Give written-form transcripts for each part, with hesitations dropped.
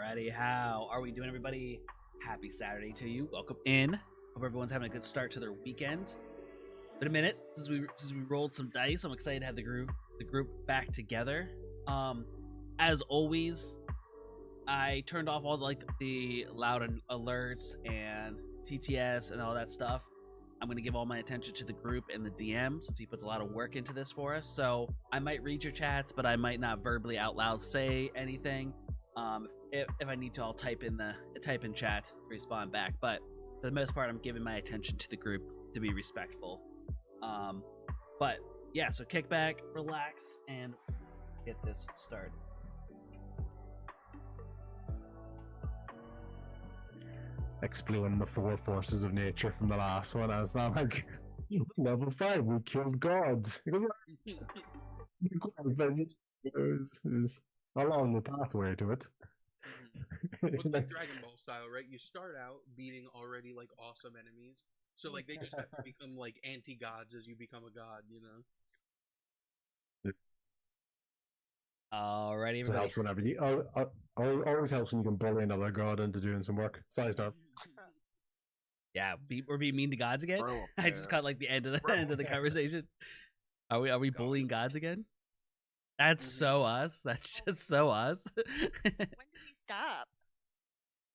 Alrighty, how are we doing, everybody? Happy Saturday to you. Welcome in. Hope everyone's having a good start to their weekend. Been a minute since we rolled some dice. I'm excited to have the group back together. As always, I turned off all the loud alerts and TTS and all that stuff. I'm going to give all my attention to the group and the DM since he puts a lot of work into this for us. So I might read your chats, but I might not verbally out loud say anything. If I need to, I'll type in chat, respond back. But for the most part, I'm giving my attention to the group to be respectful. But yeah, so kick back, relax, and get this started. Explain the four forces of nature from the last one. I was not like, level 5, we killed gods. It was along the pathway to it. It's like Dragon Ball style, right? You start out beating already like awesome enemies, so like they just have to become like anti-gods as you become a god, you know? Alrighty, It everybody. helps whenever you. Always helps when you can bully another god into doing some work. Sorry, stop. Yeah, we're being mean to gods again. Bro, I just got like the end of the Bro, end of the yeah. conversation. Are we bullying gods again? That's so us. That's just so us. When do we stop?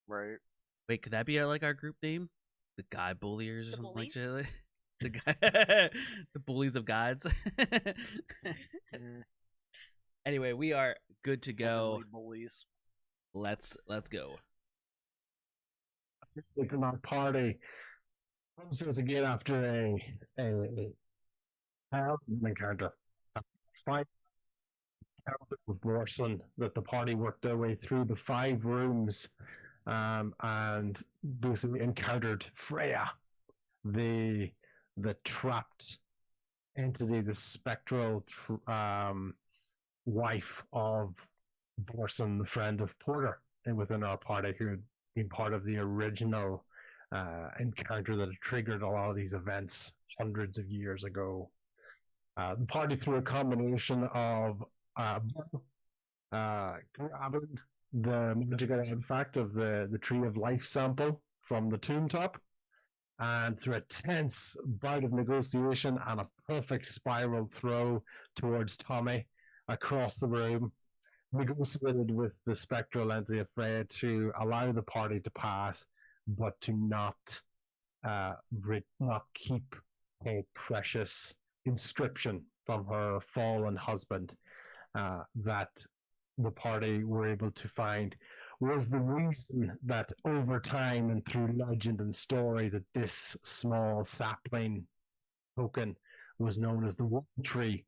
Right. Wait, could that be our group name? The God Bulliers or The something like bullies? that? The the bullies of gods. Anyway, we are good to go. Bullies. Let's go. Like our party comes to us again after a encounter. Fight with Borson that the party worked their way through the 5 rooms and basically encountered Freya, the trapped entity, the spectral wife of Borson, the friend of Porter, and within our party, who had been part of the original encounter that had triggered a lot of these events hundreds of years ago. The party, through a combination of grabbing the magical artifact of the Tree of Life sample from the tomb top, and through a tense bout of negotiation and a perfect spiral throw towards Tommy across the room, negotiated with the spectral entity of Freya to allow the party to pass, but to not keep a precious inscription from her fallen husband that the party were able to find was the reason that over time and through legend and story that this small sapling token was known as the One Tree,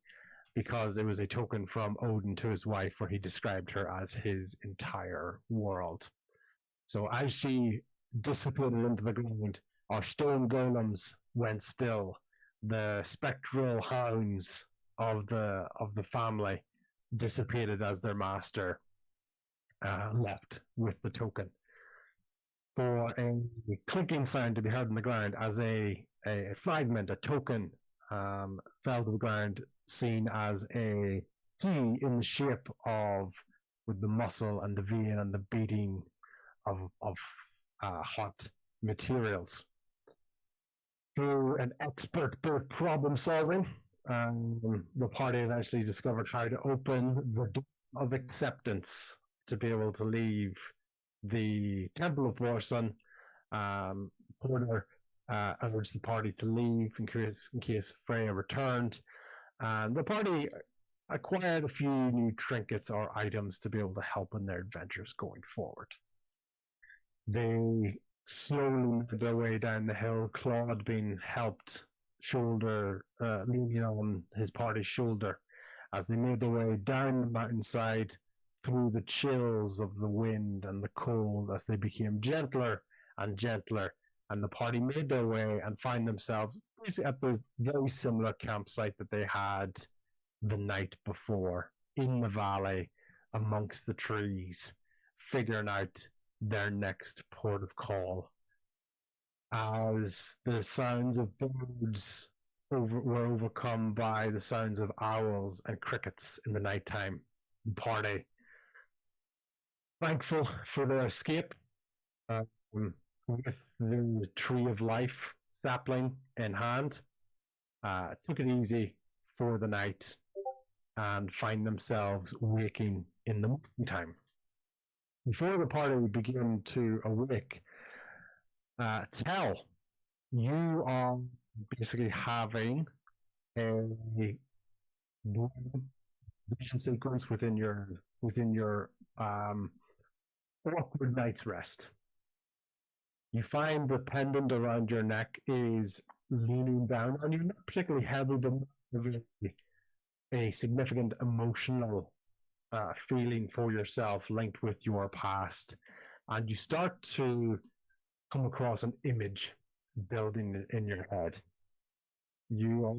because it was a token from Odin to his wife where he described her as his entire world. So as she dissipated into the ground, our stone golems went still. The spectral hounds of the family dissipated as their master left with the token. For a clinking sound to be heard on the ground as a fragment, a token, fell to the ground, seen as a key in the shape of, with the muscle and the vein and the beating of hot materials. Through an expert problem solving, the party eventually discovered how to open the door of acceptance to be able to leave the Temple of Borson. Porter urged the party to leave in case Freya returned. And the party acquired a few new trinkets or items to be able to help in their adventures going forward. They slowly made their way down the hill, Claude being helped leaning on his party's shoulder as they made their way down the mountainside through the chills of the wind and the cold as they became gentler and gentler, and the party made their way and find themselves basically at the very similar campsite that they had the night before, in the valley amongst the trees, figuring out their next port of call. As the sounds of birds were overcome by the sounds of owls and crickets in the nighttime, the party Thankful for their escape, um, with the Tree of Life sapling in hand, took it easy for the night and find themselves waking in the morning time. Before the party begin to awake, Tell, you are basically having a vision sequence within your awkward night's rest. You find the pendant around your neck is leaning down on you, not particularly heavy, but a significant emotional feeling for yourself linked with your past. And you start to come across an image building in your head. You're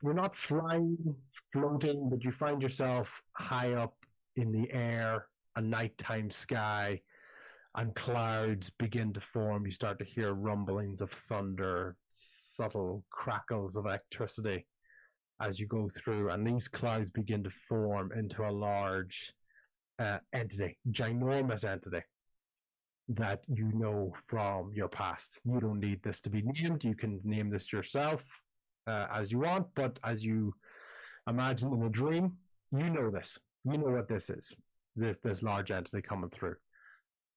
not flying, floating, but you find yourself high up in the air, a nighttime sky, and clouds begin to form. You start to hear rumblings of thunder, subtle crackles of electricity as you go through, and these clouds begin to form into a large entity, ginormous entity that you know from your past. You don't need this to be named. You can name this yourself as you want, but as you imagine in a dream, you know this. You know what this is. This large entity coming through.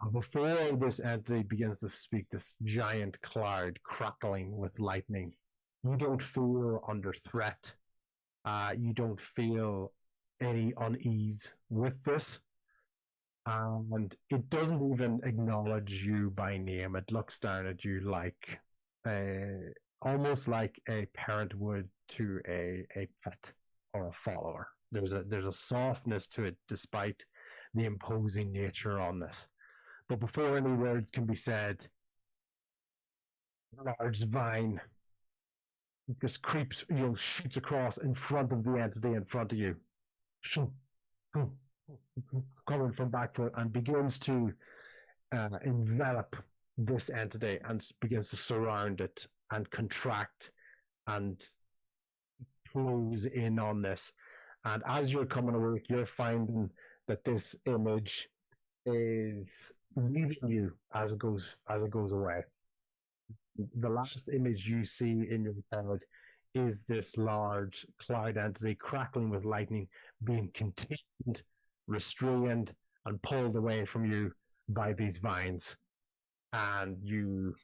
And before this entity begins to speak, this giant cloud crackling with lightning, you don't feel under threat. You don't feel any unease with this. And it doesn't even acknowledge you by name. It looks down at you like almost like a parent would to a pet or a follower. There's a softness to it despite the imposing nature on this. But before any words can be said, a large vine just creeps, shoots across in front of the entity in front of you, coming from back foot, and begins to envelop this entity and begins to surround it and contract and close in on this. And as you're coming awake, you're finding that this image is leaving you as it goes away. The last image you see in your head is this large cloud entity crackling with lightning being contained, restrained, and pulled away from you by these vines. And you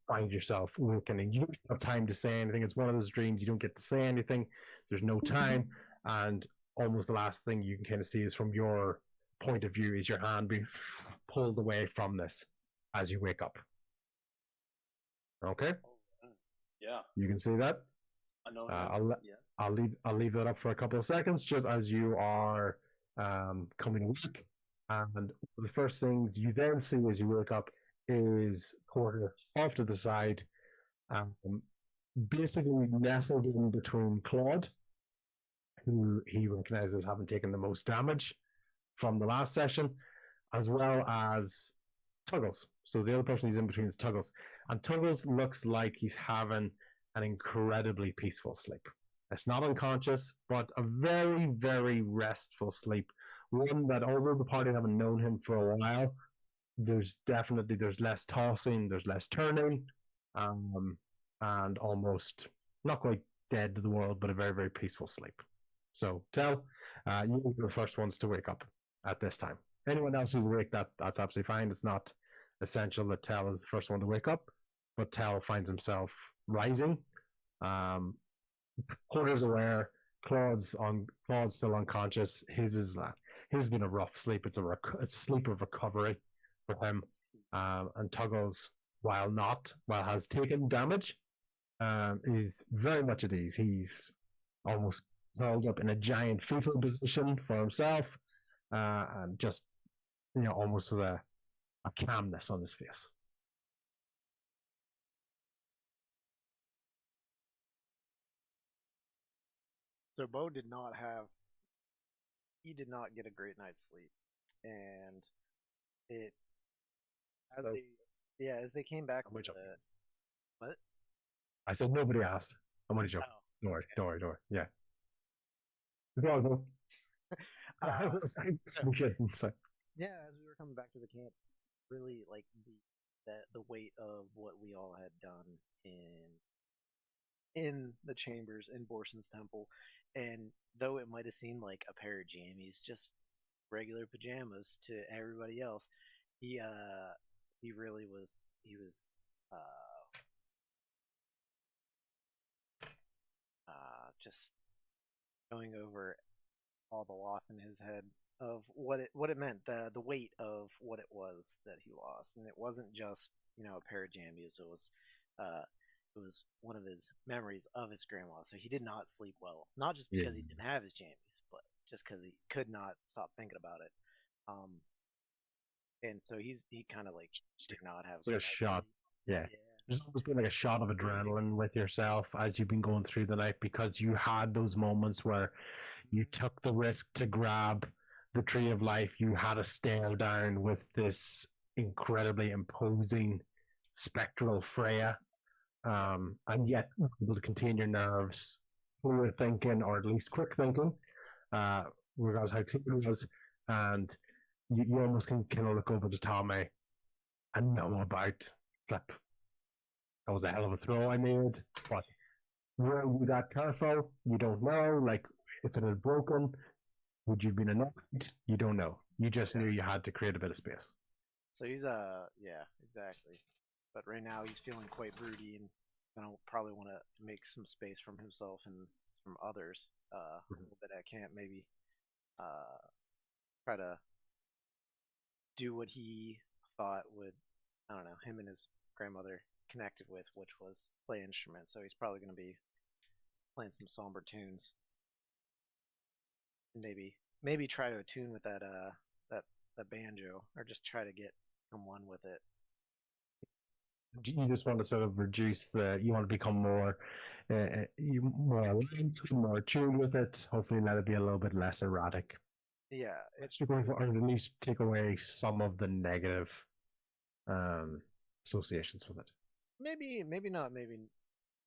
find yourself awakening. You don't have time to say anything. It's one of those dreams you don't get to say anything. There's no time. And almost the last thing you can kind of see is from your point of view is your hand being pulled away from this as you wake up. Okay? Yeah. You can see that? I know. Yes. I'll leave that up for a couple of seconds just as you are coming awake. And the first things you then see as you wake up is Porter off to the side, basically nestled in between Claude, who he recognizes having taken the most damage from the last session, as well as Tuggles. So the other person he's in between is Tuggles. And Tuggles looks like he's having an incredibly peaceful sleep. It's not unconscious, but a very, very restful sleep. One that, although the party haven't known him for a while, there's less tossing, there's less turning, and almost not quite dead to the world, but a very, very peaceful sleep. So, Tell, you're the first ones to wake up at this time. Anyone else who's awake, that's absolutely fine. It's not essential that Tell is the first one to wake up, but Tell finds himself rising. Porter's aware. Claude's still unconscious. His been a rough sleep. It's a sleep of recovery for him. And Tuggles, while has taken damage, is very much at ease. He's almost curled up in a giant fetal position for himself, and just almost with a calmness on his face. So Bo did not get a great night's sleep, and as they came back from what? I said nobody asked. I'm only joking. Oh, Don't worry. Yeah. Go on, Bo. I was kidding. Sorry. yeah, as we were coming back to the camp, really like the weight of what we all had done in the chambers in Borson's temple, and though it might have seemed like a pair of jammies, just regular pajamas to everybody else, he he really was uh just going over all the loss in his head of what it meant, the weight of what it was that he lost, and it wasn't just a pair of jammies. Uh, it was one of his memories of his grandma. So he did not sleep well, not just because he Yeah. didn't have his jammies, but just because he could not stop thinking about it. Um, and so he kind of like did not have It's like a good night's shot. sleep. Yeah. Yeah, There's almost been like a shot of adrenaline with yourself as you've been going through the night because you had those moments where you took the risk to grab the tree of life. You had to stare down with this incredibly imposing spectral Freya, and yet able to contain your nerves, clear thinking, or at least quick thinking, uh, regardless how clear it was. And you almost can kind of look over to Tommy and know about flip. That was a hell of a throw I made, but were you that careful? You don't know. Like, if it had broken, would you have been annoyed? You don't know. You just knew you had to create a bit of space. so he's yeah, exactly. But right now he's feeling quite broody and gonna probably want to make some space from himself and from others. A little bit at camp, maybe uh try to do what he thought would, I don't know, him and his grandmother connected with, which was play instruments. So he's probably gonna be playing some somber tunes. Maybe try to attune with that that banjo, or just try to get from one with it. You just want to sort of reduce you want to become more, more aligned, more tuned with it. Hopefully, let it be a little bit less erratic. Yeah, it's Or at least take away some of the negative um, associations with it. maybe not maybe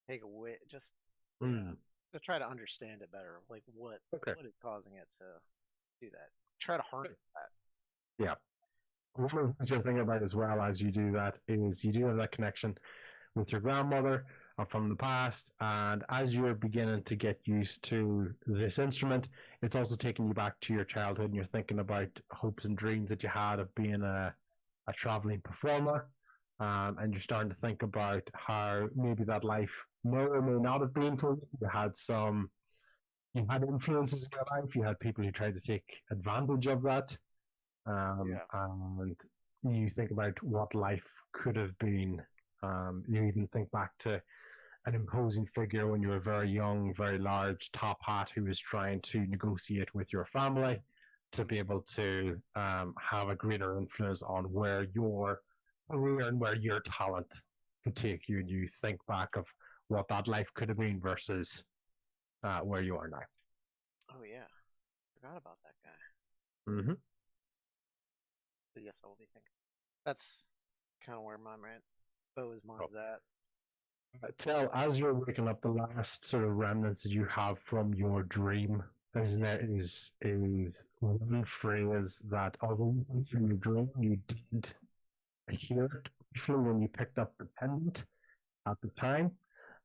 take away, just Mm. to try to understand it better, like Okay. what is causing it to do that. Try to harness that. Yeah. One of the things you're thinking about as well as you do that is you do have that connection with your grandmother from the past, and as you're beginning to get used to this instrument, it's also taking you back to your childhood, and you're thinking about hopes and dreams that you had of being a traveling performer, and you're starting to think about how maybe that life may or may not have been for you. You had influences in your life, you had people who tried to take advantage of that, and you think about what life could have been. You even think back to an imposing figure when you were very young, very large, top hat, who was trying to negotiate with your family to be able to have a greater influence on where your career and where your talent could take you. And you think back of what that life could have been versus where you are now. Oh yeah, forgot about that guy. Mm-hmm. So yes, I will be thinking. That's kind of where my Bo's mind's at. Tell, as you're waking up, the last sort of remnants that you have from your dream is one phrase that, although from your dream you did hear it briefly when you picked up the pendant at the time,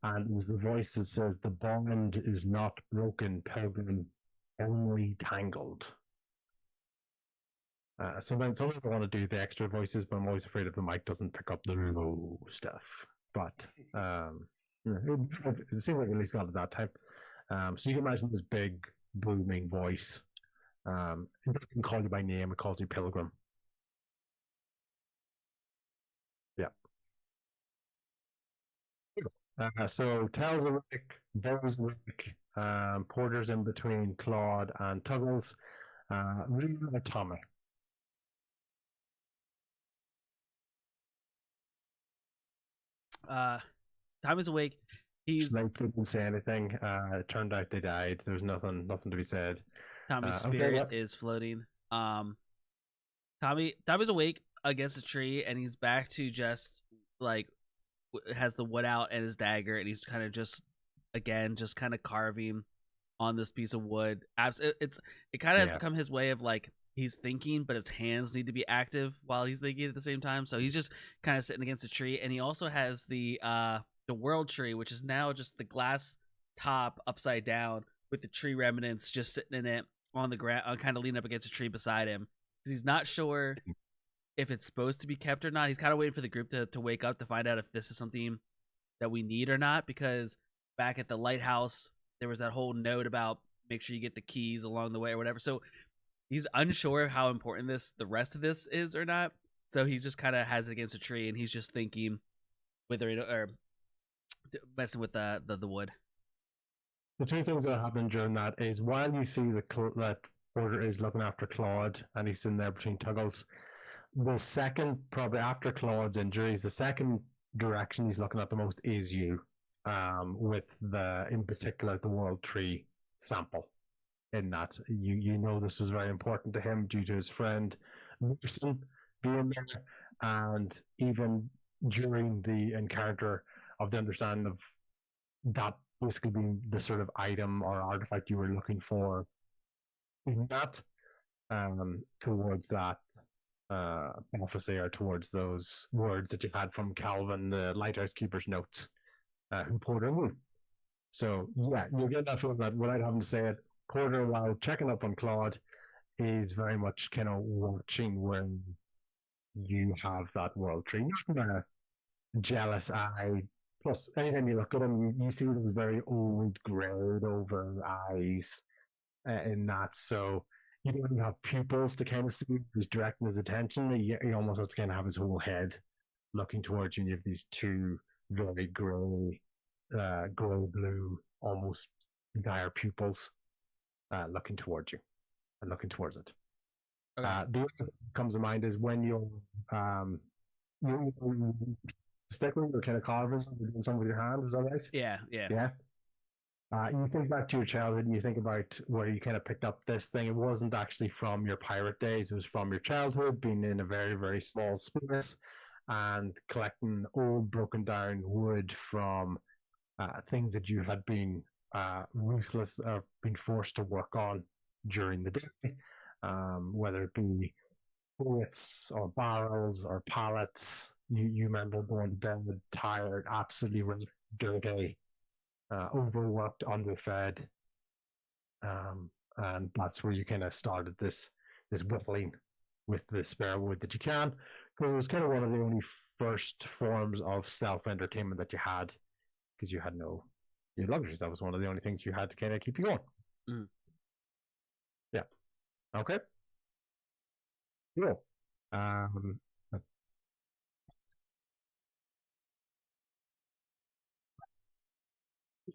and it was the voice that says, "The bond is not broken, pilgrim, only tangled." Sometimes I want to do the extra voices, but I'm always afraid if the mic doesn't pick up the low stuff. But it seemed like at least got at that time. So you can imagine this big booming voice. It doesn't call you by name; it calls you Pilgrim. Yeah. So Tells a Rick, Bo's Rick, Porter's in between Claude and Tuggles. Really Tommy. Tommy's awake. He's Snape didn't say anything. It turned out they died. There's nothing to be said. Tommy's okay, spirit what? is floating. Tommy's awake against a tree, and he's back to just like has the wood out and his dagger, and he's kind of just kind of carving on this piece of wood. It kind of has become his way of like he's thinking, but his hands need to be active while he's thinking at the same time. So he's just kind of sitting against a tree, and he also has the world tree, which is now just the glass top upside down with the tree remnants just sitting in it on the ground, kind of leaning up against a tree beside him, because he's not sure if it's supposed to be kept or not. He's kind of waiting for the group to wake up to find out if this is something that we need or not, because back at the lighthouse there was that whole note about make sure you get the keys along the way or whatever. So he's unsure how important the rest of this is or not. So he just kind of has it against a tree, and he's just thinking whether it or messing with the wood. The two things that happen during that is while you see that Porter is looking after Claude and he's sitting there between Tuggles, the second, probably after Claude's injuries, the second direction he's looking at the most is you, with in particular the World Tree sample. In that you know this was very important to him due to his friend Merson being there, and even during the encounter of the understanding of that basically being the sort of item or artifact you were looking for, not towards that prophecy or towards those words that you had from Calvin, the Lighthouse Keeper's notes, who Porter knew. So yeah, you'll get that feeling that without having to say it, Porter, while checking up on Claude, is very much kind of watching when you have that world tree. Not in a jealous eye. Plus, anytime you look at him, you see those very old, grayed over eyes in that. So you don't even have pupils to kind of see who's directing his attention. He almost has to kind of have his whole head looking towards you, and you have these two very grey, grey-blue, almost dire pupils looking towards you and looking towards it. Okay. The other thing that comes to mind is when you're stickling, you're kind of carving something, doing something with your hand. Is that right? Yeah. You think back to your childhood and you think about where you kind of picked up this thing. It wasn't actually from your pirate days. It was from your childhood, being in a very, very small space and collecting old broken down wood from things that you had been ruthless or been forced to work on during the day, whether it be bullets or barrels or pallets. You remember going to bed tired, absolutely dirty, overworked, underfed, and that's where you kind of started this whittling with the spare wood that you can, because it was kind of one of the only first forms of self-entertainment that you had, because you had no luxuries. That was one of the only things you had to kind of keep you going. Mm. Yeah. Okay. Cool.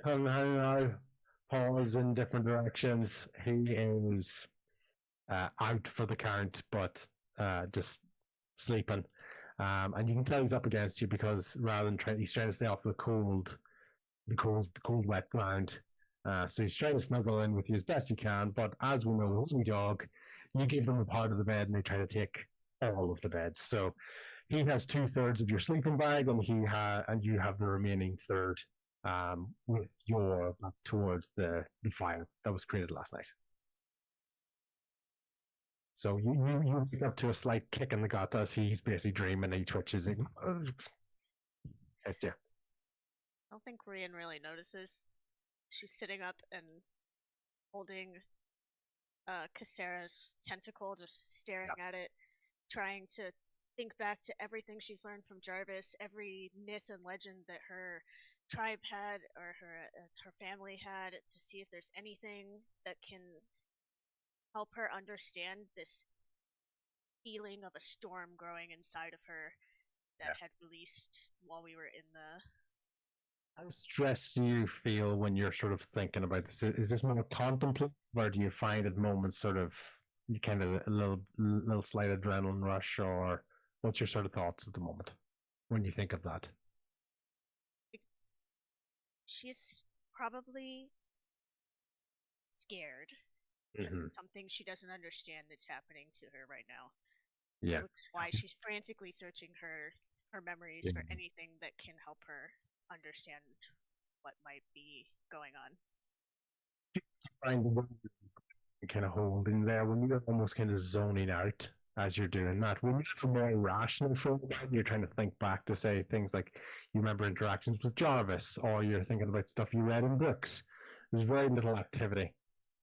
Now, Paul is in different directions. He is out for the count, but just sleeping. And you can tell he's up against you because rather than he's trying to stay off the cold, wet ground. So he's trying to snuggle in with you as best you can. But as we know, Hungry Dog, you give them a part of the bed and they try to take all of the beds. So he has 2/3 of your sleeping bag, and you have the remaining third, with your back towards the fire that was created last night. So you wake up to a slight kick in the gut as he's basically dreaming. He twitches. It's you. I don't think Rian really notices. She's sitting up and holding Cassera's tentacle, just staring at it, trying to think back to everything she's learned from Jarvis, every myth and legend that her tribe had or her family had, to see if there's anything that can help her understand this feeling of a storm growing inside of her that had released while we were in the... How stressed do you feel when you're sort of thinking about this? Is this more contemplative, or do you find at moments sort of kind of a little slight adrenaline rush, or what's your sort of thoughts at the moment when you think of that? She's probably scared. Mm-hmm. Something she doesn't understand that's happening to her right now. Yeah. Which is why she's frantically searching her memories for anything that can help her understand what might be going on. Find kind of holding there, when you're almost kind of zoning out as you're doing that. When you're more rational for a while, you're trying to think back to say things like you remember interactions with Jarvis, or you're thinking about stuff you read in books. There's very little activity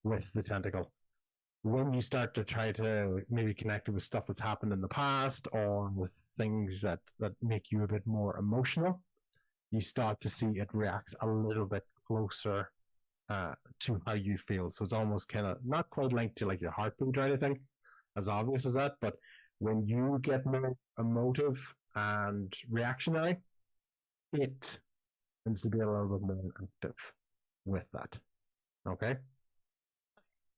with the tentacle. When you start to try to maybe connect it with stuff that's happened in the past, or with things that make you a bit more emotional, you start to see it reacts a little bit closer to how you feel. So it's almost kind of not quite linked to like your heartbeat or anything, as obvious as that, but when you get more emotive and reactionary, it tends to be a little bit more active with that. Okay?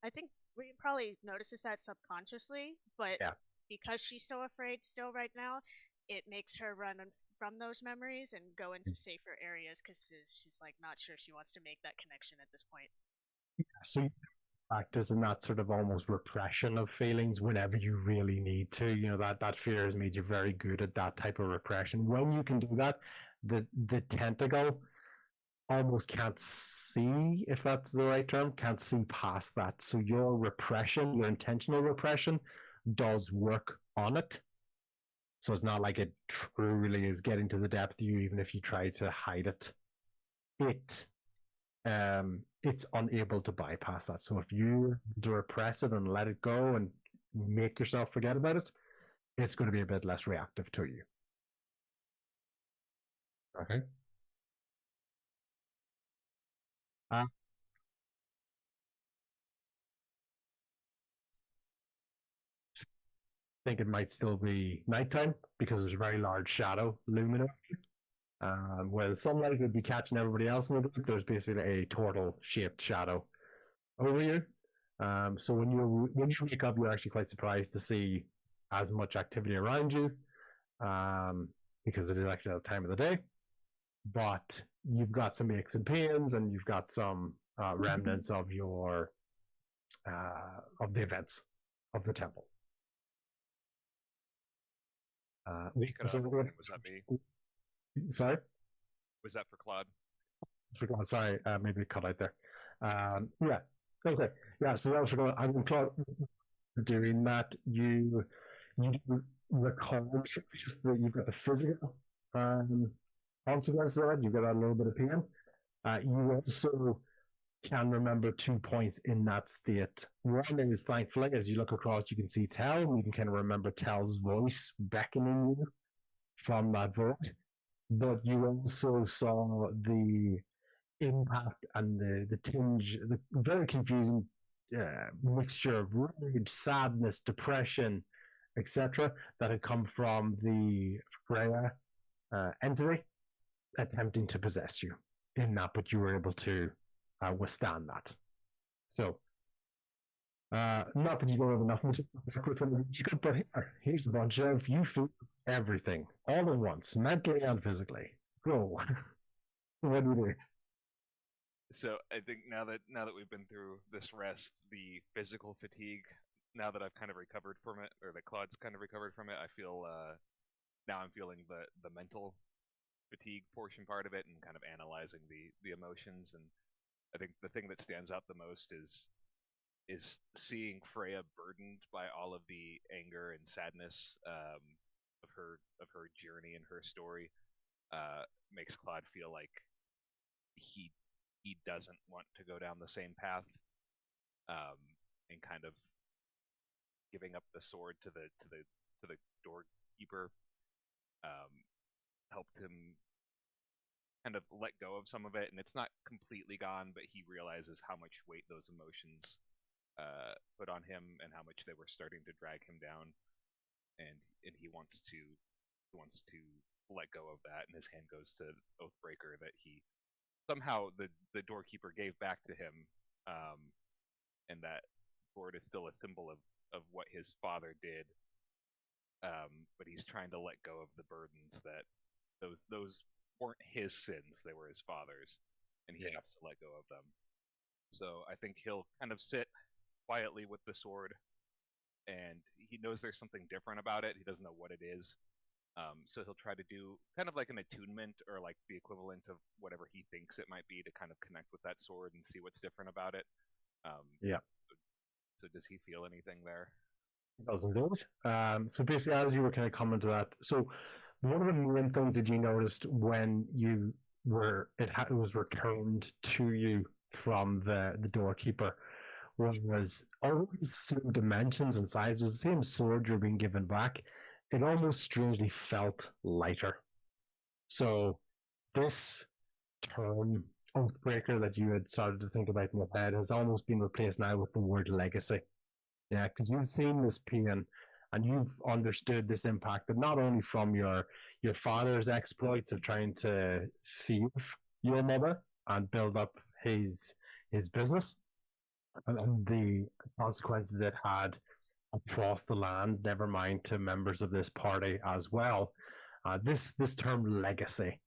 I think we probably notices that subconsciously, but Yeah. because she's so afraid still right now, it makes her run from those memories and go into safer areas because she's like not sure she wants to make that connection at this point. So you practice in that sort of almost repression of feelings whenever you really need to. You know, that fear has made you very good at that type of repression. When you can do that, the tentacle almost can't see, if that's the right term, can't see past that. So your repression, your intentional repression, does work on it. So it's not like it truly is getting to the depth of you, even if you try to hide it. It's unable to bypass that. So if you repress it and let it go and make yourself forget about it, it's going to be a bit less reactive to you. Okay. I think it might still be nighttime because there's a very large shadow looming over you. Where the sunlight would be catching everybody else in the dark, there's basically a turtle-shaped shadow over you. So when you wake up, you're actually quite surprised to see as much activity around you, because it is actually that time of the day. But you've got some aches and pains, and you've got some remnants of your of the events of the temple. Was that me? Sorry? Was that for Claude? Sorry, maybe it cut out there. Yeah. Okay. Yeah, so that was for Claude. I'm Claude. Doing that, you record just that you've got the physical consequences of it. You've got a little bit of pain. You also can remember 2 points in that state. One is, thankfully, as you look across, you can see Tel, and you can kind of remember Tel's voice beckoning you from that void. But you also saw the impact and the tinge, the very confusing mixture of rage, sadness, depression, etc., that had come from the Freya entity attempting to possess you in that, but you were able to withstand that. So, not that you don't have enough material, but here's a bunch of you feel everything all at once, mentally and physically. Go. What do you do? So I think now that we've been through this rest, the physical fatigue, now that I've kind of recovered from it, or that Claude's kind of recovered from it, I feel now I'm feeling the mental fatigue portion part of it, and kind of analyzing the emotions. And I think the thing that stands out the most is seeing Freya burdened by all of the anger and sadness of her journey and her story. Makes Claude feel like he doesn't want to go down the same path, and kind of giving up the sword to the doorkeeper helped him kind of let go of some of it, and it's not completely gone, but he realizes how much weight those emotions put on him, and how much they were starting to drag him down, and he wants to let go of that, and his hand goes to Oathbreaker that he somehow the doorkeeper gave back to him, and that sword is still a symbol of what his father did, but he's trying to let go of the burdens that those weren't his sins, they were his father's, and he has to let go of them. So I think he'll kind of sit quietly with the sword, and he knows there's something different about it. He doesn't know what it is. So he'll try to do kind of like an attunement, or like the equivalent of whatever he thinks it might be, to kind of connect with that sword and see what's different about it. So does he feel anything there? Doesn't do it. So basically, as you were kind of coming to that, so one of the main things that you noticed when you were it was returned to you from the doorkeeper was all the same dimensions and size. It was the same sword you're being given back. It almost strangely felt lighter. So this term Oathbreaker that you had started to think about in your head has almost been replaced now with the word legacy. Yeah, because you've seen this pain and you've understood this impact, but not only from your father's exploits of trying to save your mother and build up his business, and the consequences it had across the land, never mind to members of this party as well. This term legacy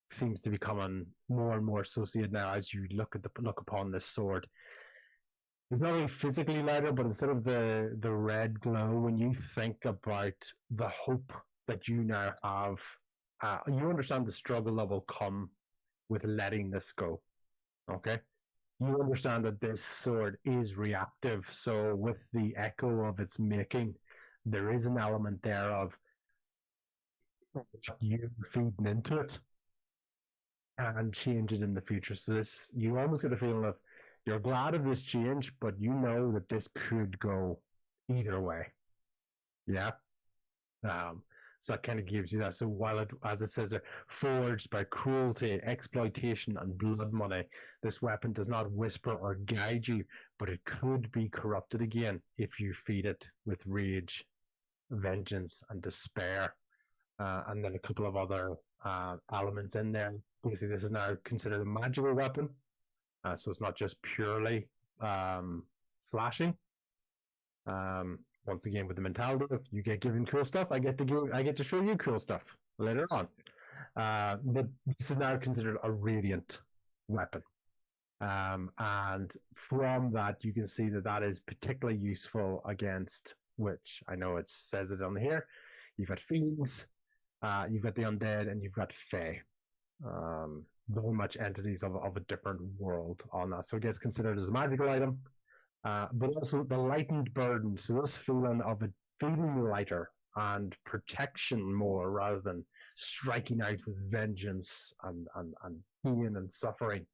seems to be becoming more and more associated now as you look upon this sword. It's not only physically lighter, but instead of the red glow, when you think about the hope that you now have, you understand the struggle that will come with letting this go. Okay? You understand that this sword is reactive, so with the echo of its making, there is an element there of you feeding into it and change it in the future. So this, you almost get a feeling of you're glad of this change, but you know that this could go either way. Yeah. So that kind of gives you that. So while it, as it says there, forged by cruelty, exploitation, and blood money, this weapon does not whisper or guide you, but it could be corrupted again if you feed it with rage, vengeance, and despair. And then a couple of other elements in there. Basically, this is now considered a magical weapon, so it's not just purely slashing. Once again, with the mentality of you get given cool stuff, I get to show you cool stuff later on. But this is now considered a radiant weapon, and from that you can see that that is particularly useful against, which I know it says it on here. You've got fiends, you've got the undead, and you've got fae. Very much entities of a different world on that. So it gets considered as a magical item, but also the lightened burden. So this feeling of it feeling lighter and protection more rather than striking out with vengeance and pain and suffering.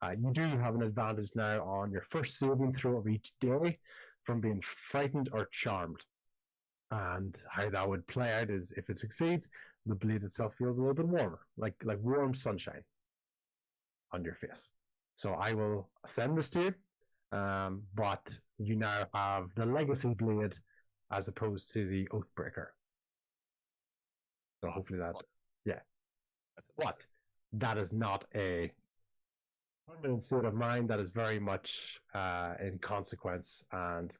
You do have an advantage now on your first saving throw of each day from being frightened or charmed. And how that would play out is if it succeeds, the blade itself feels a little bit warmer, like warm sunshine on your face. So I will send this to you, but you now have the legacy blade as opposed to the Oathbreaker. So hopefully that, yeah. But that is not a permanent state of mind. That is very much in consequence, and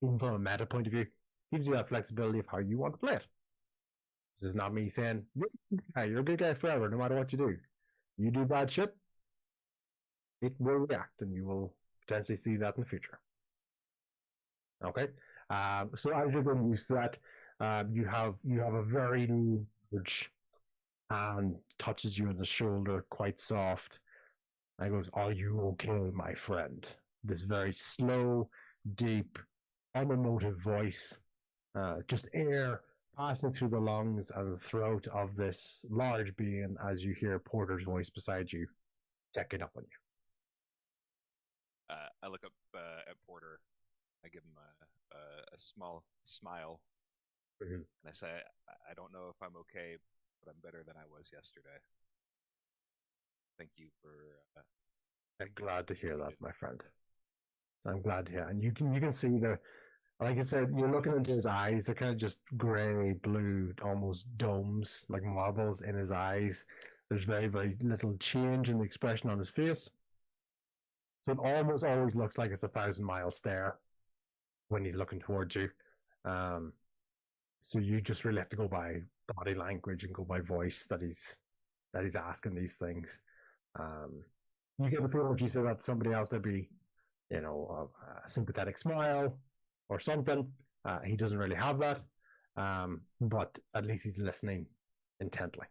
even from a meta point of view, gives you that flexibility of how you want to play it. This is not me saying, you're a good guy forever, no matter what you do. You do bad shit, it will react, and you will potentially see that in the future. Okay? So as you're getting used to that, you have a very large hand touches you on the shoulder, quite soft, and goes, "Are you okay, my friend?" This very slow, deep, unemotive voice, just air passing through the lungs and the throat of this large being as you hear Porter's voice beside you, checking up on you. I look up at Porter. I give him a small smile, and I say, I don't know if I'm okay, but I'm better than I was yesterday. Thank you for... I'm glad to hear that, my friend. I'm glad to hear. And you can see like I said, you're looking into his eyes. They're kind of just grey, blue, almost domes, like marbles in his eyes. There's very, very little change in the expression on his face. So it almost always looks like it's 1,000-mile stare when he's looking towards you. So you just really have to go by body language and go by voice that he's asking these things. You get the feeling if you said that to somebody else, there'd be, a sympathetic smile or something. He doesn't really have that, but at least he's listening intently.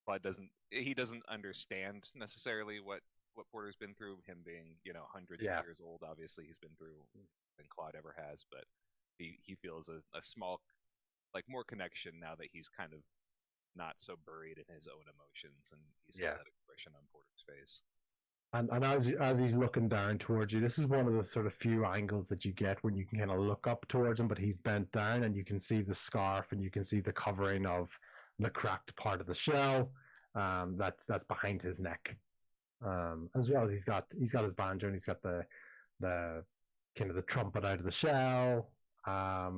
Clyde doesn't understand necessarily what what Porter's been through, him being, hundreds Yeah. of years old. Obviously, he's been through than Claude ever has, but he feels a small, like, more connection now that he's kind of not so buried in his own emotions, and he sees Yeah. that expression on Porter's face. And as he's looking down towards you, this is one of the sort of few angles that you get when you can kind of look up towards him, but he's bent down, and you can see the scarf, and you can see the covering of the cracked part of the shell. That's behind his neck. As well as he's got his banjo, and he's got the kind of the trumpet out of the shell.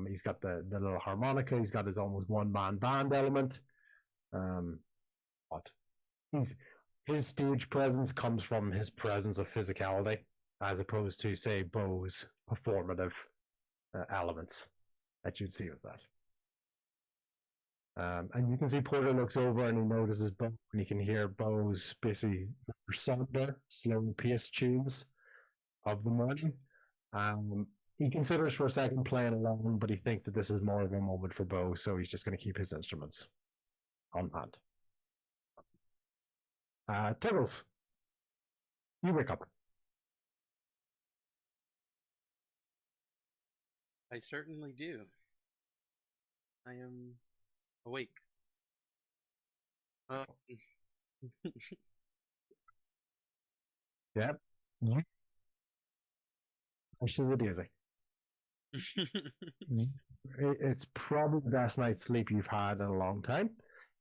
He's got the little harmonica. He's got his almost one man band element. But his stage presence comes from his presence of physicality, as opposed to, say, Bo's performative elements that you'd see with that. And you can see Porter looks over and he notices Bo, and you can hear Bo's basically somber, slow paced tunes of the morning. He considers for a second playing along, but he thinks that this is more of a moment for Bo, so he's just going to keep his instruments on hand. Tuggles, you wake up. I certainly do. I am awake. Yep. Fresh as a daisy. It's probably the best night's sleep you've had in a long time.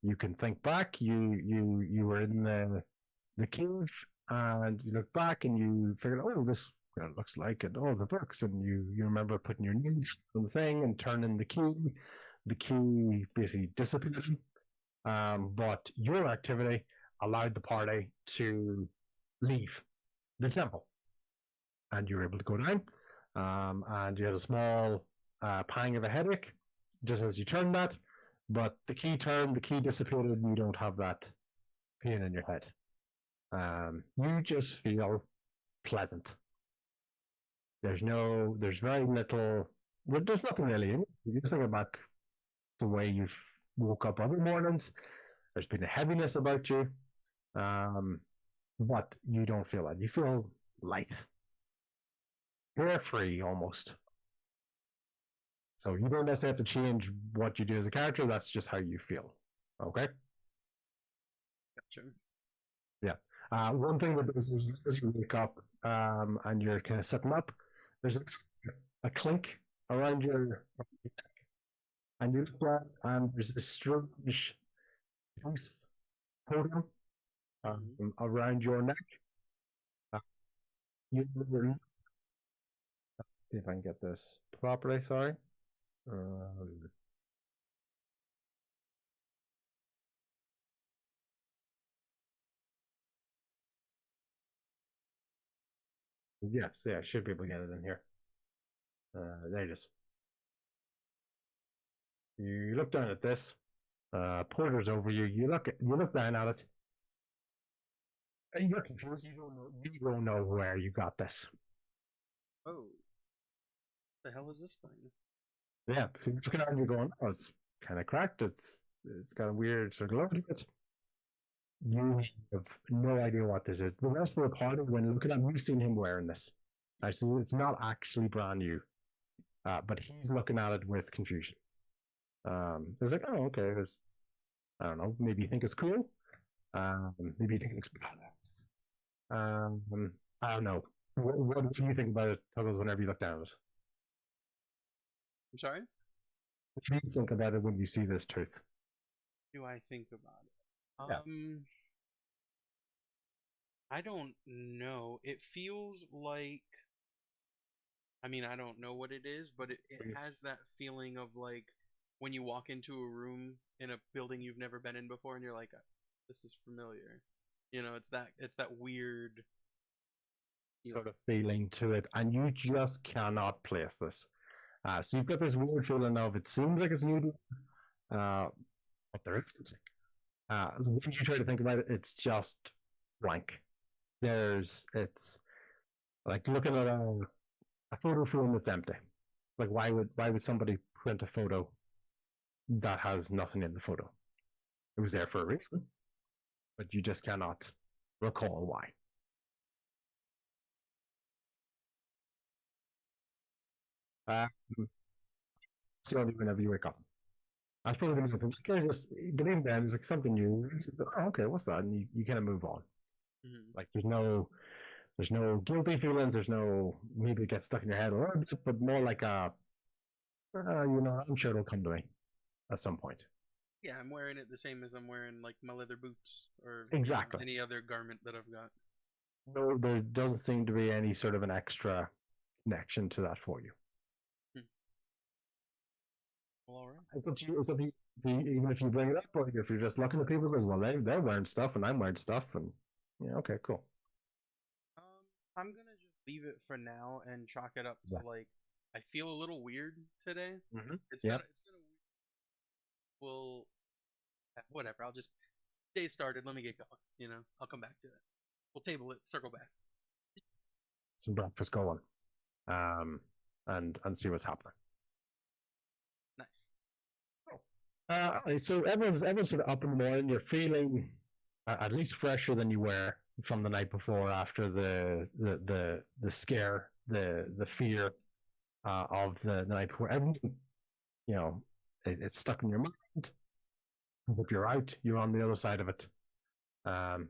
You can think back. You were in the cave, and you look back and you figured, oh, this looks like it. Oh, the books, and you remember putting your name on the thing and turning the key. The key basically disappeared. But your activity allowed the party to leave the temple, and you were able to go down. And you had a small pang of a headache just as you turned that, but the key turned, the key disappeared, and you don't have that pain in your head. You just feel pleasant. There's very little, well, there's nothing really in it. You just think back the way you've woke up other mornings. There's been a heaviness about you, but you don't feel that. You feel light. Carefree almost. So you don't necessarily have to change what you do as a character, that's just how you feel. Okay? Gotcha. Yeah. One thing that is as you wake up and you're kind of sitting up, there's a clink around your neck. And you look down and there's this strange tooth podium around your neck. You see if I can get this properly, sorry. Yes, yeah, I should be able to get it in here. There it is. You look down at this. Porter's over you. You look down at it. You're confused. You don't know where you got this. Oh. The hell is this thing? Yeah, so you're looking at it and you're going, oh, it's kind of cracked. It's got a weird sort of glow to it. You have no idea what this is. The rest of the party, when looking at him, you've seen him wearing this. So it's not actually brand new, but he's looking at it with confusion. It's like, oh, okay. I don't know. Maybe you think it's cool. Maybe you think it looks badass. I don't know. What do you think about it, Tuggles, whenever you look down at it? I'm sorry? What do you think about it when you see this tooth? Do I think about it? Yeah. I don't know. It feels like, I mean, I don't know what it is, but it has that feeling of like when you walk into a room in a building you've never been in before and you're like, this is familiar. It's that weird sort of feeling to it, and you just cannot place this. So you've got this weird feeling of it seems like it's new, but there isn't. When you try to think about it, it's just blank. It's like looking at a photo frame that's empty. Like why would somebody print a photo that has nothing in the photo? It was there for a reason, but you just cannot recall why. Um, it's the only whenever you wake up. I probably gonna go, okay, just get in there. It's like something new. Oh, okay, what's that? And you kind of move on. Mhm. Like there's no guilty feelings. There's no maybe it gets stuck in your head a little bit, but more like I'm sure it'll come to me at some point. Yeah, I'm wearing it the same as I'm wearing like my leather boots or Exactly. any other garment that I've got. No, there doesn't seem to be any sort of an extra connection to that for you. Well, all right. It's up to you. It's up to you. Even if you bring it up, or if you're just looking at people, because well, they're wearing stuff and I'm wearing stuff, and yeah, okay, cool. I'm gonna just leave it for now and chalk it up to Yeah. like I feel a little weird today. Mm-hmm. It's Yeah. gonna we'll whatever. I'll just day started. Let me get going. I'll come back to it. We'll table it. Circle back. Some breakfast going, and see what's happening. Nice. So everyone's sort of up in the morning. You're feeling at least fresher than you were from the night before after the scare, the fear of the night before. Everyone, it's stuck in your mind. But you're out. You're on the other side of it. Who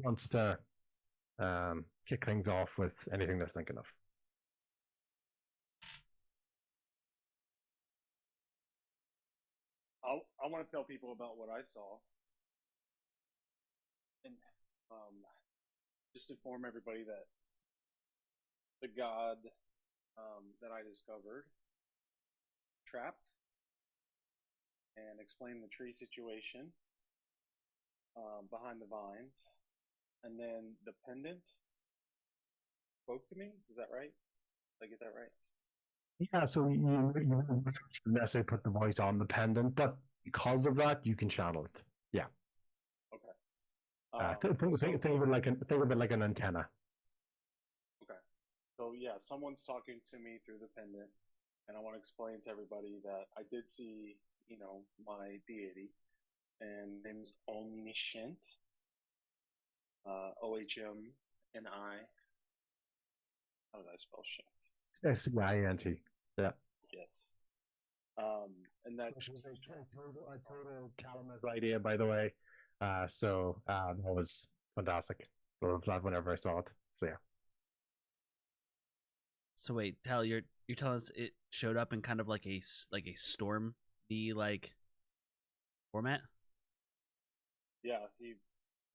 wants to kick things off with anything they're thinking of? I want to tell people about what I saw, and just inform everybody that the god that I discovered trapped, and explain the tree situation behind the vines, and then the pendant spoke to me. Is that right? Did I get that right? Yeah, so you don't necessarily put the voice on the pendant, but because of that, you can channel it. Yeah. Okay. Think of it like an antenna. Okay. So yeah, someone's talking to me through the pendant, and I want to explain to everybody that I did see, my deity, and name's Omniscient. OHMNI. How did I spell shit? SCINT. Yeah. Yes. And that Which was a total Talamus idea, by the way. That was fantastic. I loved that whenever I saw it. So yeah. So wait, Tal, you're telling us it showed up in kind of like a storm like format? yeah, he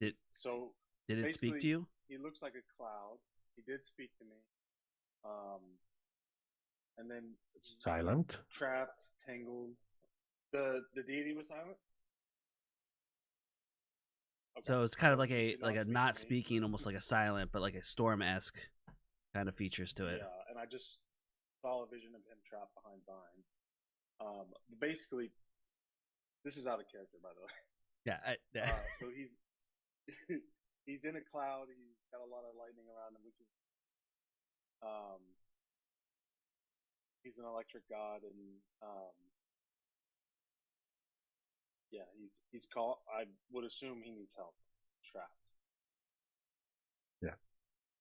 Did so did it speak to basically, you? he looks like a cloud. He did speak to me. And then It's silent. trapped, tangled. The deity was silent. Okay. So it's kind of So like he a did like a speak not to me. speaking, almost like a silent, but like a storm-esque kind of features to it. Yeah, and I just saw a vision of him trapped behind vines. Basically, this is out of character, by the way. Yeah. So he's he's in a cloud. He's got a lot of lightning around him, which is he's an electric god, and yeah, he's called. I would assume he needs help. Trapped. Yeah.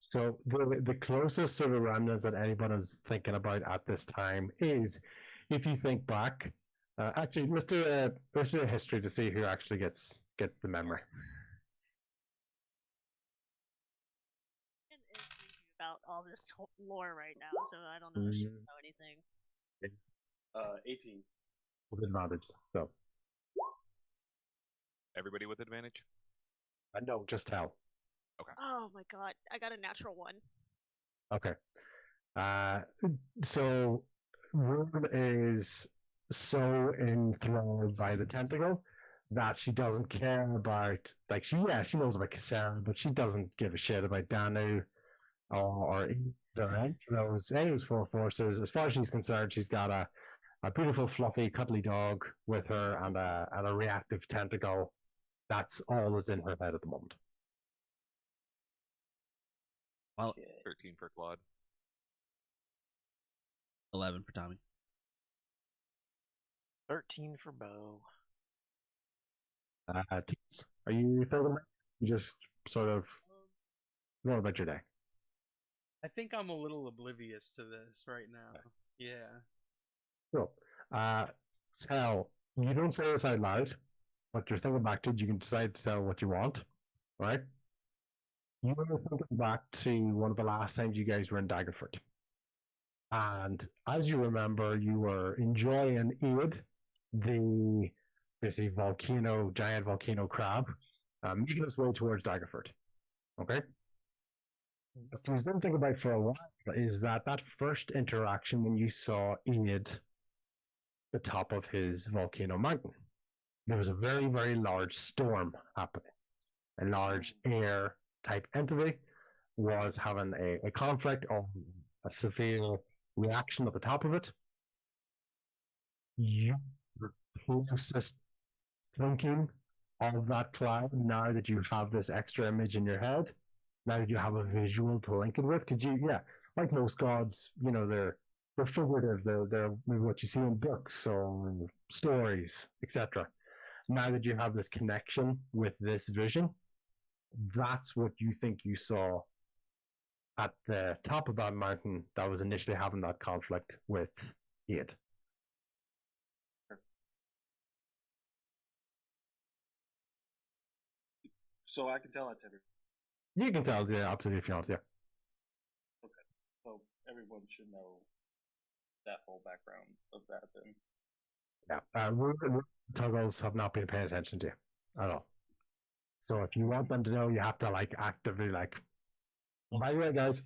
So the closest sort of remnants that anybody's thinking about at this time is, if you think back, actually let's do a history to see who actually gets the memory. And is thinking about all this lore right now, so I don't know if she know anything. 18. With advantage. So Everybody with advantage? no, just tell. Oh my god, I got a natural one. Okay. So Rune is so enthralled by the tentacle that she doesn't care about, like, she knows about Cassandra, but she doesn't give a shit about Danu or any of those four forces. As far as she's concerned, she's got a beautiful, fluffy, cuddly dog with her and a reactive tentacle. That's all that's in her head at the moment. Well, 13 for Claude. 11 for Tommy. 13 for Bo. Teens, are you thinking? You just sort of know about your day. I think I'm a little oblivious to this right now. Yeah. Cool. Tell, you don't say this out loud, but you're thinking back to it, you can decide to tell what you want, right? You were thinking back to one of the last times you guys were in Daggerford. And as you remember, you were enjoying Aid, the basically giant volcano crab, making its way towards Daggerford. Okay? What you then think about for a while is that first interaction when you saw Aid the top of his volcano mountain. There was a very, very large storm happening. A large air type entity was having a conflict or a severe reaction at the top of it. Your closest thinking of that cloud, now that you have this extra image in your head, now that you have a visual to link it with, because like most gods, they're figurative, they're what you see in books or stories, etc. Now that you have this connection with this vision, that's what you think you saw at the top of that mountain that was initially having that conflict with Aid. So I can tell that to everyone. You can tell, yeah, absolutely, if you want, yeah. Okay, so everyone should know that whole background of that then. Yeah, Tuggles have not been paying attention to you at all. So if you want them to know, you have to actively by the way, guys,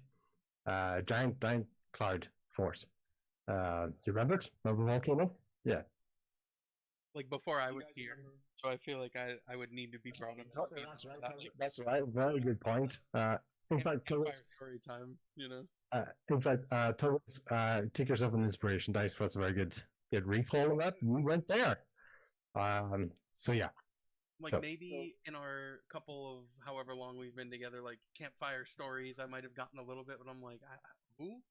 giant cloud force. You remember it? Remember volcano? Yeah. Like before I was here, so I feel like I would need to be brought up to speed. That's right. Very good point. In fact, Tuggles, story time, in fact, Tuggles, take yourself an inspiration dice. That's a very good recall of that. You went there. So yeah. Maybe in our couple of however long we've been together, campfire stories, I might have gotten a little bit, but I'm like, who?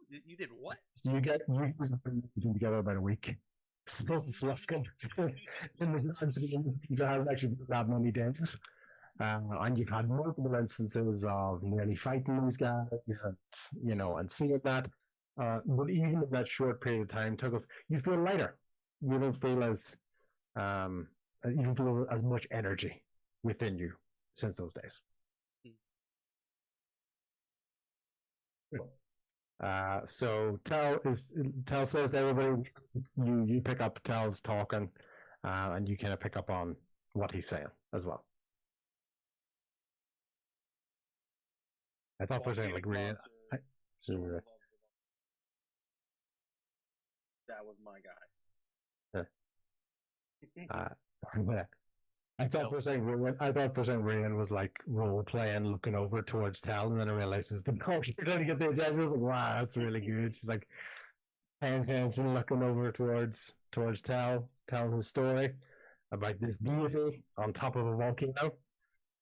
You did what? So you guys have been together about a week. Still Sluskin in the grand scheme, it hasn't actually been that many days. And you've had multiple instances of nearly fighting these guys, and seeing that. But even in that short period of time, Tuggles, you feel lighter. You don't feel as you don't feel as much energy within you since those days. So Tal says to everybody, you pick up Tal's talking, and you kind of pick up on what he's saying as well. I thought for a second, Rian. That was my guy. I thought for a second Rian was role playing, looking over towards Tal, and then I realized it was the dog trying to get the attention. I was like, wow, that's really good. She's paying attention, looking over towards Tal, telling his story about this deity on top of a volcano.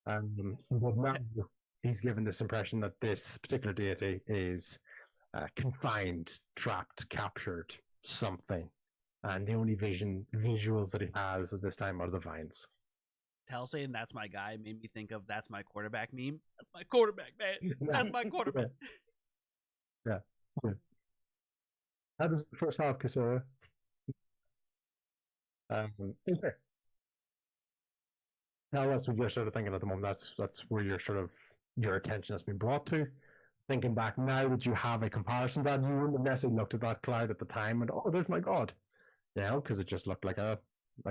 But now he's given this impression that this particular deity is confined, trapped, captured, something. And the only visuals that he has at this time are the vines. Tal saying that's my guy made me think of that's my quarterback meme. That's my quarterback, man. That's my quarterback. Yeah. How does the first half, Kasura? Okay. Now that's what you're sort of thinking at the moment. That's where your attention has been brought to. Thinking back now that you have a comparison that you wouldn't have necessarily looked at that cloud at the time and there's my god. Because it just looked like a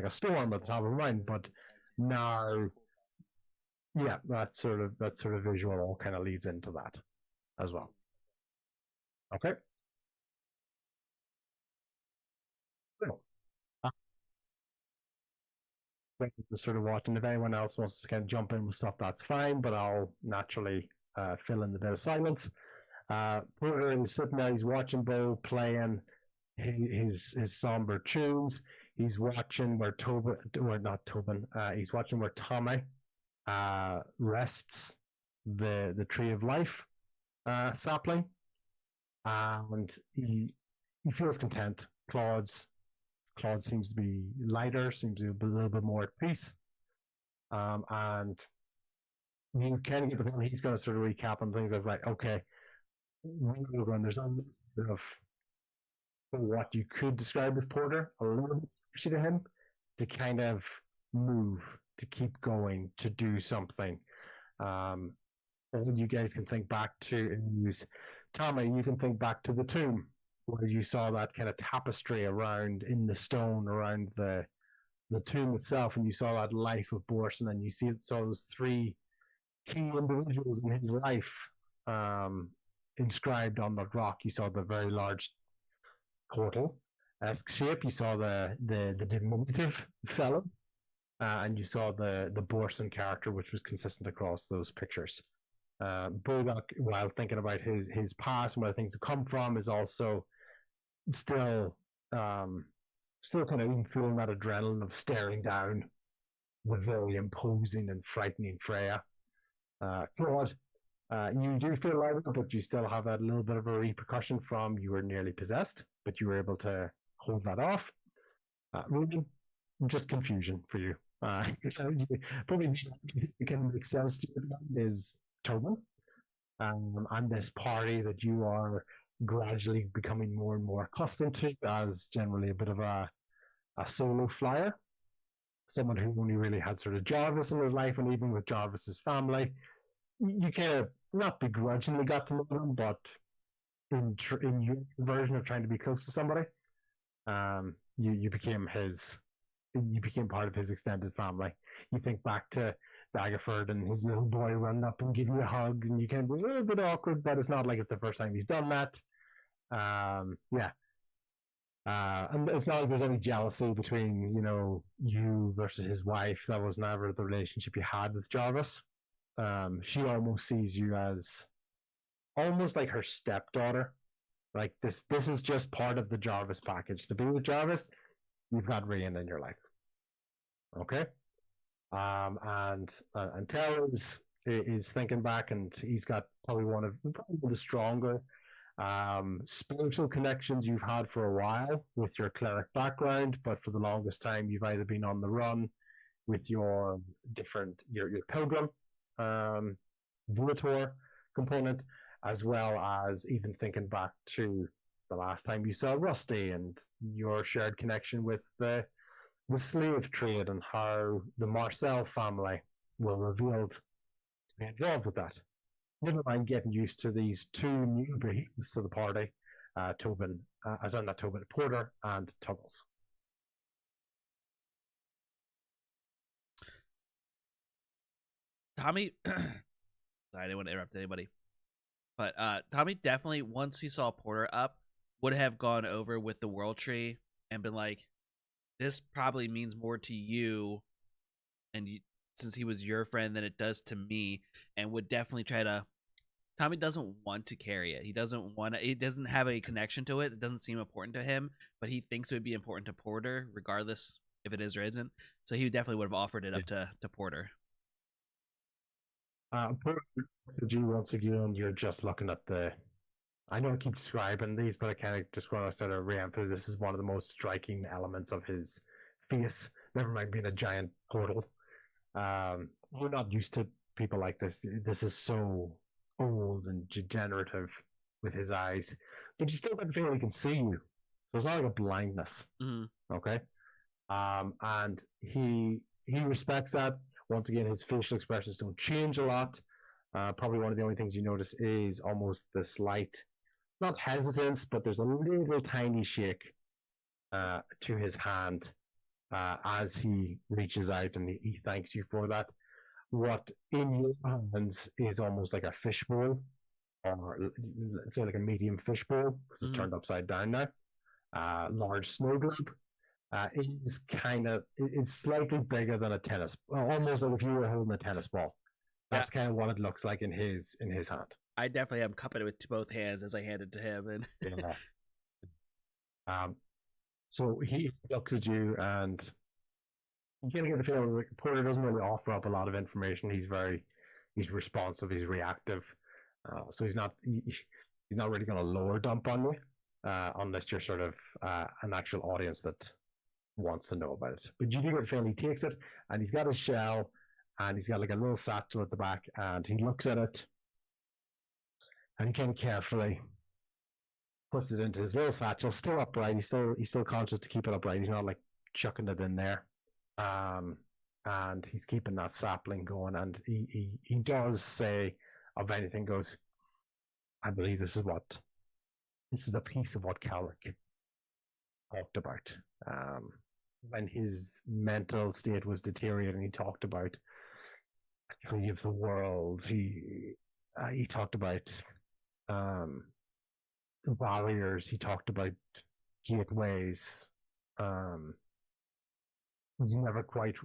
storm at the top of mine. But now, yeah, that sort of visual all kind of leads into that as well. Okay. Cool. Just sort of watching. If anyone else wants to kind of jump in with stuff, that's fine. But I'll naturally fill in the bit of silence. Porter is sitting there. He's watching Bo playing his somber tunes. He's watching where he's watching where Tommy rests the tree of life sapling, and he feels content. Claude seems to be lighter, seems to be a little bit more at peace, and you kind of get the point he's going to sort of recap on things of okay, there's a bit of what you could describe as Porter, a little bit to him, to kind of move, to keep going, to do something. All you guys can think back to is, Tommy, you can think back to the tomb, where you saw that kind of tapestry around in the stone around the tomb itself, and you saw that life of Borson, and you saw those three key individuals in his life inscribed on the rock. You saw the very large portal-esque shape. You saw the diminutive fellow, and you saw the Borson character, which was consistent across those pictures. Bullock, while thinking about his past and where things have come from, is also still kind of feeling that adrenaline of staring down the very imposing and frightening Freya. Claude, you do feel lighter, but you still have that little bit of a repercussion from you were nearly possessed, but you were able to hold that off. Ruben, just confusion for you. Probably can make sense to you is Tobin, and this party that you are gradually becoming more and more accustomed to as generally a bit of a solo flyer, someone who only really had sort of Jarvis in his life, and even with Jarvis's family, you kind of not begrudgingly got to know them, but in your version of trying to be close to somebody, you became part of his extended family. You think back to Daggerford and his little boy running up and giving you hugs, and you can be a little bit awkward, but it's not like it's the first time he's done that. And it's not like there's any jealousy between, you versus his wife. That was never the relationship you had with Jarvis. She almost sees you as almost like her stepdaughter. Like this is just part of the Jarvis package. To be with Jarvis, you've got Rian in your life. Okay? And Tel is thinking back, and he's got probably one of the stronger spiritual connections you've had for a while with your cleric background, but for the longest time you've either been on the run with your pilgrim Vulator component, as well as even thinking back to the last time you saw Rusty and your shared connection with the slave trade and how the Marcel family were revealed to be involved with that. Never mind getting used to these two new behemoths to the party, Porter and Tuggles. Tommy, sorry, I didn't want to interrupt anybody, but Tommy definitely, once he saw Porter up, would have gone over with the World Tree and been like, this probably means more to you, and since he was your friend, than it does to me, and would definitely try to. Tommy doesn't want to carry it. He doesn't have a connection to it. It doesn't seem important to him, but he thinks it would be important to Porter, regardless if it is or isn't. So he definitely would have offered it up to Porter. Porter, once again, you're just looking at I know I keep describing these, but I kind of just want to sort of re-emphasize this is one of the most striking elements of his face, never mind being a giant portal. We're not used to people like this. This is so old and degenerative with his eyes, but you still got to feel he can see you, so it's not like a blindness. Okay. And he respects that. Once again, his facial expressions don't change a lot. Probably one of the only things you notice is almost the slight, not hesitance, but there's a little tiny shake to his hand as he reaches out, and he thanks you for that. What in your hands is almost like a fishbowl, or let's say like a medium fishbowl, because it's turned upside down now. Large snow globe. It's slightly bigger than a tennis, almost like if you were holding a tennis ball. That's kind of what it looks like in his hand. I definitely am cupping it with both hands as I hand it to him, and so he looks at you, and you kind of get the feeling like Porter doesn't really offer up a lot of information. He's responsive, he's reactive, so he's not really going to lower dump on you unless you're sort of an actual audience that wants to know about it. But you do get the feeling he takes it, and he's got his shell, and he's got like a little satchel at the back, and he looks at it, and he kind of carefully puts it into his little satchel, still upright. He's still conscious to keep it upright. He's not like chucking it in there. And he's keeping that sapling going. And he does say, of anything goes, I believe this is a piece of what Calric talked about. When his mental state was deteriorating, he talked about a tree of the world. He talked about the barriers. He talked about gateways. You never quite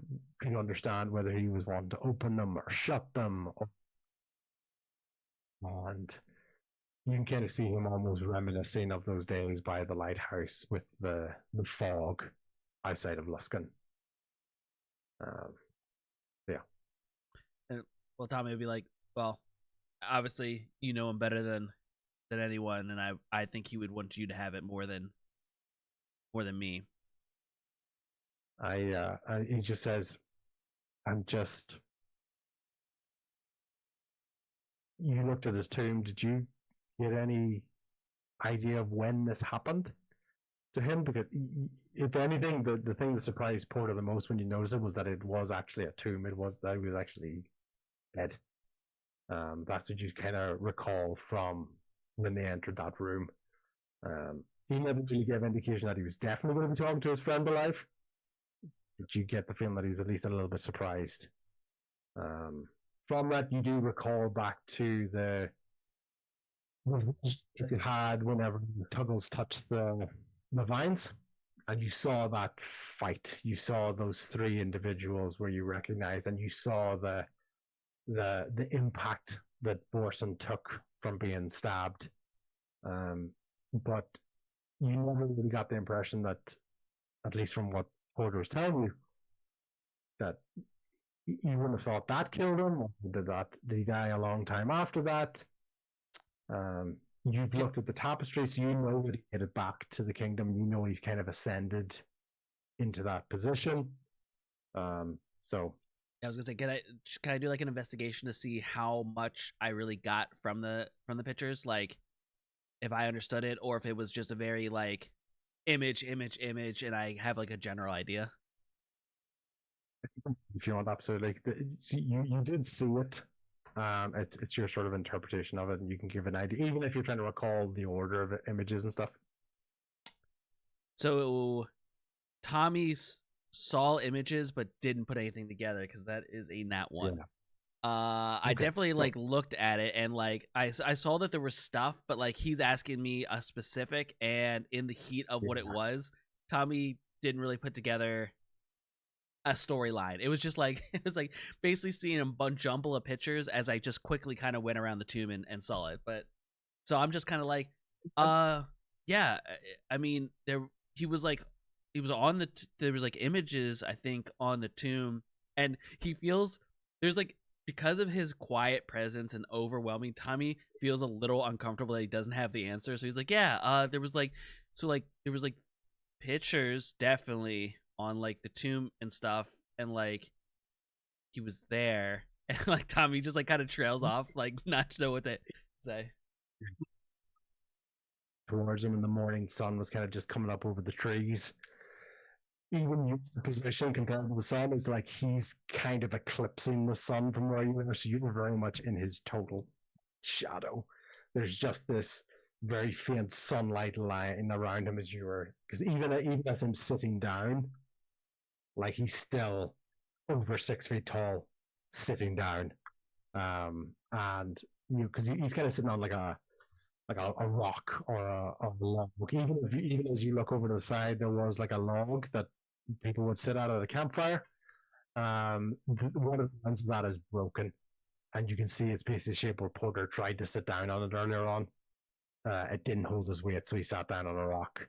could understand whether he was wanting to open them or shut them. And you can kind of see him almost reminiscing of those days by the lighthouse with the fog outside of Luskan. Yeah. And, well, Tommy would be like, well, obviously you know him better than anyone, and I think he would want you to have it more than me. He just says, you looked at his tomb. Did you get any idea of when this happened to him? Because if anything, the thing that surprised Porter the most when you noticed it was that it was actually a tomb. It was that he was actually dead. That's what you kind of recall from when they entered that room. He never really gave indication that he was definitely going to be talking to his friend alive. But you get the feeling that he was at least a little bit surprised. From that, you do recall back to the you had whenever Tuggles touched the vines, and you saw that fight. You saw those three individuals where you recognized, and you saw the impact that Borson took from being stabbed. But you never really got the impression that, at least from what Porter was telling you, that you wouldn't have thought that killed him. Or did he die a long time after that? You've looked at the tapestry, so you know that he headed back to the kingdom. You know he's kind of ascended into that position. So I was gonna say, can I do like an investigation to see how much I really got from the pictures, like if I understood it, or if it was just a very like image, and I have like a general idea. If you want, absolutely. You did see it. It's your sort of interpretation of it, and you can give an idea, even if you're trying to recall the order of images and stuff. So Tommy saw images but didn't put anything together because that is a nat 1. Yeah. I definitely like looked at it, and like I saw that there was stuff, but like he's asking me a specific, and in the heat of what it was, Tommy didn't really put together a storyline. It was just like basically seeing a jumble of pictures as I just quickly kind of went around the tomb and saw it. But so I'm just kind of like, yeah. I mean, there was like images, I think, on the tomb, and he feels there's like, because of his quiet presence and overwhelming, Tommy feels a little uncomfortable that he doesn't have the answer. So he's like, yeah, there was like pictures definitely on like the tomb and stuff, and like he was there, and like Tommy just like kind of trails off, like not to know what to say. Towards him in the morning sun was kind of just coming up over the trees. Even your position compared to the sun is like he's kind of eclipsing the sun from where you were, so you were very much in his total shadow. There's just this very faint sunlight line around him as you were, because even as him sitting down, like he's still over 6 feet tall, sitting down, and because he's kind of sitting on like a rock or a log. Even as you look over to the side, there was like a log that people would sit at a campfire. One of the ends of that is broken, and you can see its piece of shape where Porter tried to sit down on it earlier on. It didn't hold his weight, so he sat down on a rock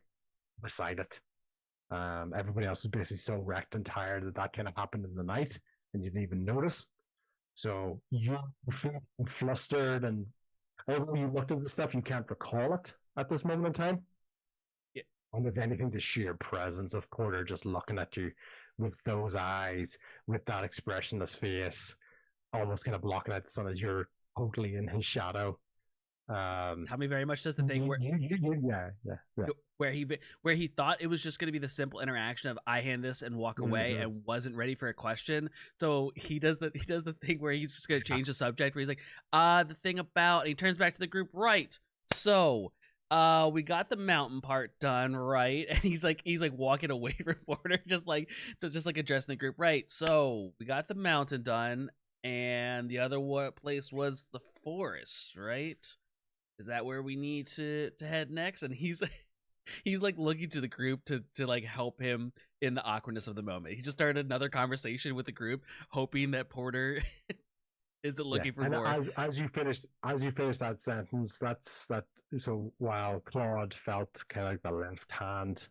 beside it. Everybody else was basically so wrecked and tired that kind of happened in the night, and you didn't even notice. So you're feeling flustered, and although you looked at the stuff, you can't recall it at this moment in time. Yeah. And if anything, the sheer presence of Porter just looking at you with those eyes, with that expressionless face, almost kind of blocking out the sun as you're totally in his shadow. Tommy very much does the thing where yeah. where he thought it was just going to be the simple interaction of I hand this and walk away and wasn't ready for a question. So he does the thing where he's just going to change the subject where he's like, the thing about, and he turns back to the group, right? So we got the mountain part done, right? And he's like walking away from Porter, just like addressing the group, right? So we got the mountain done, and the other place was the forest, right? Is that where we need to head next? And he's like looking to the group to like help him in the awkwardness of the moment. He just started another conversation with the group, hoping that Porter isn't looking for and more. As you finish that sentence, that's that. So while Claude felt kind of like the left hand,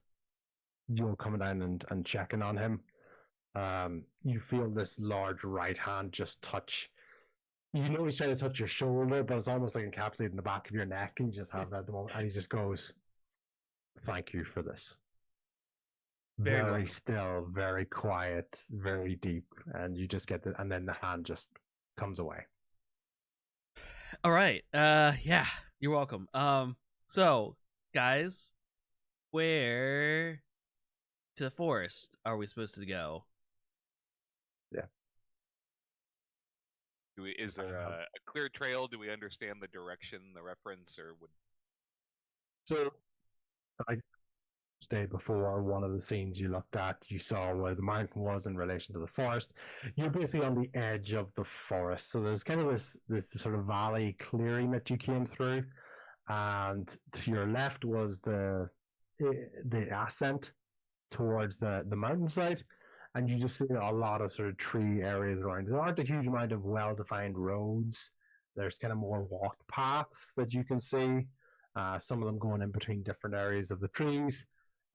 coming down and checking on him, you feel this large right hand just touch. You know he's trying to touch your shoulder, but it's almost like encapsulating the back of your neck, and you just have that at the moment, and he just goes, "Thank you for this." Very still, very quiet, very deep, and you just get and then the hand just comes away. All right. Yeah, you're welcome. So guys, where to the forest are we supposed to go? Yeah. Is there a clear trail? Do we understand the direction, the reference, or would? So, I day before, one of the scenes you looked at, you saw where the mountain was in relation to the forest. You're basically on the edge of the forest, so there's kind of this sort of valley clearing that you came through, and to your left was the ascent towards the mountainside. And you just see a lot of sort of tree areas around. There aren't a huge amount of well-defined roads. There's kind of more walked paths that you can see. Some of them going in between different areas of the trees.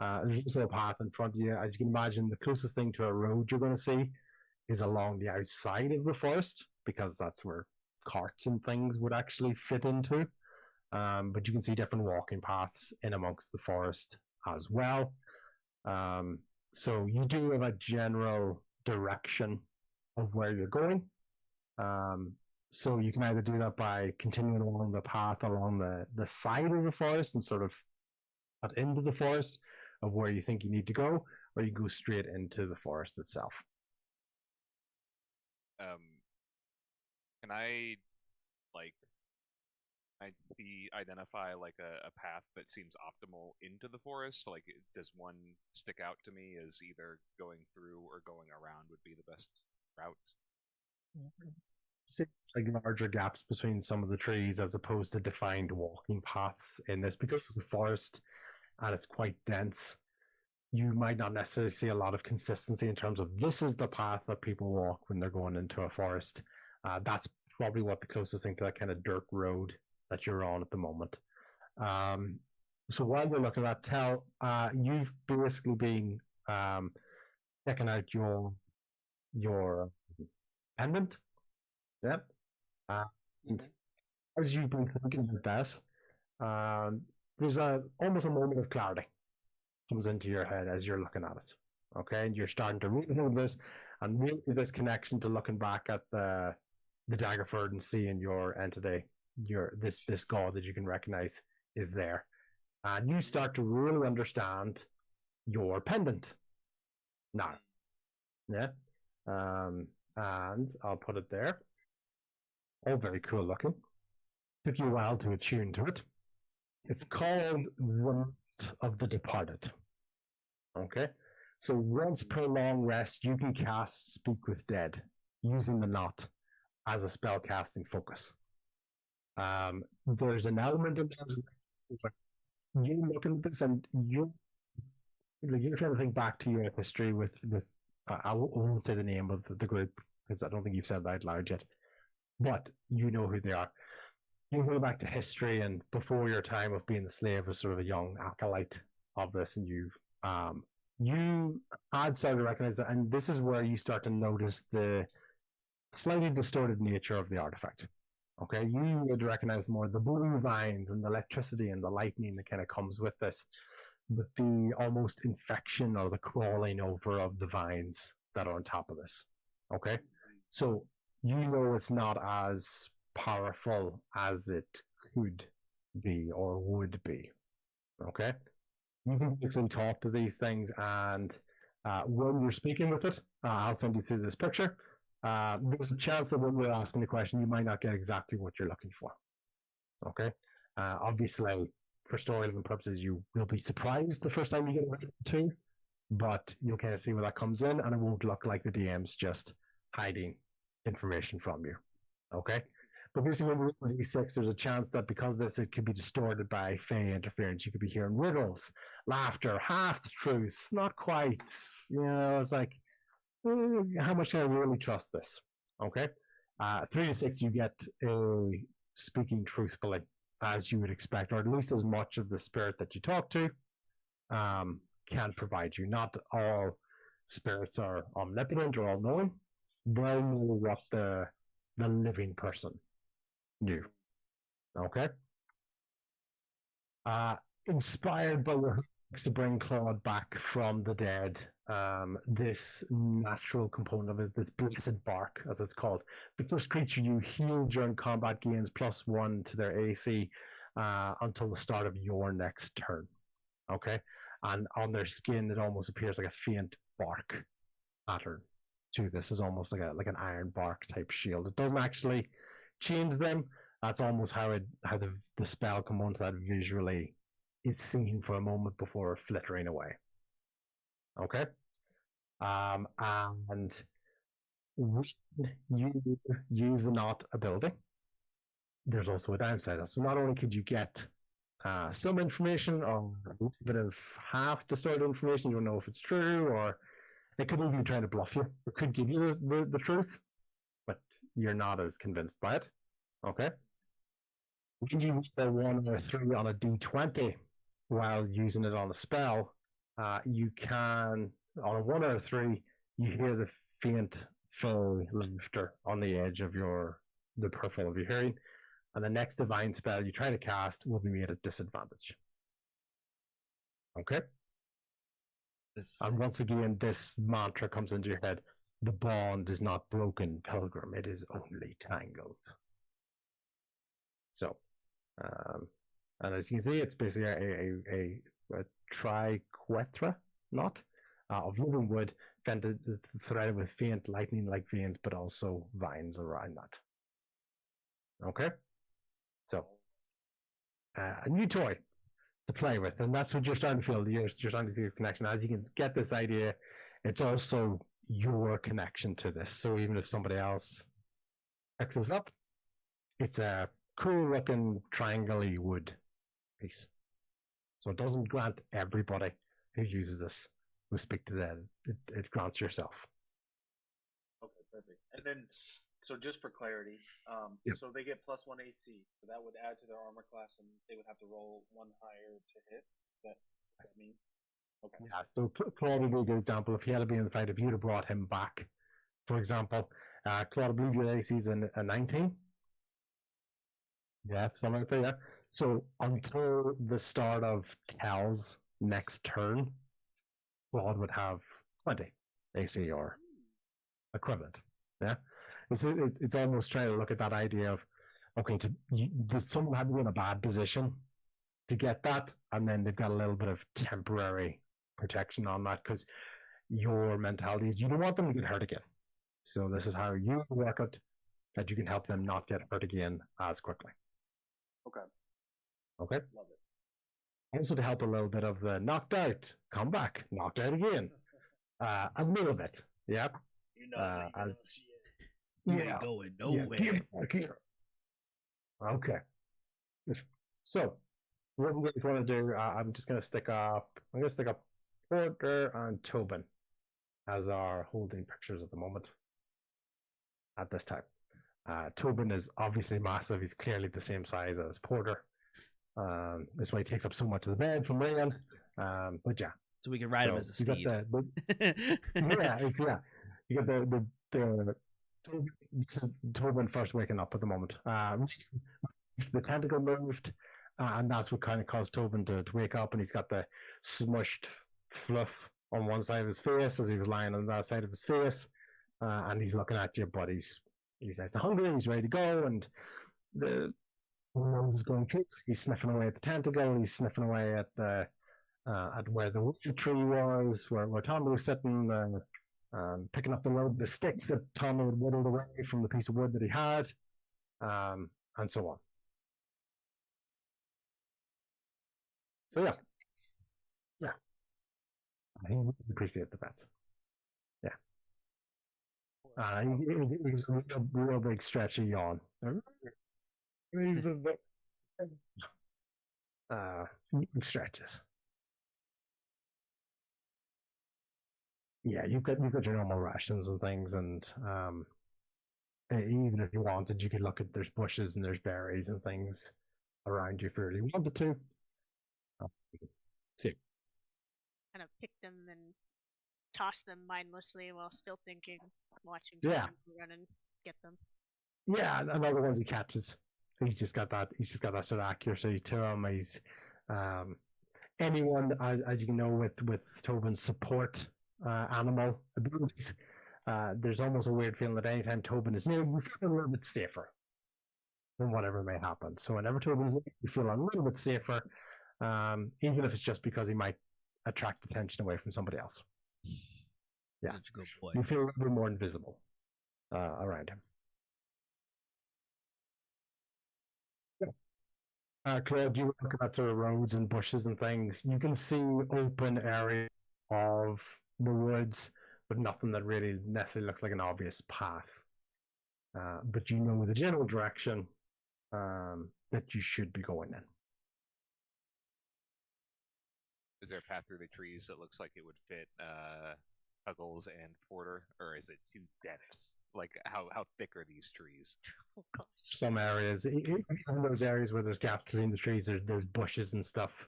There's also a path in front of you. As you can imagine, the closest thing to a road you're going to see is along the outside of the forest, because that's where carts and things would actually fit into. But you can see different walking paths in amongst the forest as well. So you do have a general direction of where you're going. So you can either do that by continuing along the path along the side of the forest and sort of cut into the forest of where you think you need to go, or you go straight into the forest itself. Can I identify like a path that seems optimal into the forest? Like, does one stick out to me as either going through or going around would be the best route? Seems like larger gaps between some of the trees as opposed to defined walking paths in this, because it's a forest and it's quite dense. You might not necessarily see a lot of consistency in terms of this is the path that people walk when they're going into a forest. That's probably what the closest thing to that kind of dirt road that you're on at the moment. So while you're looking at that, you've basically been checking out your pendant. Yep. And as you've been thinking about this, there's almost a moment of clarity comes into your head as you're looking at it. Okay, and you're starting to read this and make this connection to looking back at the Daggerford and seeing your entity, this god that you can recognize is there, and you start to really understand your pendant now. Yeah, and I'll put it there. Oh, very cool looking. Took you a while to attune to it. It's called the Knot of the Departed. Okay, so once per long rest, you can cast Speak with Dead using the knot as a spell casting focus. There's an element of this. You looking at this and you're trying to think back to your history with I won't say the name of the group because I don't think you've said it out loud yet, but you know who they are. You go back to history and before your time of being the slave as sort of a young acolyte of this, and you had started to recognize that, and this is where you start to notice the slightly distorted nature of the artifact. Okay, you would recognize more the blue vines and the electricity and the lightning that kind of comes with this, but the almost infection or the crawling over of the vines that are on top of this. Okay, so you know it's not as powerful as it could be or would be. Okay? You can basically talk to these things, and when you're speaking with it, I'll send you through this picture. There's a chance that when you're asking the question, you might not get exactly what you're looking for. Okay? Obviously, for storytelling purposes, you will be surprised the first time you get it too, but you'll kind of see where that comes in, and it won't look like the DM's just hiding information from you. Okay? But basically, when we're D6, there's a chance that because this, it could be distorted by Fey interference. You could be hearing riddles, laughter, half the truths, not quite. You know, it's like, how much can I really trust this? Okay? 3 to 6, you get speaking truthfully, as you would expect, or at least as much of the spirit that you talk to can provide you. Not all spirits are omnipotent or all-knowing. They'll know what the living person knew. Okay? Inspired by your hooks to bring Claude back from the dead, this natural component of it, this blessed bark, as it's called. The first creature you heal during combat gains +1 to their AC until the start of your next turn. Okay? And on their skin, it almost appears like a faint bark pattern to this. Is almost like an iron bark type shield. It doesn't actually change them. That's almost how the spell comes onto that visually. It's seen for a moment before flittering away. Okay? And when you use the knot ability, there's also a downside. So not only could you get some information or a little bit of half distorted information, you don't know if it's true, or it could even be trying to bluff you. It could give you the truth, but you're not as convinced by it. Okay? When you roll 1 or 3 on a d20 while using it on a spell, you can, on a 1 or a 3, you hear the faint fey laughter on the edge of the peripheral of your hearing, and the next divine spell you try to cast will be made at disadvantage. Okay? And once again, this mantra comes into your head: the bond is not broken, pilgrim, it is only tangled. So, and as you can see, it's basically a triquetra knot of living wood, threaded with faint lightning-like veins, but also vines around that. Okay? So, a new toy to play with, and that's what you're starting to feel. You're starting to feel the connection. As you can get this idea, it's also your connection to this. So even if somebody else picks this up, it's a cool looking triangle-y wood piece. So it doesn't grant everybody who uses this who speak to them. It grants yourself. Okay, perfect. And then, so just for clarity, Yep. so they get +1 AC, so that would add to their armor class, and they would have to roll 1 higher to hit. That mean? Okay. Yeah, so Claude would be a good example. If he had been in the fight, if you'd have brought him back, for example, Claude, I believe your AC is a 19. Yeah, something like that, yeah. So until the start of Tal's next turn, Claude would have 20 AC or equivalent. Yeah, it's almost trying to look at that idea of, okay, someone had to be in a bad position to get that, and then they've got a little bit of temporary protection on that, because your mentality is you don't want them to get hurt again. So this is how you work it, that you can help them not get hurt again as quickly. Okay. Okay. Love it. Also to help a little bit of the knocked out, come back, knocked out again. A little bit, yeah. You know, You ain't going nowhere. Get back here. Okay. So, what we want to do, I'm just going to stick up Porter and Tobin as our holding pictures at the moment. At this time. Tobin is obviously massive. He's clearly the same size as Porter. This way he takes up so much of the bed from Ryan. But yeah. So we can ride him as a steed. Yeah, you got the this is Tobin first waking up at the moment. The tentacle moved, and that's what kind of caused Tobin to wake up, and he's got the smushed fluff on one side of his face as he was lying on that side of his face, and he's looking at you, but he's nice and hungry, he's ready to go, and He's going through. He's sniffing away at the tentacle. He's sniffing away at the at where the wood tree was, where Tommy was sitting, picking up the sticks that Tommy had whittled away from the piece of wood that he had, and so on. So yeah, he appreciates the pets. Yeah, he was a real big stretchy yawn. He's just big stretches. Yeah, you've got your normal rations and things, and even if you wanted, you could look at there's bushes and there's berries and things around you if you really wanted to. See, Kind of pick them and toss them mindlessly while still thinking, watching Yeah. Tom run and get them. yeah, and other ones he catches, he's just got that sort of accuracy to him. He's anyone, as you know, with Tobin's support animal abilities, there's almost a weird feeling that anytime Tobin is near, you feel a little bit safer than whatever may happen. So whenever Tobin's near, you feel a little bit safer, even if it's just because he might attract attention away from somebody else. Yeah. Such a good boy. You feel a little bit more invisible around him. Claude, you look at sort of roads and bushes and things. You can see open area of the woods, but nothing that really necessarily looks like an obvious path. But you know the general direction that you should be going in. Is there a path through the trees that looks like it would fit Puggles and Porter, or is it too dense? Like, how thick are these trees? Oh gosh. Some areas, in those areas where there's gaps between the trees, there's bushes and stuff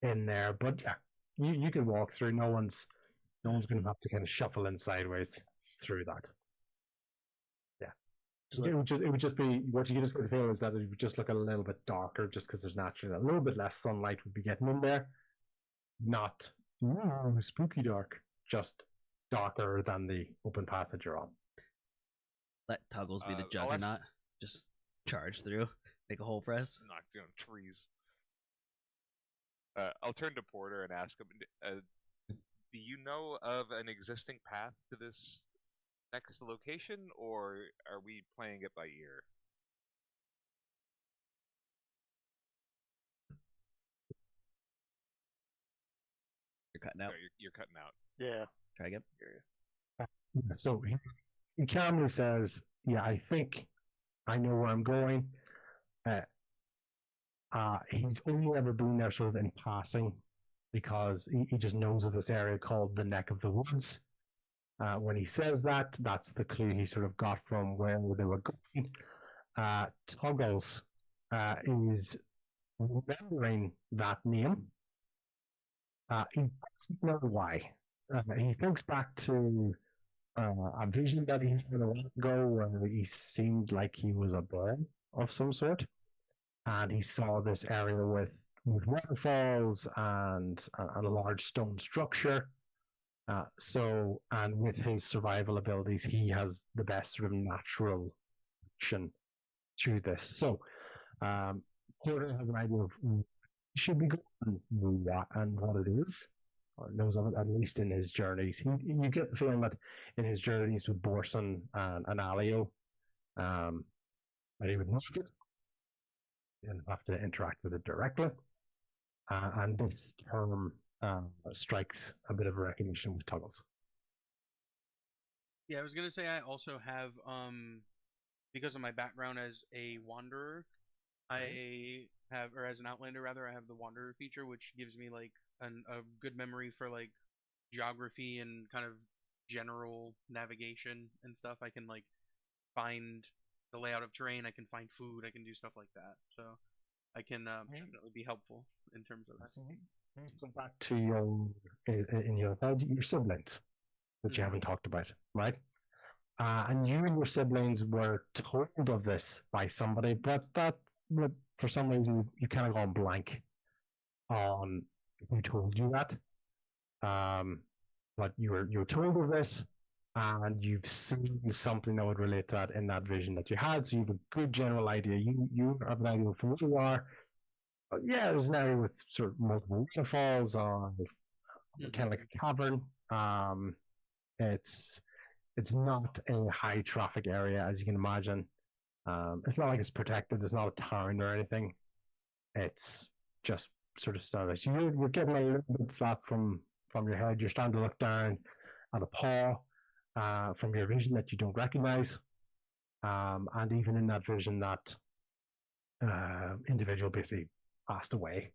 in there. But yeah, you can walk through. No one's going to have to kind of shuffle in sideways through that. Yeah, it would just be what you just get the feel is that it would just look a little bit darker, just because there's naturally a little bit less sunlight would be getting in there. Not spooky dark, just darker than the open path that you're on. Let Tuggles be the I'll ask- juggernaut. Just charge through, make a hole for us. Knock down trees. I'll turn to Porter and ask him, do you know of an existing path to this next location, or are we playing it by ear? You're cutting out. Sorry, you're cutting out. Yeah. Try again. So he calmly says, "Yeah, I think I know where I'm going." He's only ever been there sort of in passing, because he just knows of this area called the Neck of the Woods. When he says that, that's the clue he sort of got from where they were going. Tuggles is remembering that name. He doesn't know why. He thinks back to a vision that he had a while ago where he seemed like he was a bird of some sort, and he saw this area with waterfalls and a large stone structure. And with his survival abilities, he has the best sort of natural connection to this. So, Porter has an idea of should be going and what it is, or knows of it, at least in his journeys. You get the feeling that in his journeys with Borson and Alio, that he would know it. He didn't have to interact with it directly. And this term strikes a bit of a recognition with Tuggles. Yeah, I was gonna say I also have because of my background as a wanderer, I have, or as an outlander rather, I have the wanderer feature, which gives me like a good memory for like geography and kind of general navigation and stuff. I can like find the layout of terrain, I can find food, I can do stuff like that. So I can definitely be helpful in terms of that. Let's go back to your siblings, which you haven't talked about, right? And you and your siblings were told of this by somebody, but for some reason you kind of gone blank on who told you that. But you were told of this, and you've seen something that would relate to that in that vision that you had, so you have a good general idea. You have an idea of who you are. Yeah, there's an area with sort of multiple waterfalls or kind of like a cavern. It's not a high traffic area, as you can imagine. It's not like it's protected. It's not a town or anything. It's just sort of starlight. So you're getting a little bit flat from your head. You're starting to look down at a paw from your vision that you don't recognize. And even in that vision, that individual basically passed away,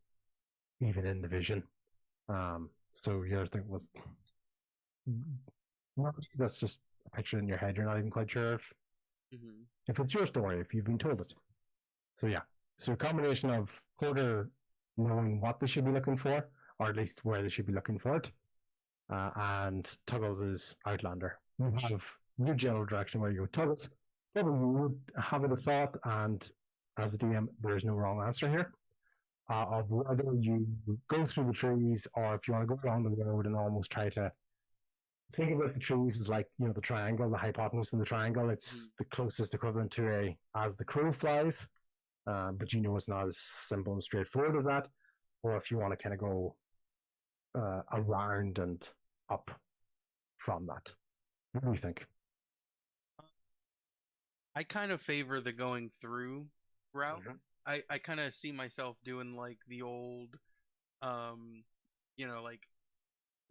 even in the vision. So your thing was, that's just a picture in your head. You're not even quite sure if it's your story, if you've been told it. So yeah, so a combination of Porter knowing what they should be looking for, or at least where they should be looking for it, and Tuggles is Outlander. You have your general direction where you go. Tuggles, probably you would have a thought, and as a DM, there is no wrong answer here, of whether you go through the trees or if you want to go along the road and almost try to think about the trees as like, the triangle, the hypotenuse in the triangle. It's the closest equivalent to a as the crow flies, but it's not as simple and straightforward as that. Or if you want to kind of go around and up from that. What do you think? I kind of favor the going through route. I kind of see myself doing like the old, like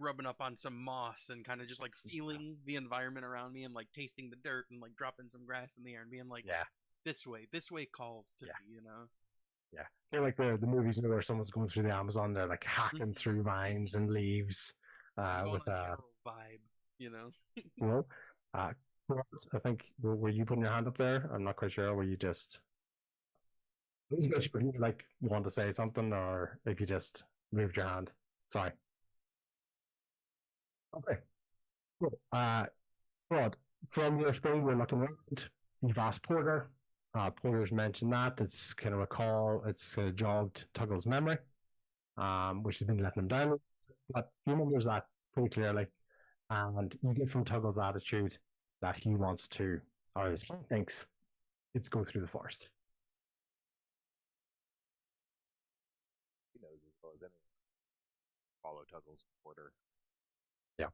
rubbing up on some moss and kind of just like feeling the environment around me and like tasting the dirt and like dropping some grass in the air and being like, this way calls to me, Yeah, they're like the movies where someone's going through the Amazon, they're like hacking through vines and leaves with a vibe, Well, I think were you putting your hand up there? I'm not quite sure. Were you just like you want to say something, or if you just moved your hand? Sorry. Okay. Cool. Rod, from your thing, we're looking around. You've asked Porter. Porter's mentioned that. It's kind of it's kind of jogged Tuggle's memory, which has been letting him down. But he remembers that pretty clearly. And you get from Tuggle's attitude that he wants to, or he thinks it's go through the forest. He knows as well as anyone. Follow Tuggle's Porter. Yeah.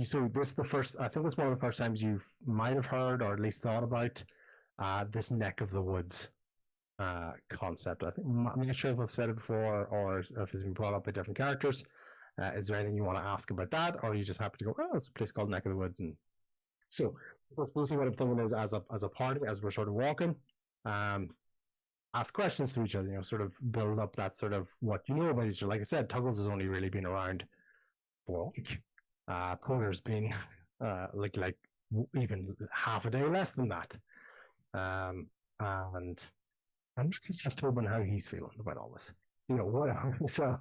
So this is the first, I think it's one of the first times you might have heard or at least thought about this neck of the woods concept. I'm not sure if I've said it before or if it's been brought up by different characters. Is there anything you want to ask about that, or are you just happy to go, it's a place called Neck of the Woods? And so basically what I'm thinking is, as a party, as we're sort of walking, ask questions to each other, sort of build up that sort of what you know about each other. Like I said, Tuggles has only really been around for a week. Porter's been like even half a day less than that. And I'm just hoping how he's feeling about all this. Whatever. So,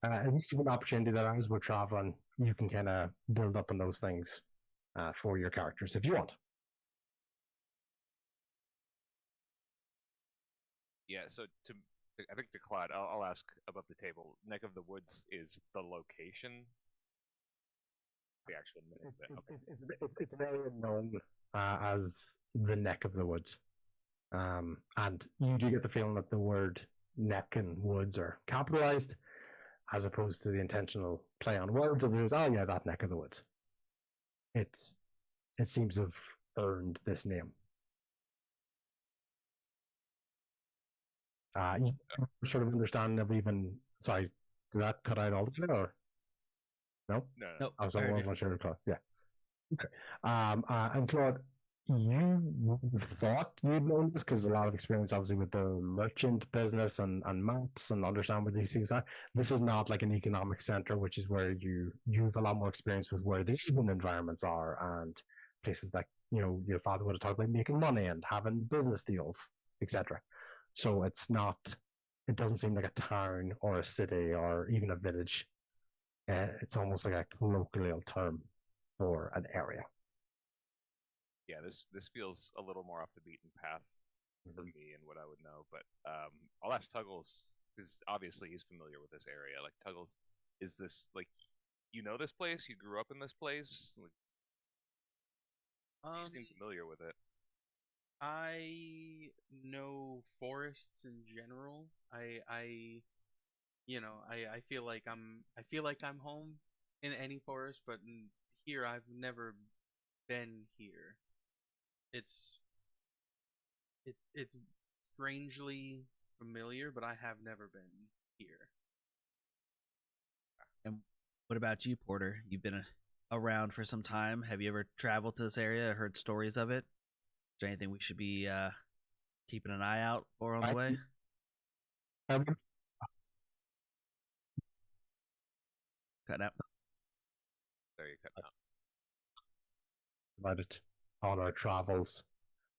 it's an opportunity that as we're traveling, you can kind of build up on those things for your characters if you want. Yeah, so I think to Claude, I'll ask above the table. Neck of the Woods is the location. The actual name. It's very known as the Neck of the Woods, and you do get the feeling that the word neck and woods are capitalized, as opposed to the intentional play on words of there's that neck of the woods. It seems to have earned this name. You sort of understand of even, sorry, did that cut out altogether, or no? No. I was not sure. Yeah. Okay. And Claude, you thought you'd known this because a lot of experience, obviously, with the merchant business and maps and understand what these things are. This is not like an economic center, which is where you've a lot more experience with where the human environments are and places that your father would have talked about making money and having business deals, etc. So it doesn't seem like a town or a city or even a village. It's almost like a colloquial term for an area. Yeah, this feels a little more off the beaten path for me and what I would know. But I'll ask Tuggles, because obviously he's familiar with this area. Like, Tuggles, is this like you know this place? You grew up in this place? Like, you Um, seem familiar with it. I know forests in general. I feel like I'm home in any forest, but here I've never been here. It's it's strangely familiar, but I have never been here. And what about you, Porter? You've been around for some time. Have you ever traveled to this area? Heard stories of it? Is there anything we should be keeping an eye out for on the I, way? I went Cut out. There you cut out. about it on our travels,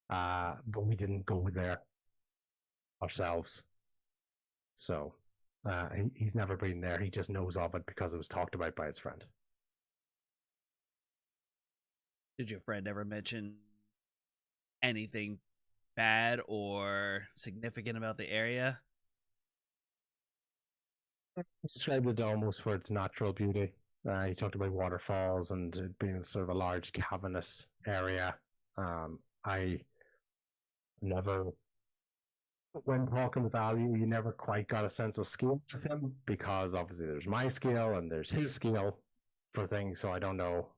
but we didn't go there ourselves. So he's never been there. He just knows of it because it was talked about by his friend. Did your friend ever mention anything bad or significant about the area? He described it almost for its natural beauty. He talked about waterfalls and it being sort of a large cavernous area. I never, when talking with Ali, you never quite got a sense of scale with him because obviously there's my scale and there's his scale for things. So I don't know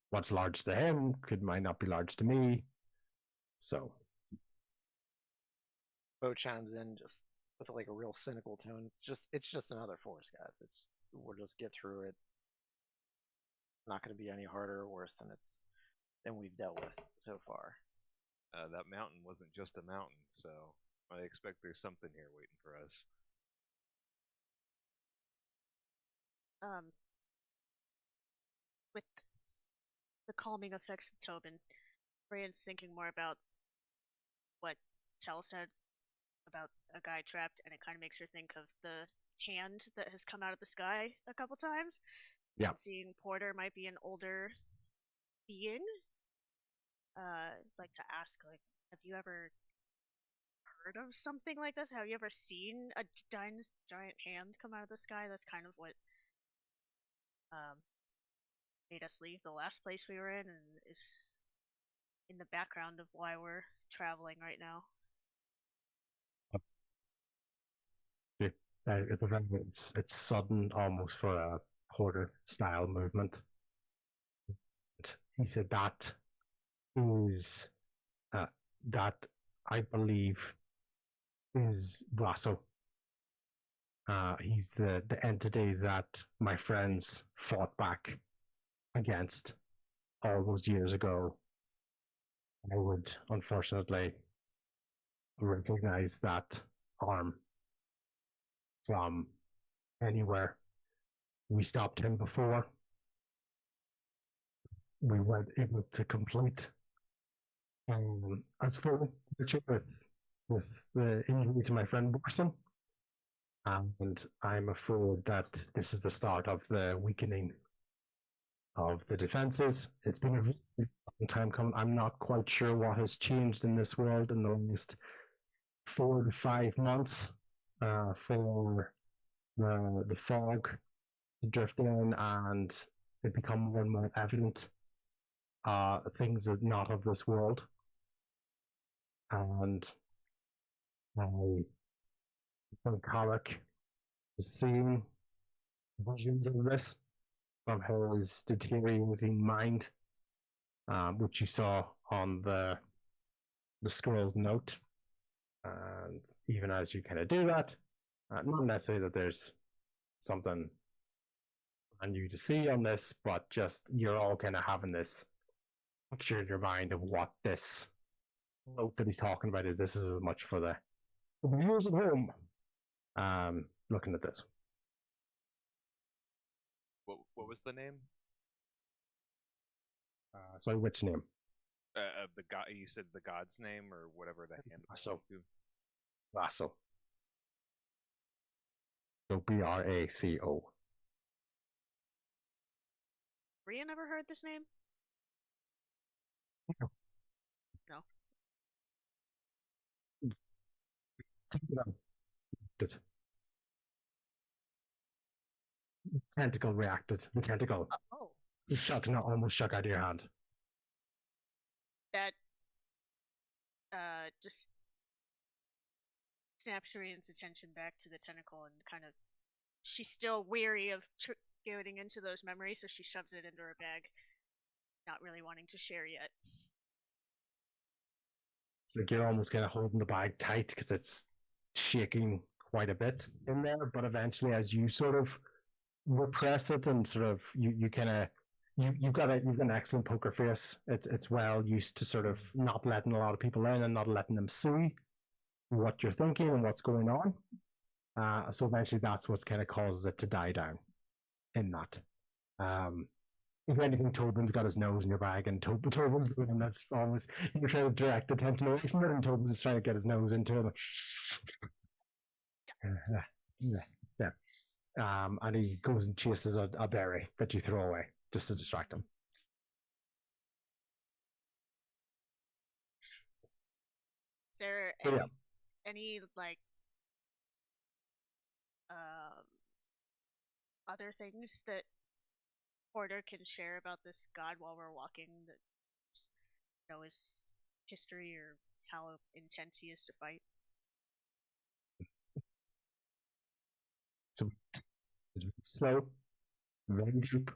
what's large to him might not be large to me. So Bo chimes in just with like a real cynical tone. It's just another forest, guys. We'll just get through it. Not going to be any harder or worse than we've dealt with so far. That mountain wasn't just a mountain, so I expect there's something here waiting for us. With the calming effects of Tobin, Brian's thinking more about what Tell said about a guy trapped, and it kind of makes her think of the hand that has come out of the sky a couple times. Yeah. Seeing Porter might be an older being. Like to ask, like, have you ever heard of something like this? Have you ever seen a giant hand come out of the sky? That's kind of what made us leave the last place we were in, and is in the background of why we're traveling right now. It's sudden almost for a Porter style movement. He said that is that I believe is Brasso. He's the entity that my friends fought back against all those years ago. I would unfortunately recognize that arm from anywhere. We stopped him before. We weren't able to complete as full picture with the injury to my friend Borson. And I'm afraid that this is the start of the weakening of the defenses. It's been a really long time coming. I'm not quite sure what has changed in this world in the last 4 to 5 months for the fog to drift in and it become more and more evident things that not of this world. And I think Halleck is seeing visions of this from his deteriorating mind, which you saw on the scrolled note. And even as you kind of do that, not necessarily that there's something on you to see on this, but just you're all kind of having this picture in your mind of what this note that he's talking about is. This is as much for the viewers at home looking at this. What was the name? Sorry, which name? The god. You said the god's name or whatever the hand. Brasso. So Braco. Brian ever heard this name? No. No. tentacle reacted. The tentacle Oh, almost shook out of your hand. that just snaps Shireen's attention back to the tentacle and kind of. She's still weary of getting into those memories, so she shoves it into her bag, not really wanting to share yet. It's like you're almost kind of holding the bag tight because it's shaking quite a bit in there. But eventually, as you sort of repress it and sort of you've got an excellent poker face. It's well used to sort of not letting a lot of people in and not letting them see what you're thinking and what's going on. So eventually, that's what kind of causes it to die down. In that, if anything, Tobin's got his nose in your bag, and Tobin's the one that's always you're trying to direct attention away from it, and Tobin's just trying to get his nose into it. Yeah. And he goes and chases a berry that you throw away just to distract him. Is there any like other things that Porter can share about this god while we're walking that his history or how intense he is to fight? So it's slow, very deep,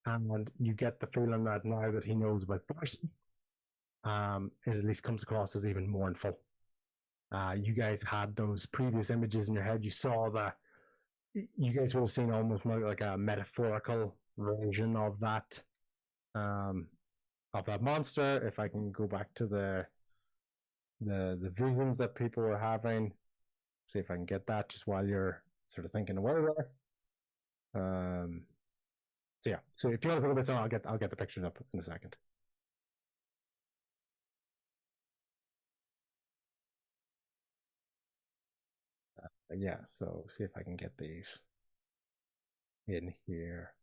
and you get the feeling that now that he knows about Borson, it at least comes across as even mournful. You guys had those previous images in your head. You saw you guys would have seen almost more like a metaphorical version of that monster. If I can go back to the visions that people were having, see if I can get that just while you're sort of thinking away there. So if you want to put this on, I'll get the pictures up in a second. So see if I can get these in here.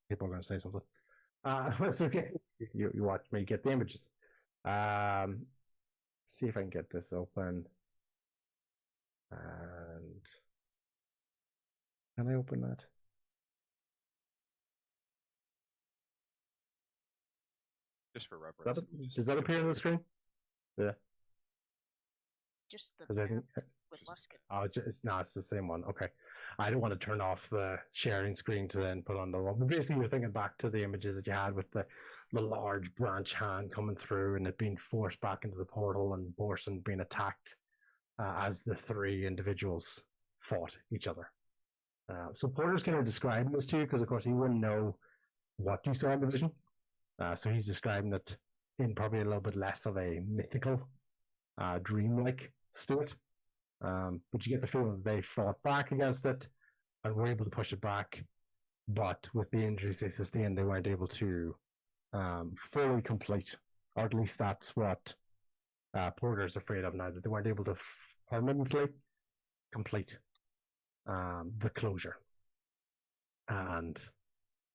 People are going to say something. That's okay. You watch me get the images. See if I can get this open. And can I open that? Just for reference. Does that appear on the screen? Yeah. Just the bear with Luskin. Oh, it's the same one. Okay. I don't want to turn off the sharing screen to then put on the one. But basically, you're thinking back to the images that you had with the large branch hand coming through and it being forced back into the portal and Borson being attacked as the three individuals fought each other. So Porter's kind of describing this to you because, of course, he wouldn't know what you saw in the vision. So he's describing it in probably a little bit less of a mythical, dreamlike state. But you get the feeling that they fought back against it and were able to push it back. But with the injuries they sustained, they weren't able to fully complete, or at least that's what Porter's afraid of now, that they weren't able to permanently complete the closure. And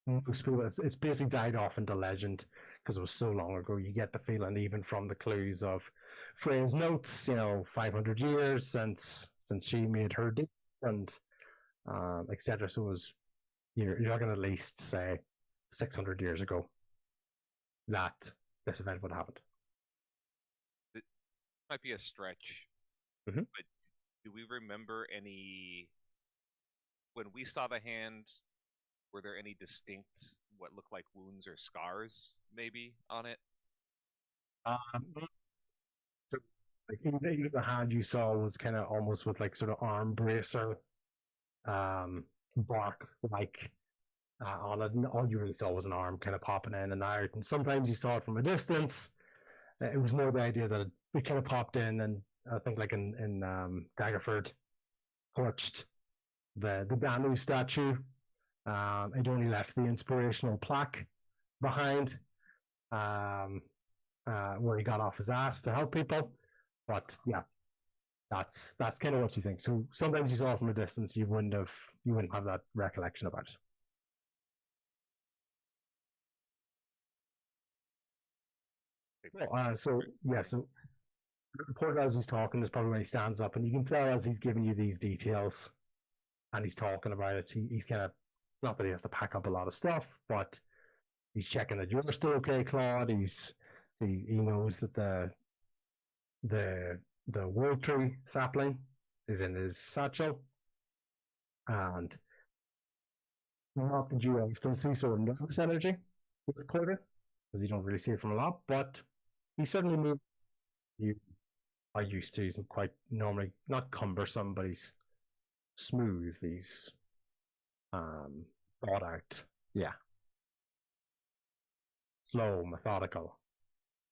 most people, it's basically died off into legend because it was so long ago. You get the feeling, even from the clues of Freya's notes, 500 years since she made her deal, and etc. So it was, you're not going to at least say 600 years ago that this event would happen. It might be a stretch, but do we remember any, when we saw the hand, were there any distinct, what looked like wounds or scars, maybe, on it? So, like, even the hand you saw was kind of almost with like sort of arm bracer, bark like on it, and all you really saw was an arm kind of popping in and out. And sometimes you saw it from a distance. It was more the idea that it kind of popped in, and I think like in Daggerford, torched the Danu statue. It only left the inspirational plaque behind. And where he got off his ass to help people. But yeah, that's kind of what you think. So sometimes you saw it from a distance, you wouldn't have that recollection about it. So Porter, as he's talking, is probably when he stands up, and you can tell as he's giving you these details and he's talking about it, he's kind of, not that he has to pack up a lot of stuff, but he's checking that you're still okay, Claude. He knows that the world tree sapling is in his satchel, and not that you often see sort of nervous energy with Porter, because you don't really see it from a lot, but he certainly moved. You are used to. He's quite normally not cumbersome, but he's smooth. He's thought out. Yeah. Slow, methodical,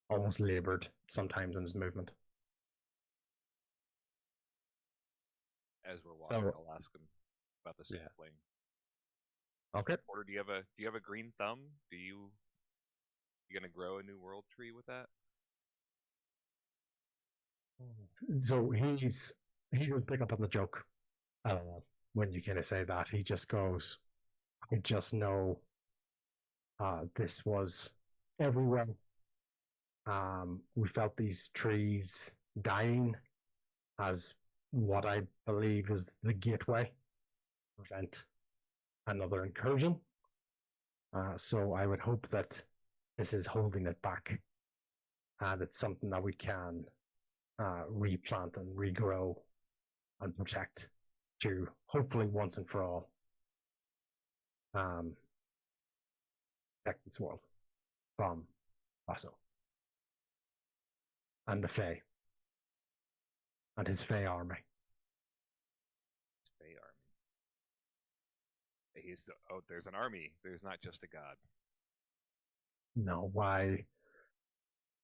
almost labored sometimes in his movement. As we're walking, I'll ask him about the sapling. Okay. Porter, do you have a green thumb? You gonna grow a new world tree with that? So he doesn't pick up on the joke at all when you kind of say that. He just goes, I just know this was everywhere. We felt these trees dying as what I believe is the gateway to prevent another incursion. So I would hope that this is holding it back, and it's something that we can replant and regrow and protect to hopefully once and for all protect this world from Basso and the Fae and his Fae army. Fae army. There's an army. There's not just a god. No, why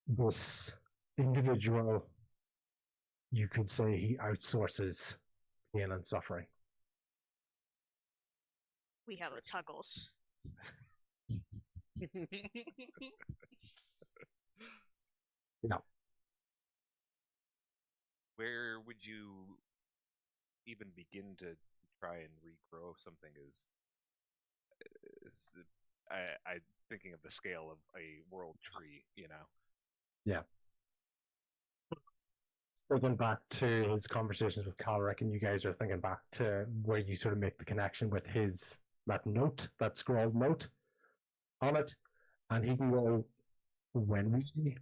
this individual, you could say he outsources pain and suffering. We have the Tuggles. No. Where would you even begin to try and regrow something I'm thinking of the scale of a world tree, Yeah. Thinking back to his conversations with Calric, and you guys are thinking back to where you sort of make the connection with that note, that scrawled note on it, and he can go, when we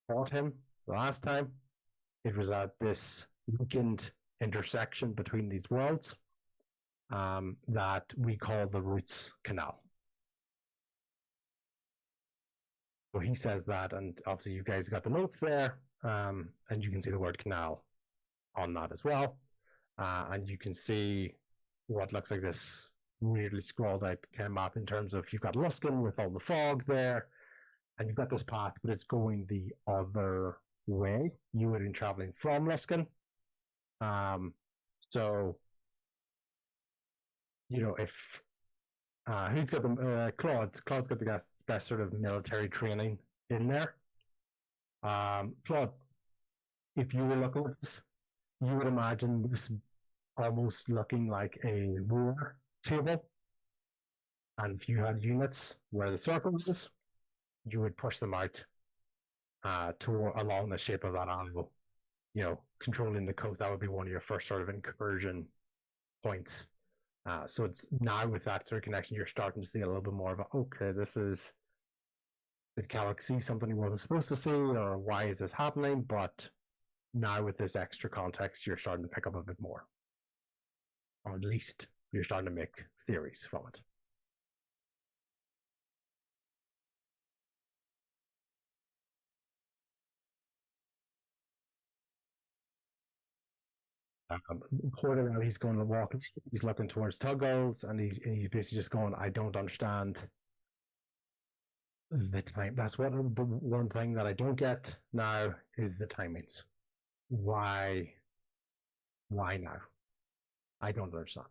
fought him the last time, it was at this weakened intersection between these worlds that we call the Roots Canal. So he says that, and obviously you guys got the notes there, and you can see the word canal on that as well. And you can see what looks like this weirdly scrawled out kind of map in terms of you've got Luskan with all the fog there, and you've got this path, but it's going the other way. You would have been traveling from Luskan. So, if who's got the Claude's got the best sort of military training in there. Claude, if you were looking at this, you would imagine this almost looking like a war table. And if you had units where the circle is, you would push them out along the shape of that angle. Controlling the coast, that would be one of your first sort of incursion points. So it's now with that sort of connection, you're starting to see a little bit more of did Calric see something he wasn't supposed to see, or why is this happening? But now with this extra context, you're starting to pick up a bit more. Or at least you're starting to make theories from it. Porter, now he's going to walk, he's looking towards Tuggles, and he's basically just going, I don't understand the time. That's the one thing that I don't get now is the timings. Why now? I don't understand.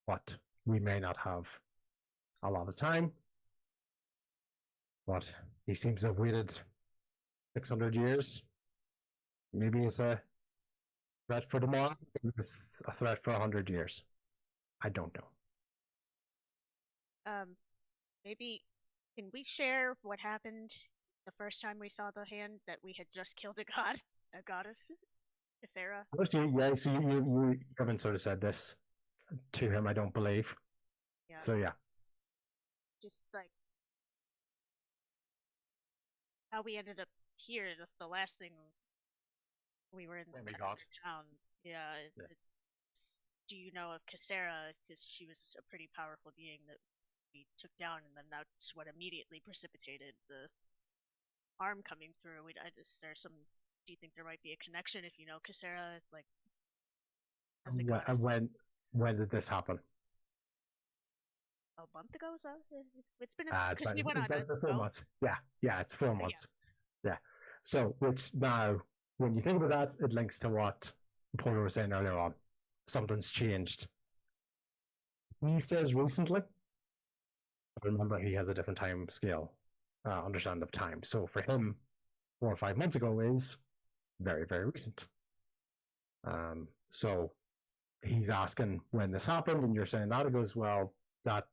But we may not have a lot of time. What? He seems to have waited 600 years. Maybe it's a threat for tomorrow. Maybe it's a threat for 100 years. I don't know. Maybe can we share what happened the first time we saw the hand that we had just killed a goddess, Sarah? Yeah, so you haven't sort of said this to him, I don't believe. Yeah. So yeah. Just like how we ended up here. The last thing we were in When we the got. town. Yeah. Yeah. Do you know of Cassera? Because she was a pretty powerful being that we took down, and then that's what immediately precipitated the arm coming through. There's some. Do you think there might be a connection if you know Cassera? Like, as a goddess? When did this happen? A month ago, so it's been It's because we went on about a 4 boat. months. Yeah, it's 4 months. Yeah. So, which now, when you think about that, it links to what Porter was saying earlier on. Something's changed. He says recently. But remember, he has a different time scale, understanding of time. So for him, 4 or 5 months ago is very, very recent. So he's asking when this happened, and you're saying that. It goes, well, that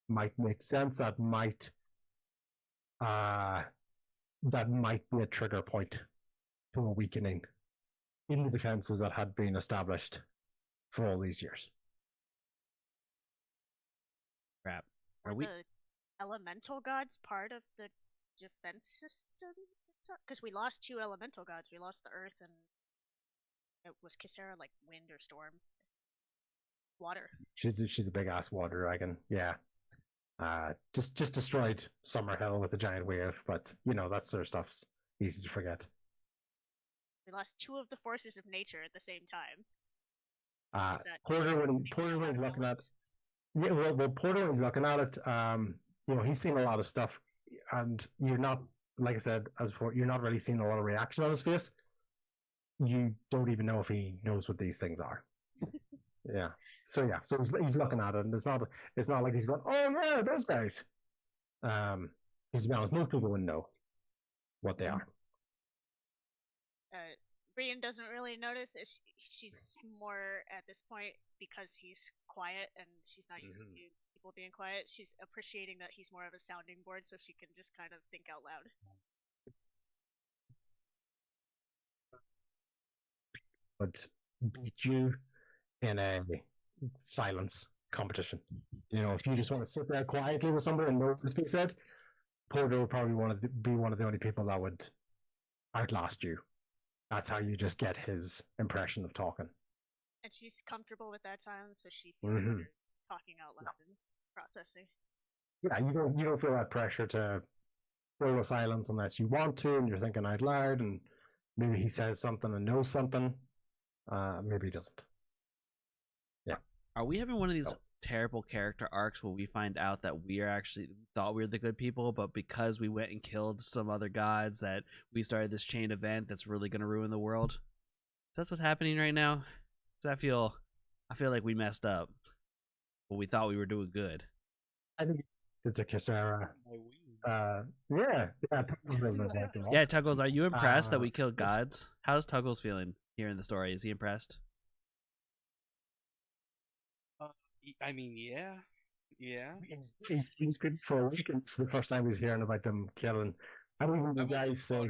might make sense. That might be a trigger point to a weakening in the defenses that had been established for all these years. Crap. Are the elemental gods part of the defense system? Because we lost 2 elemental gods. We lost the earth, and it was Cassera like wind or storm? Water. She's a big ass water dragon. Yeah. Just destroyed Summerhill with a giant wave, but that sort of stuff's easy to forget. We lost 2 of the forces of nature at the same time. Porter when he's looking at. Yeah, well, Porter is looking at it. He's seen a lot of stuff, and you're not, like I said, as before, you're not really seeing a lot of reaction on his face. You don't even know if he knows what these things are. Yeah. So he's looking at it, and it's not like he's going, oh yeah, those guys. Because to be honest, most people wouldn't know what they are. Brian doesn't really notice. She's more at this point, because he's quiet and she's not used to people being quiet. She's appreciating that he's more of a sounding board, so she can just kind of think out loud. But beat you in a silence competition. If you just want to sit there quietly with somebody and know what's being said, Porter would probably be one of the only people that would outlast you. That's how you just get his impression of talking. And she's comfortable with that silence, so she feels better talking out loud and processing. Yeah, you don't feel that pressure to fill the silence unless you want to, and you're thinking out loud, and maybe he says something and knows something. Maybe he doesn't. Yeah. Are we having one of these terrible character arcs where we find out that we thought we were the good people, but because we went and killed some other gods, that we started this chain event that's really going to ruin the world? That's what's happening right now. I feel like we messed up, but we thought we were doing good. I think it's a Cassera. Yeah, Tuggles, are you impressed that we killed gods? How's Tuggles feeling here in the story? Is he impressed? I mean, yeah. He's been for a week, and it's the first time he's hearing about them killing. I don't even the guys say.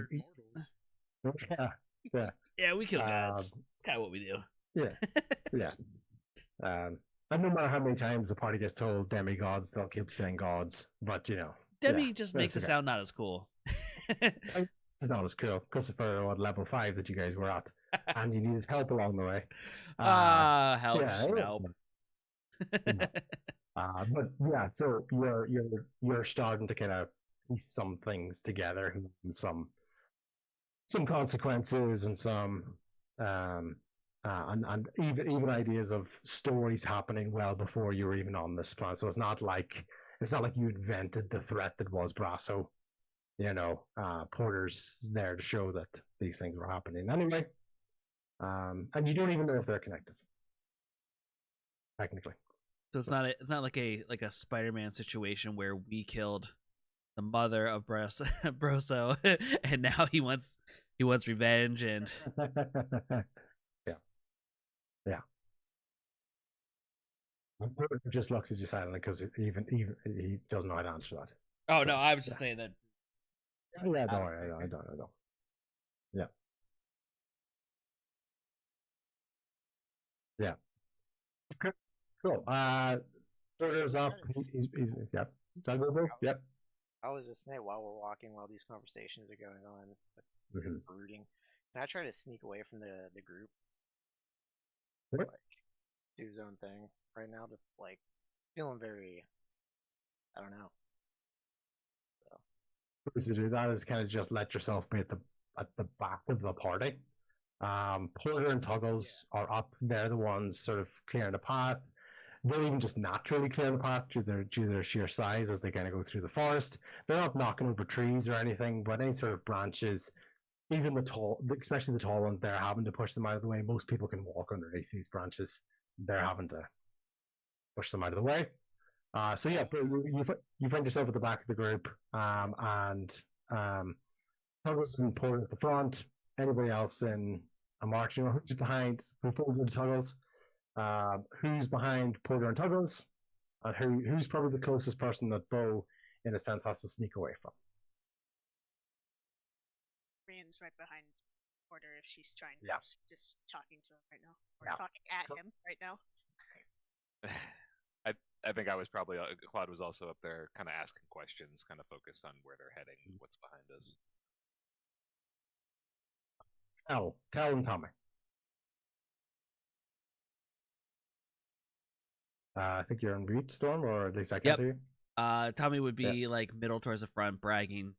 Yeah, we kill gods. That's kind of what we do. Yeah. And no matter how many times the party gets told demigods, they'll keep saying gods. But Demi just makes it sound not as cool. It's not as cool because for level 5 that you guys were at, and you needed help along the way. Help! Nope. But yeah, so you're starting to kind of piece some things together, and some consequences, and some and even ideas of stories happening well before you were even on this planet. So it's not like you invented the threat that was Brasso. Porter's there to show that these things were happening anyway, and you don't even know if they're connected technically. So it's not like a Spider-Man situation where we killed the mother of Broso, and now he wants revenge and yeah. Porter just looks at you silently because even he doesn't know how to answer that. oh So, no, I was just saying that. Yeah, don't worry, I don't. Yeah. Yeah. Okay. Cool. Porter's up. He's yeah. Yep. I was just saying, while we're walking, while these conversations are going on, brooding, can I try to sneak away from the group? What? Like, do his own thing right now, just like feeling very, I don't know. Ways to do that is kind of just let yourself be at the back of the party. Porter and Tuggles are up. They're the ones sort of clearing the path. They're even just naturally clearing the path due to their sheer size as they kind of go through the forest. They're not knocking over trees or anything, but any sort of branches, even especially the tall ones, they're having to push them out of the way. Most people can walk underneath these branches. They're having to push them out of the way. So yeah, but you find yourself at the back of the group, and Tuggles and Porter at the front. Anybody else in a march? You know, who's behind? Before we go to Tuggles, who's behind Porter and Tuggles, and who's probably the closest person that Bo, in a sense, has to sneak away from? Brienne's right behind Porter if she's trying. Yeah. She's just talking to him right now, or talking at him right now. I think I was probably Claude was also up there, kind of asking questions, kind of focused on where they're heading, what's behind us. Cal and Tommy. I think you're on mute, Storm, or at least I can't hear you. Tommy would be like middle towards the front, bragging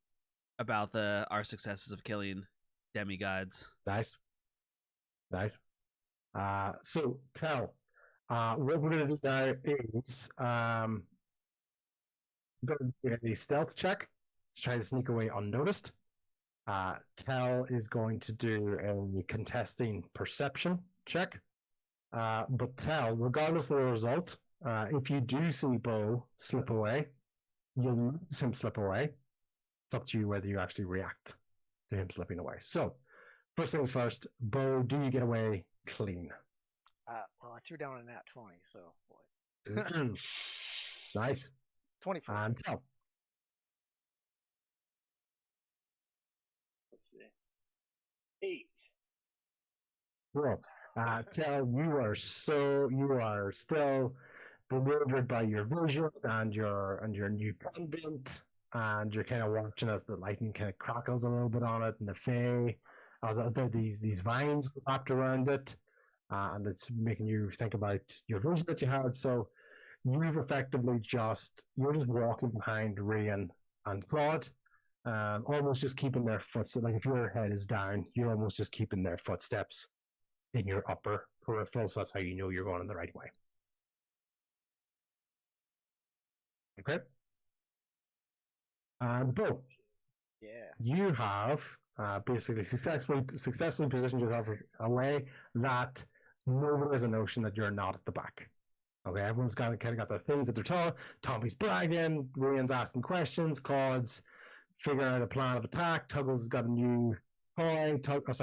about our successes of killing demigods. Nice. So Cal, what we're going to do now is going to do a stealth check to try to sneak away unnoticed. Tel is going to do a contesting perception check. But Tel, regardless of the result, if you do see Bo slip away, you'll lose him slip away. It's up to you whether you actually react to him slipping away. So, first things first, Bo, do you get away clean? Well, I threw down a nat 20, so. Nice. 24. And Tel. Let's see. 8. Cool. Tel, you are still bewildered by your vision and your new pendant, and you're kind of watching as the lightning kind of crackles a little bit on it, and the fae, these vines wrapped around it, and it's making you think about your vision that you had. So you've effectively you're just walking behind Rian and Claude, almost just keeping their footsteps. Like if your head is down, you're almost just keeping their footsteps in your upper peripheral, so that's how you know you're going in the right way. Okay. And Bo, you have basically successfully positioned yourself away that nobody has a notion that you're not at the back. Okay, everyone's kind of got their things at their toe. Tommy's bragging, Rian's asking questions, Claude's figuring out a plan of attack. Tuggles has got a new toy. Tuggles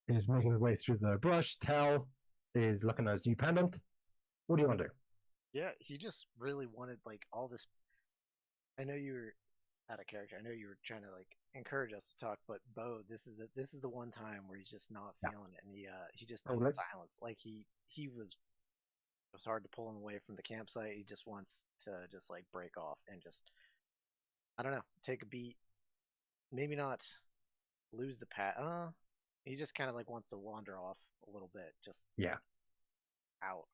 is making his way through the brush. Tel is looking at his new pendant. What do you want to do? Yeah, he just really wanted like all this. I know you were out of character. I know you were trying to like encourage us to talk, but Bo, this is the one time where he's just not feeling it, and he just needs silence. Like it was hard to pull him away from the campsite. He just wants to just like break off and just, I don't know, take a beat. Maybe not lose the path. He just kind of like wants to wander off a little bit, just out.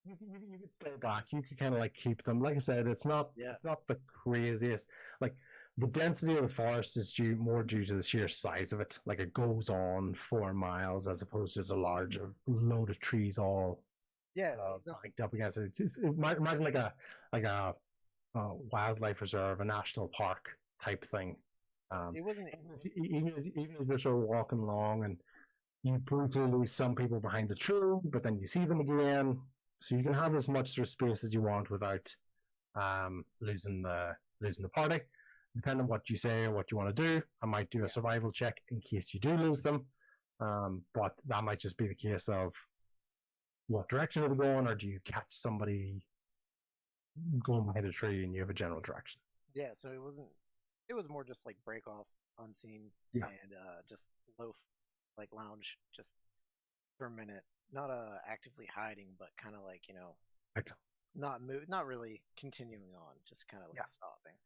You could stay back. You could kind of like keep them. Like I said, it's not the craziest. Like the density of the forest is more due to the sheer size of it. Like it goes on 4 miles as opposed to just a large load of trees all backed up against it. Imagine like a wildlife reserve, a national park type thing. It wasn't even if you're sort of walking along and you briefly lose some people behind the tree, but then you see them again. So you can have as much sort of space as you want without losing the losing the party. Depending on what you say or what you want to do, I might do a survival check in case you do lose them. But that might just be the case of what direction are they going, or do you catch somebody going behind a tree and you have a general direction? Yeah, so it wasn't. It was more just like break off unseen Yeah. and just loaf, like lounge just for a minute. Not actively hiding, but kind of like Right. not move, not really continuing on, just kind of like Yeah. stopping.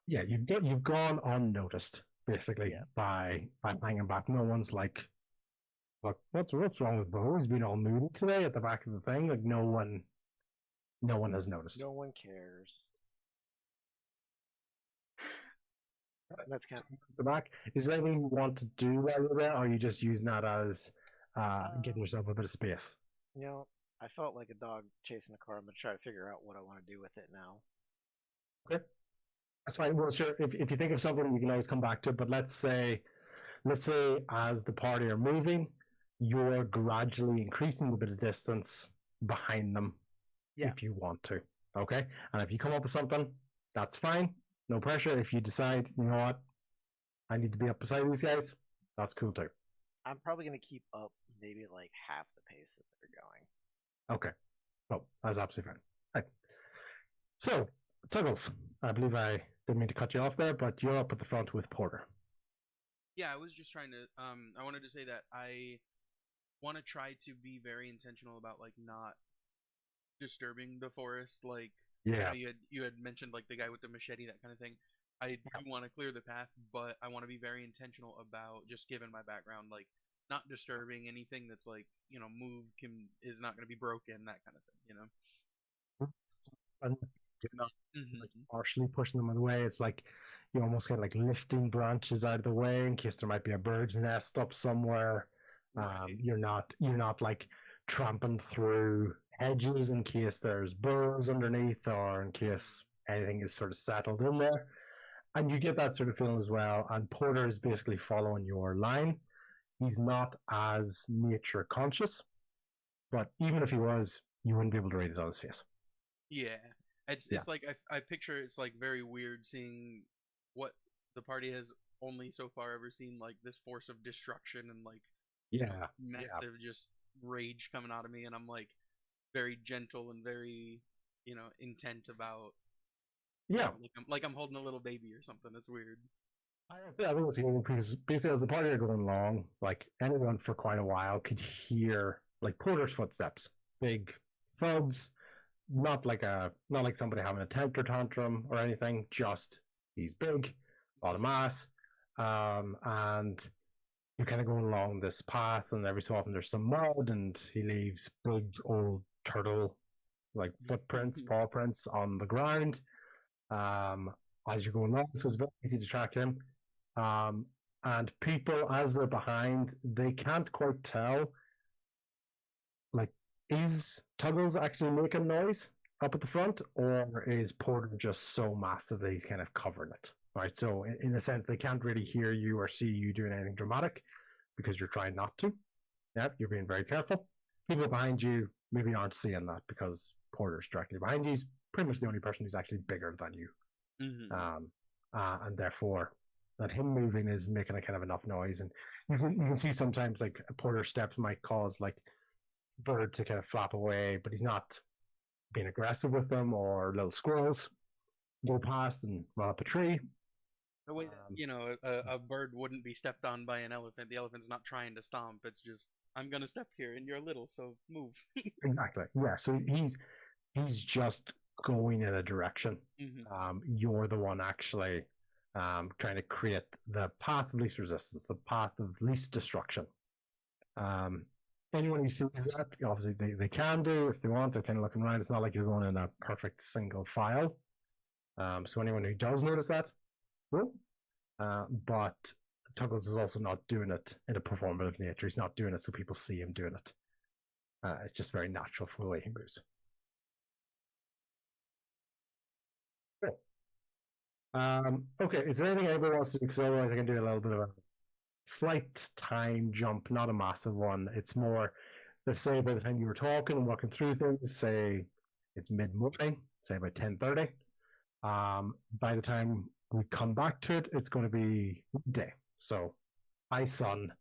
Yeah, you've gone unnoticed basically Yeah. by hanging back. No one's like, look, what's wrong with Bo? He's been all moody today at the back of the thing. Like no one has noticed. No one cares. That's kind of The back. Is there anything you want to do while you're there, or are you just using that as giving yourself a bit of space? I felt like a dog chasing a car. I'm gonna try to figure out what I want to do with it now. Okay. That's fine. Well, sure. If you think of something, you can always come back to it. But let's say as the party are moving, you're gradually increasing the bit of distance behind them if you want to. Okay? And if you come up with something, that's fine. No pressure. If you decide, you know what, I need to be up beside these guys, that's cool too. I'm probably gonna keep up maybe like half the pace that they're going. Okay. Well, that's absolutely fine. Right. So, Tuggles, I believe I didn't mean to cut you off there, but you're up at the front with Porter. Yeah, I was just trying to. I wanted to say that I want to try to be very intentional about like not disturbing the forest. Like, Yeah. you had mentioned like the guy with the machete, that kind of thing. I do want to clear the path, but I want to be very intentional about, just given my background, like not disturbing anything that's like moved is not going to be broken, that kind of thing. And you're not like Mhm. partially pushing them out of the way. It's like you almost get like lifting branches out of the way in case there might be a bird's nest up somewhere. Right. You're not like tramping through hedges in case there's burrows underneath or in case anything is sort of settled in there. And you get that sort of feeling as well. And Porter is basically following your line. He's not as nature conscious, but even if he was, you wouldn't be able to read it on his face. Yeah. It's Yeah. it's like I picture it's like very weird seeing what the party has only so far ever seen, like this force of destruction and like Yeah. massive just rage coming out of me, and I'm like very gentle and very intent about Yeah. like I'm holding a little baby or something. It's weird. I think it's good because basically as the party are going along, like anyone for quite a while could hear like Porter's footsteps, big thuds, not like somebody having a temper tantrum or anything, just he's big, a lot of mass, and you're kind of going along this path, and every so often there's some mud, and he leaves big old turtle like footprints, paw prints on the ground. As you're going along, so it's very easy to track him. And people, as they're behind, they can't quite tell. Like, is Tuggles actually making noise up at the front, or is Porter just so massive that he's kind of covering it? Right. So, in a sense, they can't really hear you or see you doing anything dramatic because you're trying not to. Yeah, you're being very careful. People behind you maybe aren't seeing that because Porter's directly behind you. He's pretty much the only person who's actually bigger than you. Mm-hmm. And therefore that him moving is making a kind of enough noise, and you can see sometimes like a Porter steps might cause like bird to kind of flap away, but he's not being aggressive with them, or little squirrels go past and run up a tree. The way that, a bird wouldn't be stepped on by an elephant. The elephant's not trying to stomp. It's just, I'm gonna step here, and you're little, so move. Exactly. Yeah. So he's just going in a direction. Mm-hmm. You're the one actually trying to create the path of least resistance, the path of least destruction. Anyone who sees that, obviously they can do if they want. They're kind of looking around. It's not like you're going in a perfect single file. So anyone who does notice that, will. But Tuggles is also not doing it in a performative nature. He's not doing it so people see him doing it. It's just very natural from the way he moves. Cool. Okay, is there anything anybody wants to do? Because otherwise I can do a little bit of a slight time jump, not a massive one. It's more, let's say by the time you were talking and working through things, say it's mid-morning, say about 10:30. By the time we come back to it, it's going to be day. So, high sun,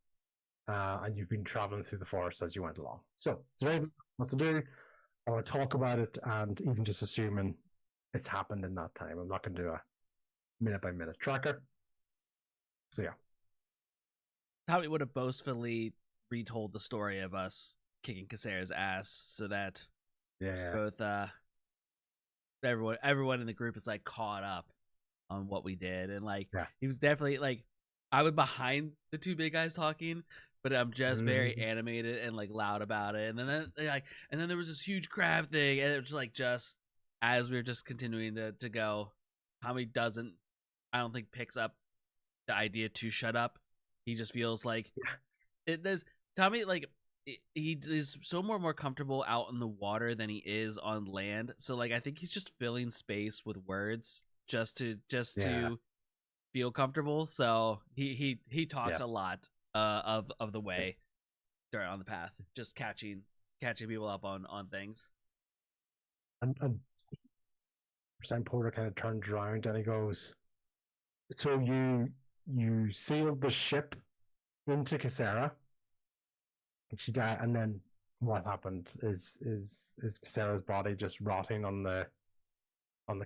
and you've been traveling through the forest as you went along. So, is there anything else to do? I want to talk about it, and even just assuming it's happened in that time. I'm not going to do a minute by minute tracker. So, yeah. Tommy would have boastfully retold the story of us kicking Casera's ass so that both everyone in the group is like caught up on what we did, and like he was definitely like I was behind the two big guys talking, but I'm just very animated and like loud about it. And then there was this huge crab thing, and it was like just as we were just continuing to go, Tommy doesn't, I don't think, picks up the idea to shut up. He just feels like there's Tommy like he is so more comfortable out in the water than he is on land. So like I think he's just filling space with words just to feel comfortable. So he talks a lot of the way during on the path, just catching people up on things. And Sam Porter kind of turns around and he goes, "So you sailed the ship into Casera, and she died, and then what happened? Is Casera's body just rotting on the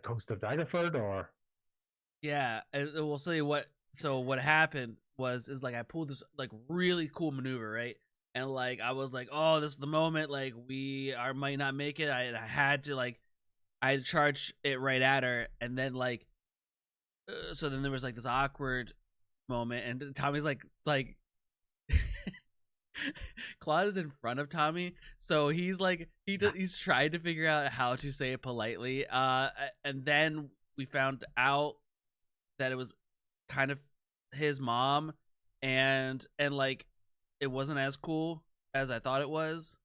coast of Daggerford, or?" Yeah, we'll say what. So what happened is like I pulled this like really cool maneuver, right? And like I was like, oh, this is the moment. Like might not make it. I had to like I charged it right at her, and then like so then there was like this awkward moment, and Tommy's like Claude is in front of Tommy, so he's like he's trying to figure out how to say it politely. And then we found out that it was kind of his mom, and like it wasn't as cool as I thought it was.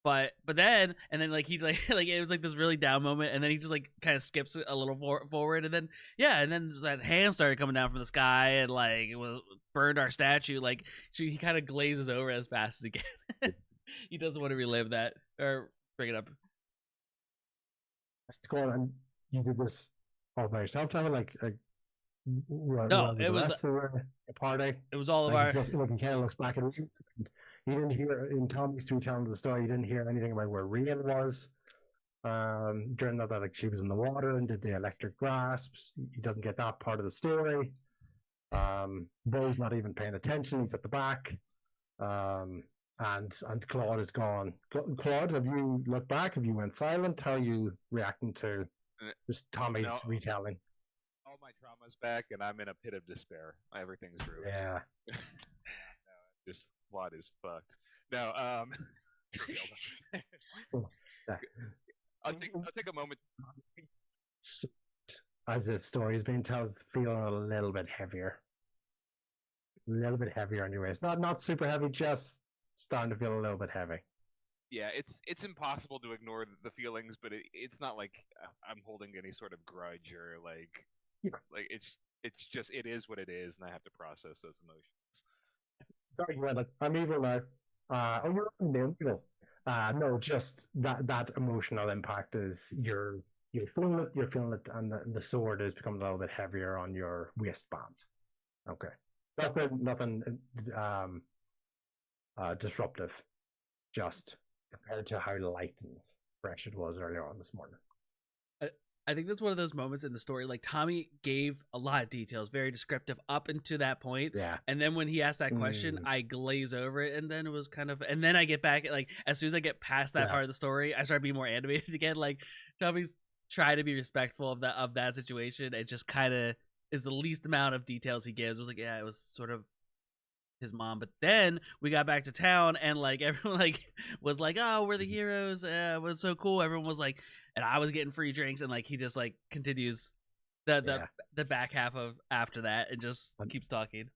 But then like he like it was like this really down moment, and then he just like kind of skips a little forward, and then that hand started coming down from the sky and like it was burned our statue. Like he kind of glazes over as fast as he can. He doesn't want to relive that or bring it up. What's going on? You did this all by yourself, Tommy? No, it was a party. It was all of our. our. He kind of looks back at it. You didn't hear in Tommy's retelling of the story. You didn't hear anything about where Rian was during that. Like she was in the water and did the electric grasps. He doesn't get that part of the story. Bo's not even paying attention. He's at the back. And Claude is gone. Claude, have you looked back? Have you went silent? How are you reacting to just Tommy's retelling? All my trauma's back, and I'm in a pit of despair. Everything's ruined. Yeah. Just Claude is fucked. No, I'll take a moment. As the story is being told, it's feeling a little bit heavier. A little bit heavier on your waist. Not super heavy, just starting to feel a little bit heavy. Yeah, it's impossible to ignore the feelings, but it's not like I'm holding any sort of grudge or like it's just it is what it is, and I have to process those emotions. Sorry, I'm evil now. You're evil. No, just that emotional impact is you're feeling it, and the sword is becoming a little bit heavier on your waistband. Okay, that's nothing disruptive, just compared to how light and fresh it was earlier on this morning. I think that's one of those moments in the story. Like Tommy gave a lot of details, very descriptive up until that point. Yeah. And then when he asked that question, I glaze over it, and then it was kind of. And then I get back, like as soon as I get past that part of the story, I start being more animated again. Like Tommy's trying to be respectful of that situation. It just kind of is the least amount of details he gives. It was like, yeah, it was sort of his mom. But then we got back to town, and like everyone like was like, oh, we're the heroes. It was so cool. Everyone was like, and I was getting free drinks, and like he just like continues the back half of after that and just keeps talking.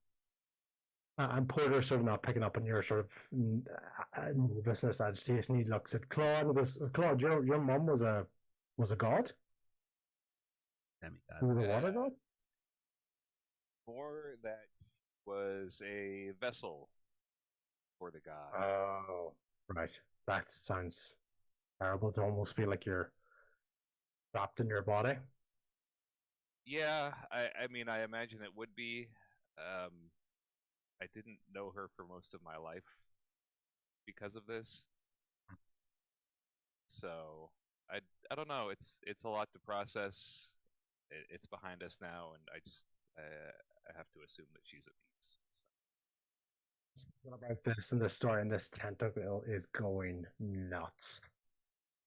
And Porter sort of not picking up on your sort of nervousness, agitation. He looks at Claude. Claude, your mom was a god? Demigod. Who was a water god? Or that was a vessel for the god. Oh, right. That sounds terrible to almost feel like you're trapped in your body. Yeah, I mean, I imagine it would be. I didn't know her for most of my life because of this, so I don't know. It's a lot to process. It's behind us now, and I have to assume that she's at peace. What about this in this story? And this tentacle is going nuts,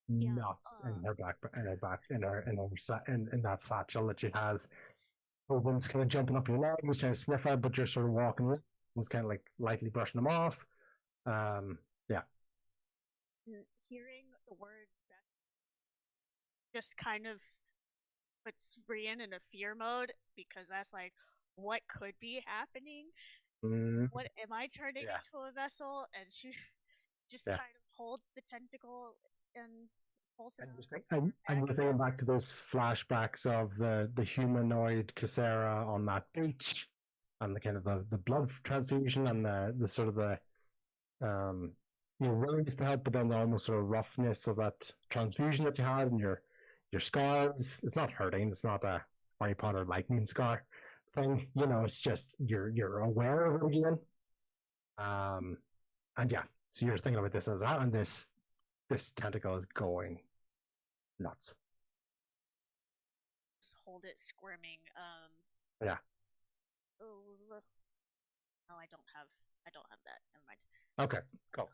Yeah, nuts in her back, in that satchel that she has. Owen's kind of jumping up your legs, trying to sniff out, but you're sort of walking away. Owen's kind of like lightly brushing them off. Yeah. Hearing the word that just kind of puts Brian in a fear mode because that's like, what could be happening? Mm, What am I turning yeah. into a vessel? And she just Yeah. kind of holds the tentacle and pulls it And out. you're thinking back to those flashbacks of the humanoid Cassera on that beach, and the kind of the blood transfusion and the sort of the willingness to help, but then the almost sort of roughness of that transfusion that you had, and your scars. It's not hurting. It's not a Harry Potter lightning scar thing. It's just you're aware of it again. And yeah, so you're thinking about this as that, and this tentacle is going nuts. Just hold it squirming. Yeah. Oh, no, I don't have that. Never mind. Okay, cool.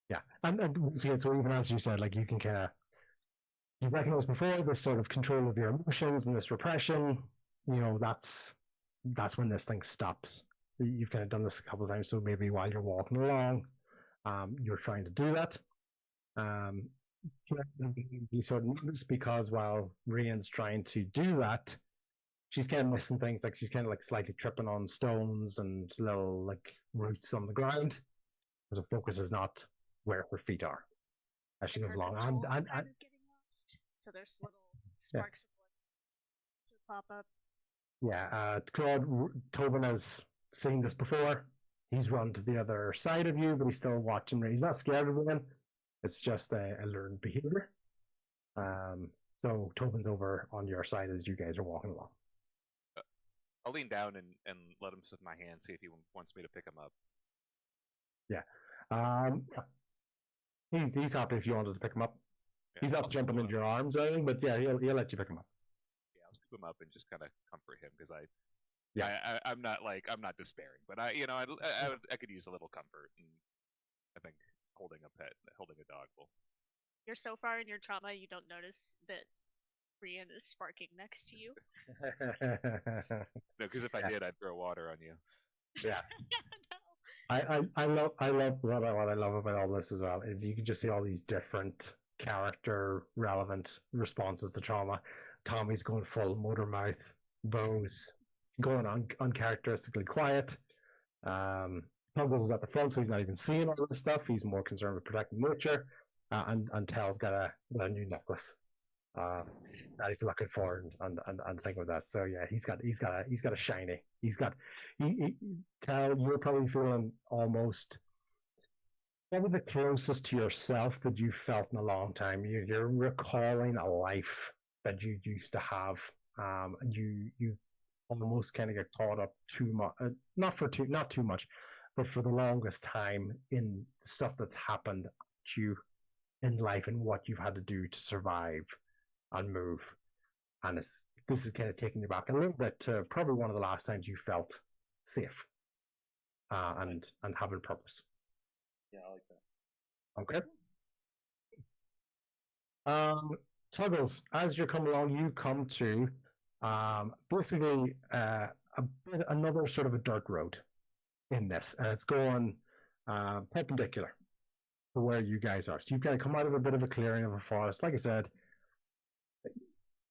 Yeah, and so even as you said, like you can kind of you've recognized before this sort of control of your emotions and this repression. That's when this thing stops. You've kind of done this a couple of times, so maybe while you're walking along, you're trying to do that. You sort of notice because while Rian's trying to do that, she's kind of missing things. Like she's kind of like slightly tripping on stones and little like roots on the ground. The focus is not where her feet are as she goes Her along. control's And kind of getting lost, so there's little sparks of blood to pop up. yeah, Claude Tobin has seen this before. He's run to the other side of you, but he's still watching. He's not scared of them. It's just a learned behavior. So Tobin's over on your side as you guys are walking along. I'll lean down and let him sit in my hand, see if he wants me to pick him up. Yeah. He's happy if you wanted to pick him up. Yeah, He's not I'll jumping scoop into him your up. arms or anything, but yeah, he'll let you pick him up. Yeah, I'll scoop him up and just kind of comfort him because Yeah. I'm not despairing, but I could use a little comfort, and I think holding a dog will. You're so far in your trauma, you don't notice that Brian is sparking next to you. No, because if I did, I'd throw water on you. Yeah. No. I love what I love about all this as well is you can just see all these different character relevant responses to trauma. Tommy's going full motor mouth, Bo's going on uncharacteristically quiet. Puggles is at the front, so he's not even seeing all this stuff. He's more concerned with protecting nature. And Tel's got a new necklace that he's looking for and thinking about that. So yeah, he's got a shiny. Tel, you're probably feeling almost probably the closest to yourself that you've felt in a long time. You're recalling a life that you used to have. You almost kind of get caught up too much, not too much, but for the longest time in stuff that's happened to you in life and what you've had to do to survive and move. And this is kind of taking you back a little bit to probably one of the last times you felt safe and having purpose. Yeah, I like that. Okay. Tuggles, as you're coming along, you come to basically another sort of a dirt road in this, and it's going perpendicular to where you guys are. So you've got to come out of a bit of a clearing of a forest. Like I said,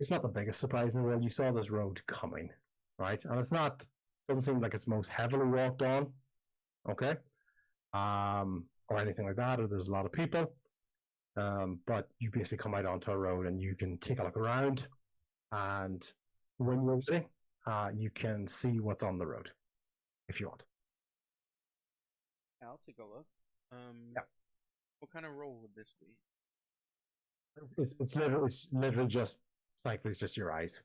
it's not the biggest surprise in the world. You saw this road coming, right? And doesn't seem like it's most heavily walked on, okay? Or anything like that, or there's a lot of people. But you basically come out onto a road and you can take a look around, and when you're ready, you can see what's on the road, if you want. I'll take a look. Yeah. What kind of roll would this be? It's literally just, thankfully, it's just your eyes.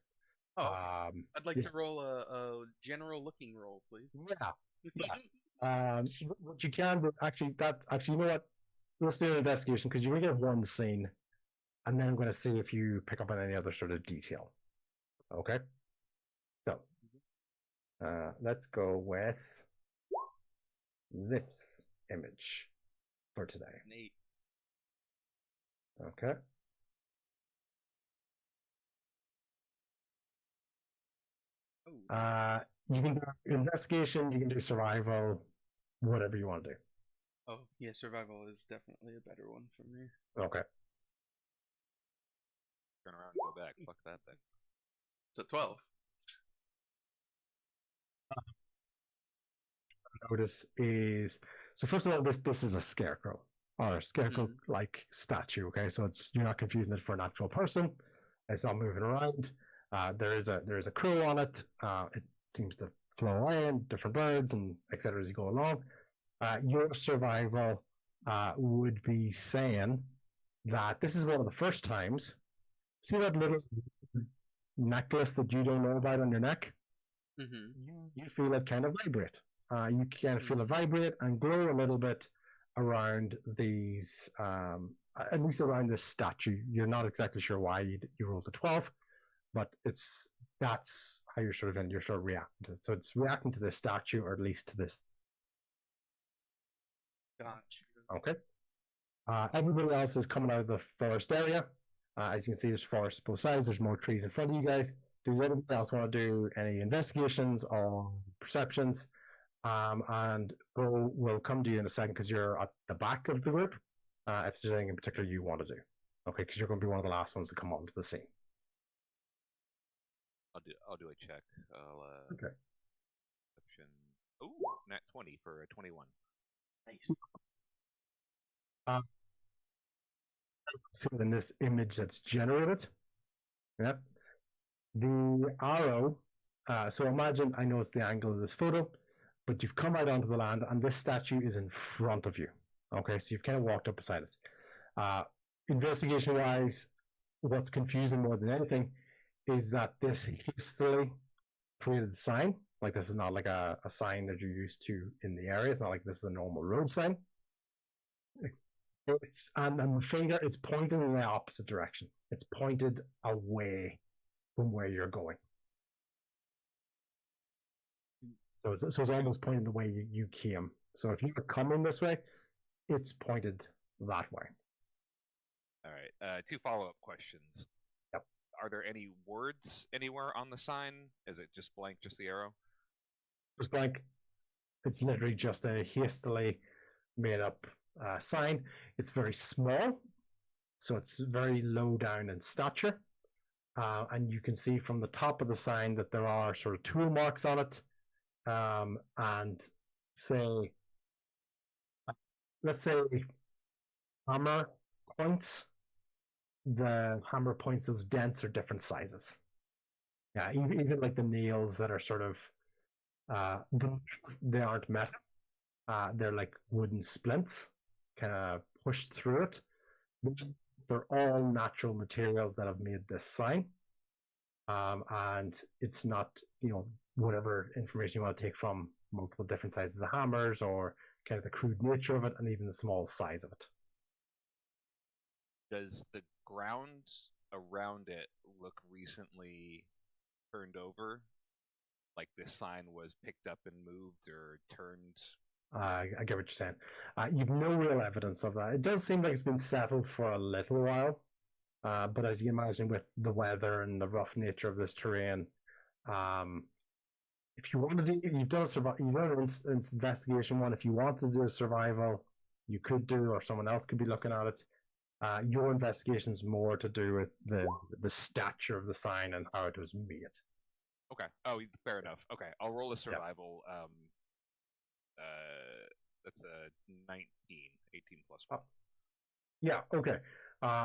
Oh, okay. I'd like yeah. to roll a general looking roll, please. Yeah. What you can do, actually, you know what? Let's do an investigation because you're going to get one scene, and then I'm going to see if you pick up on any other sort of detail. Okay? So, let's go with this image for today. An 8. Okay. Oh. You can do investigation, you can do survival, whatever you want to do. Oh, yeah, survival is definitely a better one for me. Okay. Turn around and go back. Fuck that thing. It's a 12. Notice is so first of all, this is a scarecrow or a scarecrow like statue. Okay, so you're not confusing it for an actual person. It's not moving around. There is a crow on it. It seems to fly in different birds and etc. as you go along. Your survival would be saying that this is one of the first times. See that little necklace that you don't know about on your neck? You feel it kind of vibrate. You can feel it vibrate and glow a little bit around these, at least around this statue. You're not exactly sure why you rolled a 12, but that's how you're sort of reacting to it. So it's reacting to this statue, or at least to this. Gotcha. Okay. Everybody else is coming out of the forest area. As you can see, there's forest both sides. There's more trees in front of you guys. Does anybody else want to do any investigations or perceptions? And Bo will come to you in a second because you're at the back of the group. If there's anything in particular you want to do, okay? Because you're going to be one of the last ones to come onto the scene. I'll do a check. Okay. Perception. Ooh, nat 20 for a 21. Nice. See in this image that's generated. Yeah. The arrow. So imagine, I know it's the angle of this photo, but you've come out onto the land and this statue is in front of you. Okay, so you've kind of walked up beside it. Investigation wise, what's confusing more than anything is that this hastily created sign, like this is not like a sign that you're used to in the area. It's not like this is a normal road sign. And the finger is pointing in the opposite direction. It's pointed away from where you're going. So it's almost pointing the way you came. So if you were coming this way, it's pointed that way. All right. 2 follow-up questions. Yep. Are there any words anywhere on the sign? Is it just blank, just the arrow? Just blank. It's literally just a hastily made up sign. It's very small, so it's very low down in stature. And you can see from the top of the sign that there are sort of tool marks on it. And say, let's say hammer points. The hammer points, those dents are different sizes. Yeah, even like the nails that are sort of, they aren't metal. They're like wooden splints, kind of pushed through it. They're all natural materials that have made this sign. And it's not, whatever information you want to take from multiple different sizes of hammers or kind of the crude nature of it and even the small size of it. Does the ground around it look recently turned over? Like this sign was picked up and moved or turned? I get what you're saying. You've no real evidence of that. It does seem like it's been settled for a little while. But as you imagine, with the weather and the rough nature of this terrain, if you want to do, you've done an investigation one. If you want to do a survival, you could do, or someone else could be looking at it. Your investigation is more to do with the stature of the sign and how it was made. Okay. Oh, fair enough. Okay, I'll roll a survival. That's a 19, 18 plus 1. Yeah. Okay.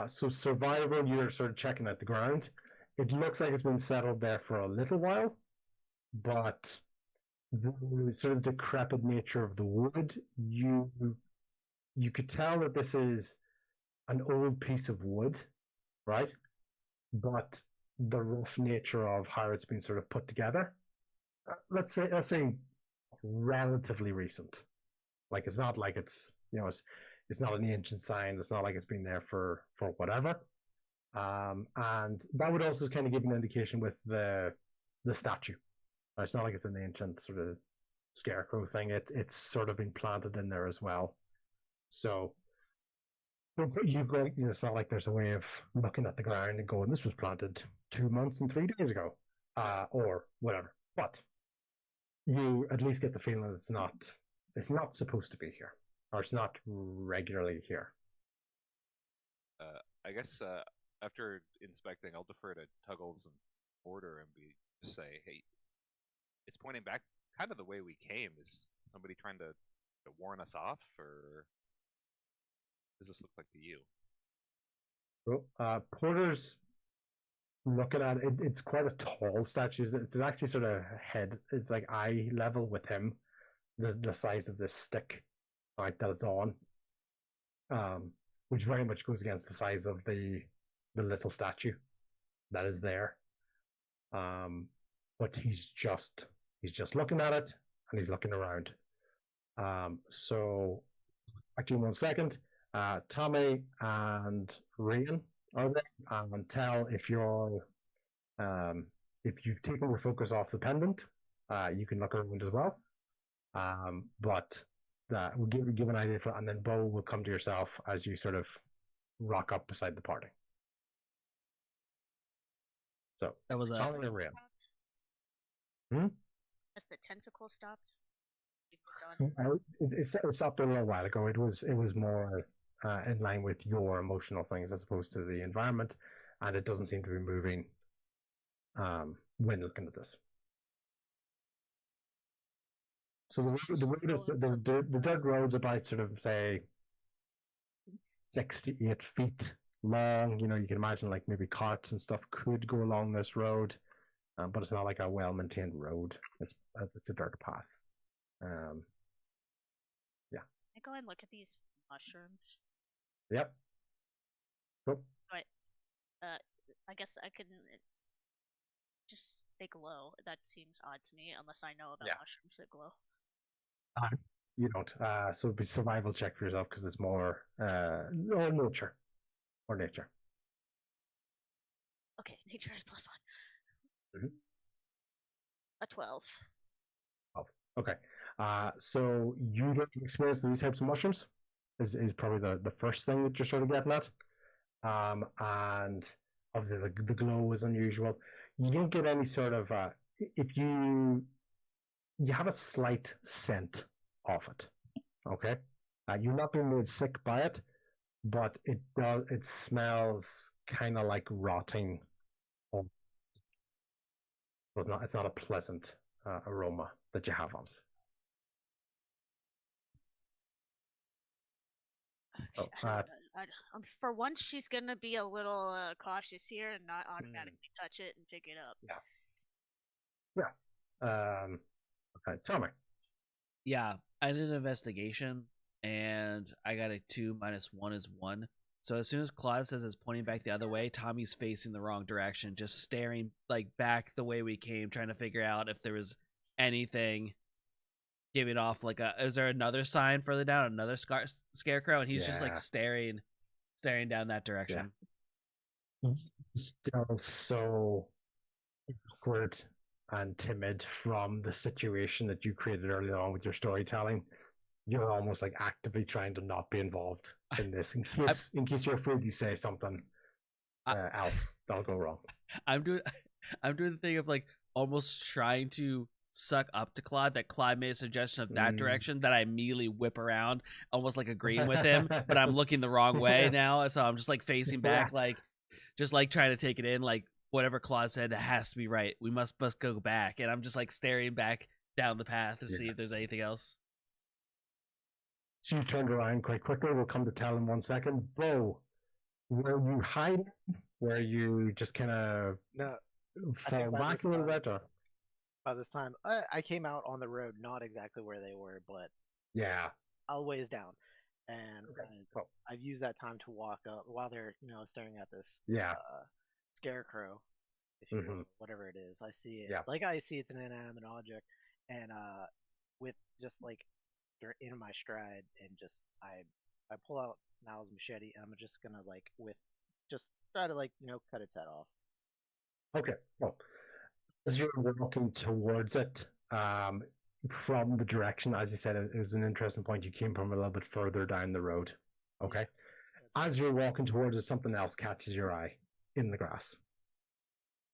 So survival, you're sort of checking out the ground. It looks like it's been settled there for a little while, but the sort of decrepit nature of the wood, you could tell that this is an old piece of wood, right? But the rough nature of how it's been sort of put together. Let's say relatively recent. Like it's not like it's not an ancient sign. It's not like it's been there for whatever. And that would also kind of give an indication with the statue. It's not like it's an ancient sort of scarecrow thing. It's sort of been planted in there as well. So it's not like there's a way of looking at the ground and going, this was planted 2 months and 3 days ago, or whatever. But you at least get the feeling that it's not supposed to be here, or it's not regularly here. I guess after inspecting, I'll defer to Tuggles and Porter and just say, hey, it's pointing back kind of the way we came. Is somebody trying to warn us off, or does this look like to you? Well, Porter's looking at it. It's quite a tall statue. It's actually sort of head. It's like eye level with him. The size of this stick, right, that it's on, which very much goes against the size of the little statue that is there. But he's just looking at it and he's looking around. So actually 1 second. Tommy and Ryan are there, and tell if you've taken your focus off the pendant, you can look around as well. But that will give an idea for, and then Bo will come to yourself as you sort of rock up beside the party. So That was Tommy and Ryan. Has the tentacle stopped? It's stopped a little while ago. It was more in line with your emotional things as opposed to the environment, and it doesn't seem to be moving when looking at this. So the road is the dirt road's about sort of say 6 to 8 feet long. You can imagine like maybe carts and stuff could go along this road, but it's not like a well maintained road. It's a dirt path. Yeah. I go and look at these mushrooms. Yep. Cool. But I guess I can just they glow. That seems odd to me, unless I know about mushrooms that glow. You don't. So it'd be survival check for yourself because it's more nature. Or nature. Okay, nature is +1. Mm-hmm. A 12. Okay. So you don't experience these types of mushrooms is probably the first thing that you're sort of getting at. And obviously the glow is unusual. You don't get any sort of if you have a slight scent of it. Okay. You're not being made sick by it, but it smells kind of like rotting. But it's not a pleasant aroma that you have on it. For once, she's gonna be a little cautious here and not automatically touch it and pick it up. Yeah. Okay, tell me. Yeah, I did an investigation and I got a 2 minus 1 is 1. So as soon as Claude says it's pointing back the other way, Tommy's facing the wrong direction, just staring like back the way we came, trying to figure out if there was anything giving off like is there another sign further down, another scarecrow, and he's just like staring down that direction. Yeah. Still so awkward and timid from the situation that you created earlier on with your storytelling. You're almost like actively trying to not be involved in this in case you're afraid you say something else that'll go wrong. I'm doing the thing of like almost trying to suck up to Claude that Claude made a suggestion of that direction, that I immediately whip around, almost like agreeing with him, but I'm looking the wrong way now, so I'm just like facing back, like just like trying to take it in, like whatever Claude said, it has to be right. We must go back, and I'm just like staring back down the path to see if there's anything else. So you turned around quite quickly. We'll come to tell in 1 second. Bo, were you hiding? Were you just kind of fall back a little bit? Or? By this time, I came out on the road, not exactly where they were, but a ways down, and I've used that time to walk up while they're staring at this scarecrow. if you Mhm. will, whatever it is. I see it Yeah. like I see it's an inanimate object, and with just like in my stride, and just I pull out Niall's machete, and I'm just gonna like with just try to like cut its head off. Okay. Well, as you're walking towards it, from the direction, as you said, it was an interesting point. You came from a little bit further down the road. Okay. That's As you're walking towards it, something else catches your eye in the grass.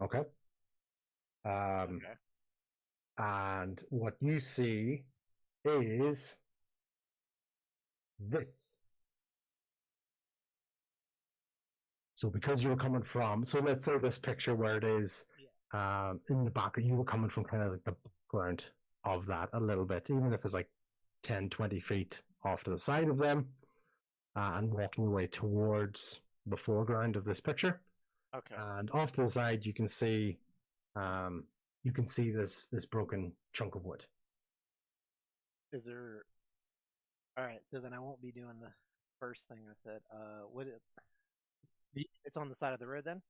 Okay. okay. And what you see is this. So because you were coming from, so let's say this picture where it is in the back, you were coming from kind of like the background of that a little bit, even if it's like 10, 20 feet off to the side of them, and walking away towards the foreground of this picture. Okay. And off to the side, you can see this broken chunk of wood. Is there? All right. So then I won't be doing the first thing I said. What is? It's on the side of the road then.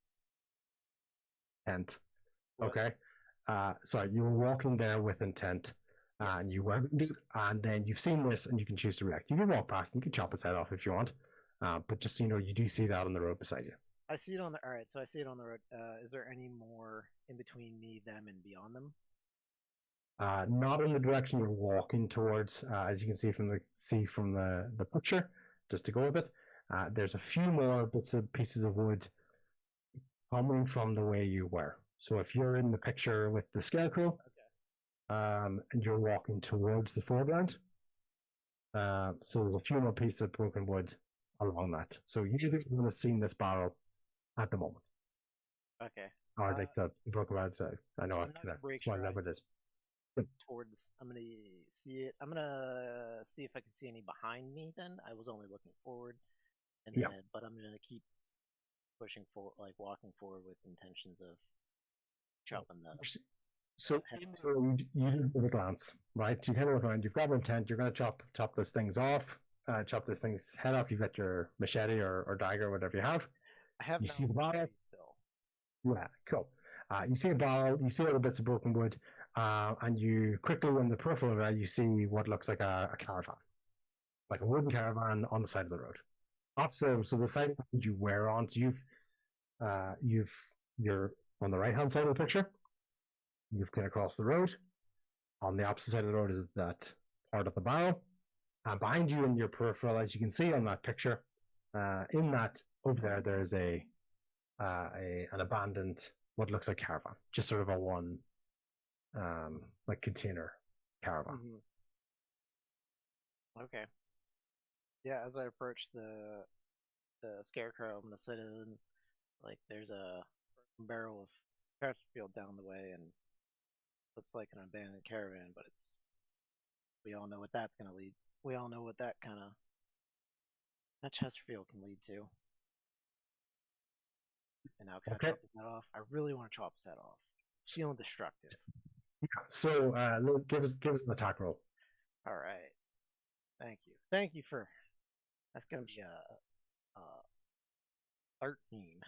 Intent. What? Okay. Sorry, you were walking there with intent, and you were, and then you've seen this, and you can choose to react. You can walk past, and you can chop its head off if you want, but just so you know, you do see that on the road beside you. I see it on the. All right. So I see it on the road. Is there any more in between me, them, and beyond them? Not in the direction you're walking towards, as you can see from the picture. Just to go with it, there's a few more bits of pieces of wood coming from the way you were. So if you're in the picture with the scarecrow, and you're walking towards the foreground, so there's a few more pieces of broken wood along that. So you would have seen this barrel at the moment. Okay. Or at least the broken wood. So I know I'm not gonna break stride. whatever it is. Towards. I'm gonna see it. I'm gonna see if I can see any behind me. Then I was only looking forward, and Yeah. then, but I'm gonna keep pushing forward, like walking forward with intentions of chopping the. So in the road, you do with a glance, right? You kind of look around. You've got an intent. You're going to chop this thing's off, chop this thing's head off. You've got your machete or dagger, whatever you have. I have You see the barrel. still. Yeah, cool. You see a barrel. You see other bits of broken wood, and you quickly, in the peripheral of it, you see what looks like a caravan, like a wooden caravan on the side of the road. So the side that you were on, so you're on the right hand side of the picture. You've come across the road. On the opposite side of the road is that part of the barrel. And behind you in your peripheral, as you can see on that picture, in that over there's an abandoned, what looks like caravan, just sort of a one, like container caravan. Mm-hmm. Okay. Yeah, as I approach the scarecrow, I'm gonna sit in, like there's a barrel of Chesterfield down the way, and looks like an abandoned caravan, but we all know what that's gonna lead. We all know what that Chesterfield can lead to. And now can I chop his head off? I really want to chop his head off. Feeling destructive. Yeah, so give us an attack roll. All right. Thank you for. That's gonna be a 13.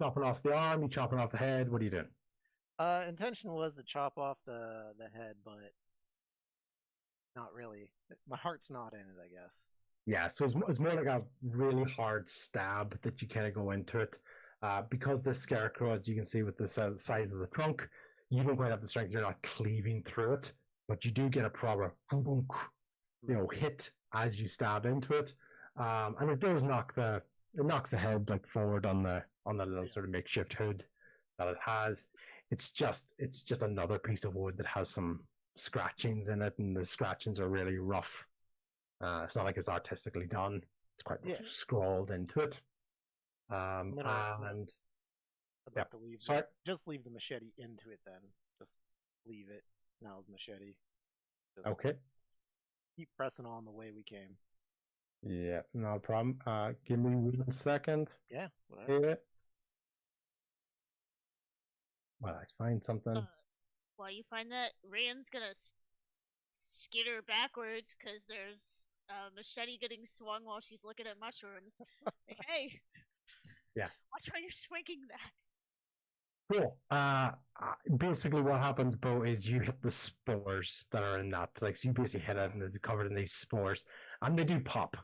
Chopping off the arm, you chopping off the head. What are you doing? Intention was to chop off the head, but not really. My heart's not in it, I guess. Yeah, so it's more like a really hard stab that you kind of go into it. Because this scarecrow, as you can see with the size of the trunk, you don't quite have the strength. You're not cleaving through it, but you do get a proper, hit as you stab into it, and it does knocks the head like forward on the little sort of makeshift hood that it has. It's just another piece of wood that has some scratchings in it, and the scratchings are really rough. It's not like it's artistically done. It's quite scrawled into it. Just leave the machete into it then. Just leave it. Now's machete. Just okay. Keep pressing on the way we came. Yeah, no problem. Give me 1 second. Yeah, whatever. Yeah. Well, I find something. While you find that, Ram's gonna skitter backwards because there's a machete getting swung while she's looking at mushrooms. Hey. Yeah. Watch how you're swinging that. Cool. Basically, what happens, Bo, is you hit the spores that are in that. Like, so you basically hit it, and it's covered in these spores, and they do pop,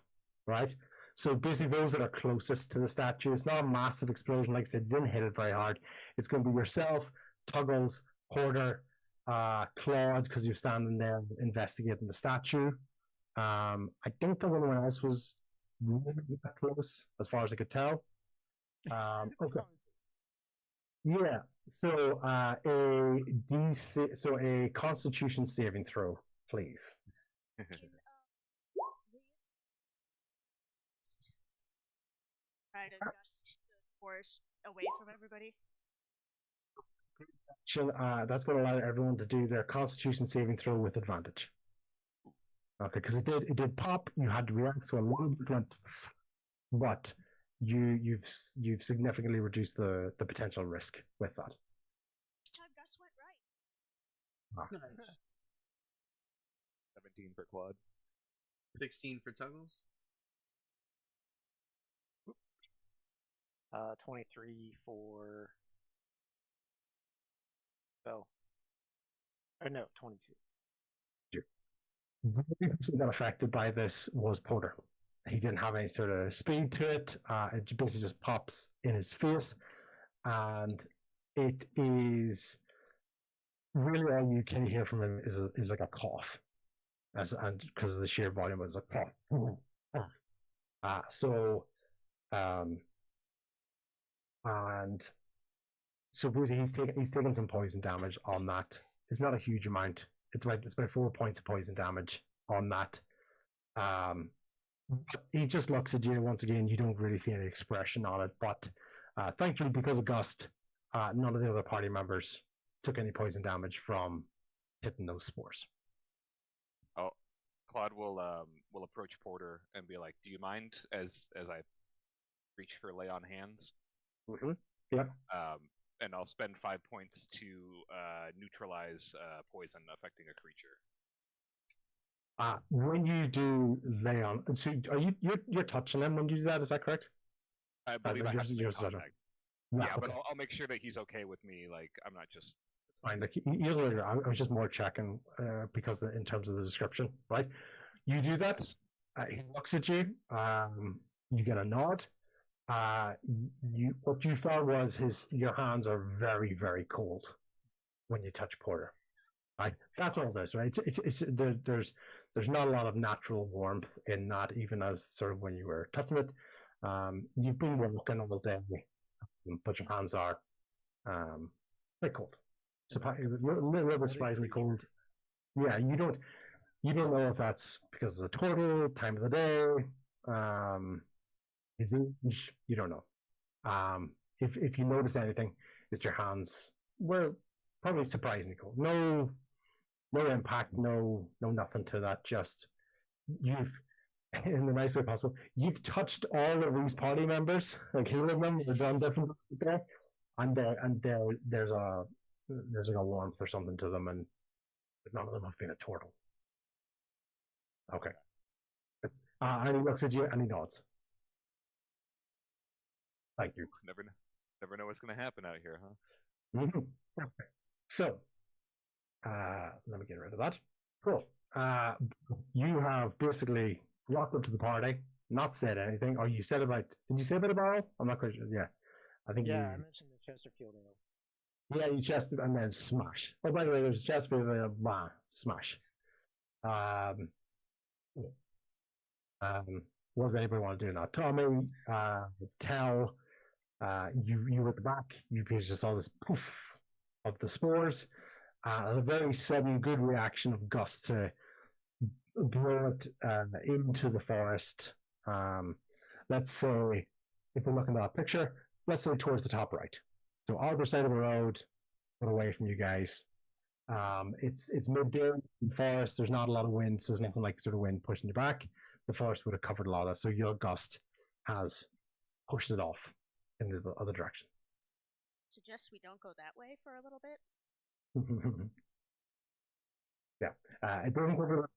right? So basically, those that are closest to the statue, it's not a massive explosion. Like I said, you didn't hit it very hard. It's going to be yourself, Tuggles, Porter, Claude, because you're standing there investigating the statue. I don't think anyone else was really that close, as far as I could tell. Okay. Yeah. So a Constitution saving throw, please. Can, we try to gust the spores away from everybody? That's going to allow everyone to do their Constitution saving throw with advantage. Okay, because it did pop. You had to react, so a little bit went, but you've significantly reduced the potential risk with that. This time Gus went right. Nice. 17 for Claude. 16 for Tuggles. 23 for Bell. Or no, 22. The only person that got affected by this was Porter. He didn't have any sort of speed to it. It basically just pops in his face, and it is really all you can hear from him is like a cough, and because of the sheer volume, it's a cough. And so basically he's taken some poison damage on that. It's not a huge amount. It's about 4 points of poison damage on that. He just looks at you once again. You don't really see any expression on it, but thankfully, because of Gust, none of the other party members took any poison damage from hitting those spores. Oh, Claude will approach Porter and be like, "Do you mind as I reach for lay on hands?" Mm-hmm. Yep. And I'll spend 5 points to neutralize poison affecting a creature. When you do lay on, so are you're touching him when you do that? Is that correct? I believe I have to make contact. Yeah, okay. But I'll make sure that he's okay with me. Like, I'm not just. Fine. Like, I was just more checking because in terms of the description, right? You do that. He looks at you. You get a nod. What you thought was your hands are very, very cold when you touch Porter. Right? That's all this, right? There's not a lot of natural warmth in that, even as sort of when you were touching it. You've been walking all day, but your hands are very cold. A little bit surprisingly cold. Yeah, you don't know if that's because of the turtle, time of the day, his age. You don't know. If you notice anything, it's your hands were probably surprisingly cold. No impact, no nothing to that. Just you've, in the nicest way possible, you've touched all of these party members, like healing them. They've done different things there, and there's like a warmth or something to them, and none of them have been a turtle. Okay. And he looks at you and he nods. Thank you. Never know what's going to happen out here, huh? Mm-hmm. Okay. So, let me get rid of that. Cool. You have basically walked up to the party, not said anything, or you said about. Did you say about a barrel? I'm not quite sure. Yeah, I think. Yeah, I mentioned the Chesterfield ale. Yeah, you chested and then smash. Oh, by the way, there's Chesterfield ale, smash. What does anybody want to do now? Tommy, Tell, you at the back, you just saw this poof of the spores, and a very sudden good reaction of Gus to blow it into the forest. Let's say, if we're looking at that picture, let's say towards the top right. So other side of the road, but away from you guys. It's midday in the forest. There's not a lot of wind, so there's nothing like sort of wind pushing you back. The forest would have covered a lot of that, so your gust has pushed it off in the other direction. Suggest we don't go that way for a little bit. Yeah, it doesn't cover.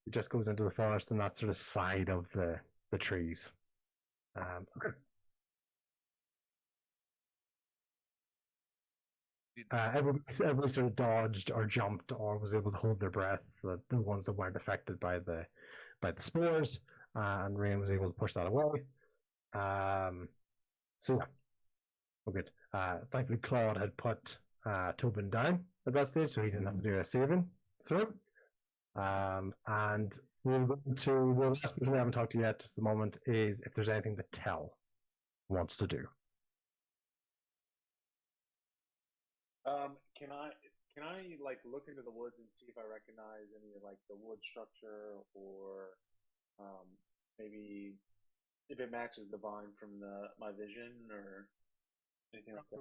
It just goes into the forest and that sort of side of the trees. Okay. Everybody sort of dodged or jumped or was able to hold their breath. The ones that weren't affected by the spores, and Rain was able to push that away. So yeah, we're good. Thankfully, Claude had put Tobin down at that stage, so he didn't have to do a saving throw. And we'll go to the last person we haven't talked to yet at the moment is if there's anything that Tell wants to do. Can I like look into the woods and see if I recognize any like the wood structure or maybe if it matches the vine from my vision or anything like that?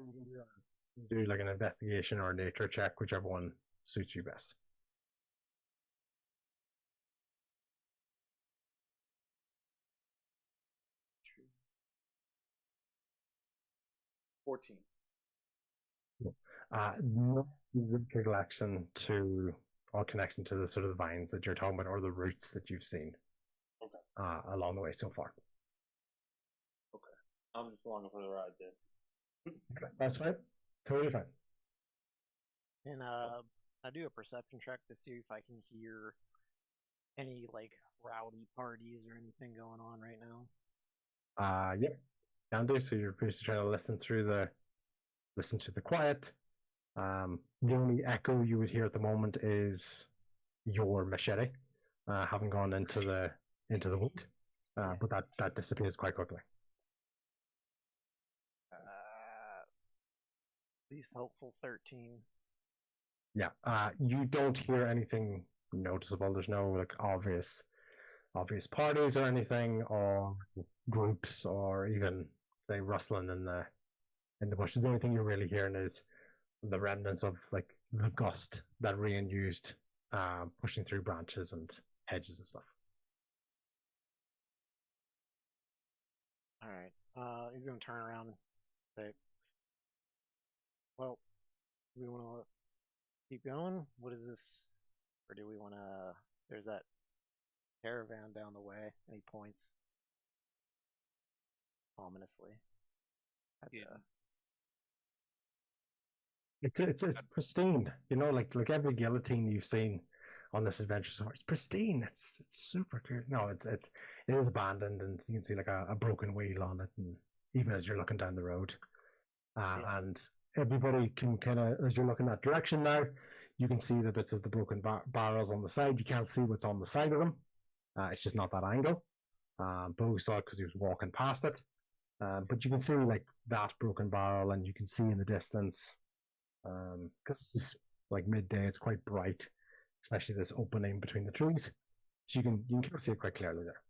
Do like an investigation or a nature check, whichever one suits you best. $14. No recollection to or connection to the sort of the vines that you're talking about or the roots that you've seen along the way so far. Okay. I'm just along for the ride then. Okay, that's fine. Totally fine. And I do a perception check to see if I can hear any like rowdy parties or anything going on right now. Yep. Can do. So you're basically trying to listen to the quiet. The only echo you would hear at the moment is your machete having gone into the wood, but that disappears quite quickly. Least helpful 13. Yeah, you don't hear anything noticeable. There's no like obvious parties or anything, or groups, or even say rustling in the bushes. The only thing you're really hearing is the remnants of like the gust that Rain used, pushing through branches and hedges and stuff. All right. He's gonna turn around and say, "Well, do we want to keep going? What is this? Or do we want to? There's that caravan down the way." And he points ominously. It's pristine, you know, like every guillotine you've seen on this adventure so far. It's pristine. It's super clear. No, it is abandoned, and you can see like a broken wheel on it, and even as you're looking down the road, and everybody can kind of, as you're looking that direction now, you can see the bits of the broken barrels on the side. You can't see what's on the side of them. It's just not that angle. Bo saw it because he was walking past it. But you can see like that broken barrel, and you can see in the distance, because it's like midday, it's quite bright, especially this opening between the trees. So you can kind of see it quite clearly there.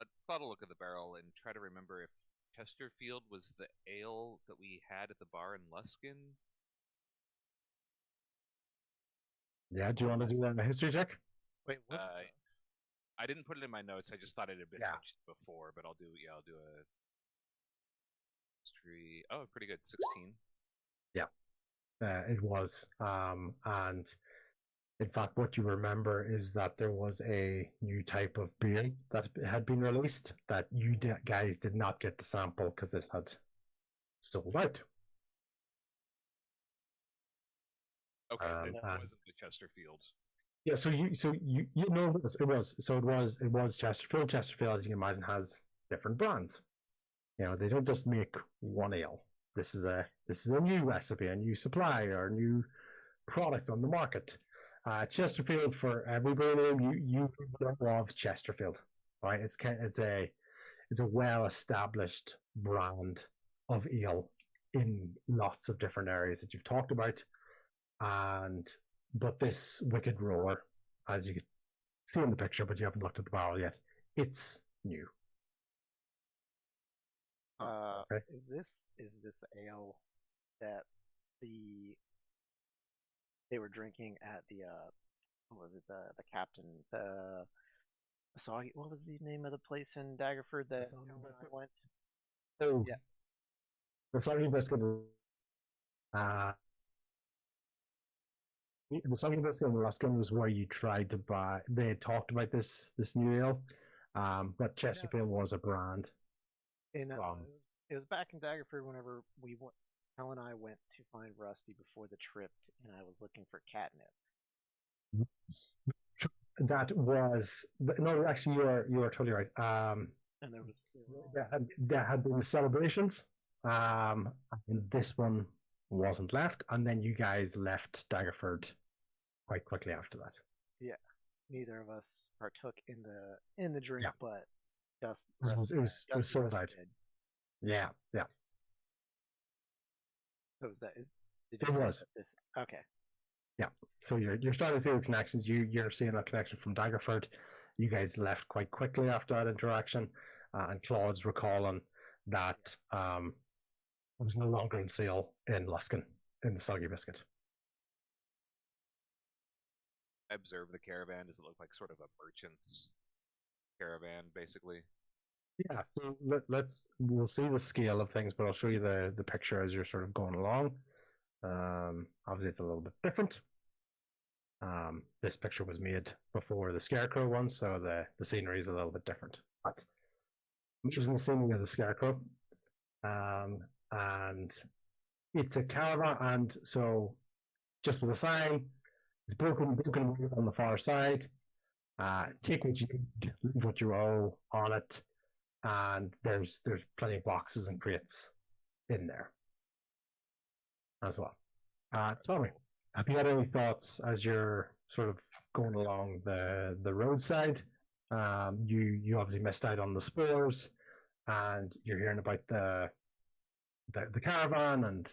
I'd thought a look at the barrel and try to remember if Chesterfield was the ale that we had at the bar in Luskin. Yeah, do you want to do that in a history check? Wait, what? I didn't put it in my notes. I just thought it had been mentioned before, but I'll do a history. Oh, pretty good. 16. Yeah, it was. And in fact, what you remember is that there was a new type of beer that had been released that you guys did not get to sample because it had sold out. Okay, it wasn't the Chesterfield. Yeah, so you know it was Chesterfield. Chesterfield, as you can imagine, has different brands. You know, they don't just make one ale. This is a new recipe, a new supply, or a new product on the market. Chesterfield, for everybody you know of Chesterfield, right? It's a well-established brand of ale in lots of different areas that you've talked about, but this Wicked Roar, as you can see in the picture, but you haven't looked at the barrel yet, it's new. Okay. Is this the ale that they were drinking at the what was it, the captain, the Asagi, what was the name of the place in Daggerford that went? Oh yes, the Soggy Biscuit. The Soggy Biscuit in Luskin was where you tried to buy. They had talked about this new ale, but Chesterfield was a brand. In It was back in Daggerford whenever Helen and I went to find Rusty before the trip, and I was looking for catnip. That was no. Actually, you are totally right. And there was There had been celebrations. And this one wasn't left, and then you guys left Daggerford quite quickly after that. Yeah, neither of us partook in the drink, Yeah. but just It was sold out. Yeah. So was that? Did It you say was. that this? Okay. So you're starting to see the connections. You're seeing that connection from Daggerford. You guys left quite quickly after that interaction, and Claude's recalling that it was no longer in sale in Luskin in the Soggy Biscuit. I observe the caravan. Does it look like sort of a merchant's caravan, basically? Yeah, so we'll see the scale of things, but I'll show you the picture as you're sort of going along. Obviously, it's a little bit different. This picture was made before the Scarecrow one, so the scenery is a little bit different. But I'm using the scenery of the Scarecrow, and it's a caravan, and so just with a sign, it's broken wheel on the far side. Take what you need, leave what you owe on it, and there's plenty of boxes and crates in there as well. Tommy, have you had any thoughts as you're sort of going along the roadside? You obviously missed out on the spores, and you're hearing about the caravan, and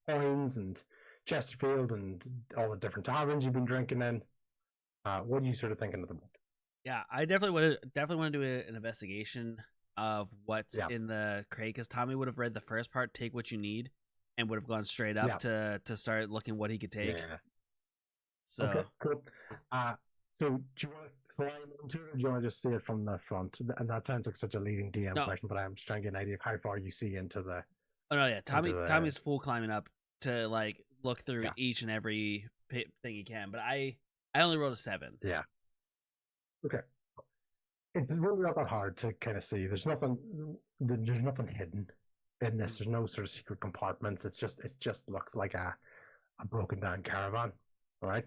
coins and Chesterfield and all the different taverns you've been drinking in. What are you sort of thinking at the moment? Yeah, I definitely want to do an investigation of what's Yeah. in the crate, because Tommy would have read the first part, take what you need, and would have gone straight up to start looking what he could take. Yeah. So Okay, cool. So do you want to climb into it, or do you want to just see it from the front? And that sounds like such a leading DM No. question, but I'm just trying to get an idea of how far you see into the. Oh no, yeah, the- Tommy's full climbing up to like look through Yeah. each and every thing he can. But I only rolled a 7. Yeah. Okay. It's really not that hard to kind of see. There's nothing hidden in this. There's no sort of secret compartments. It just looks like a broken down caravan. All right.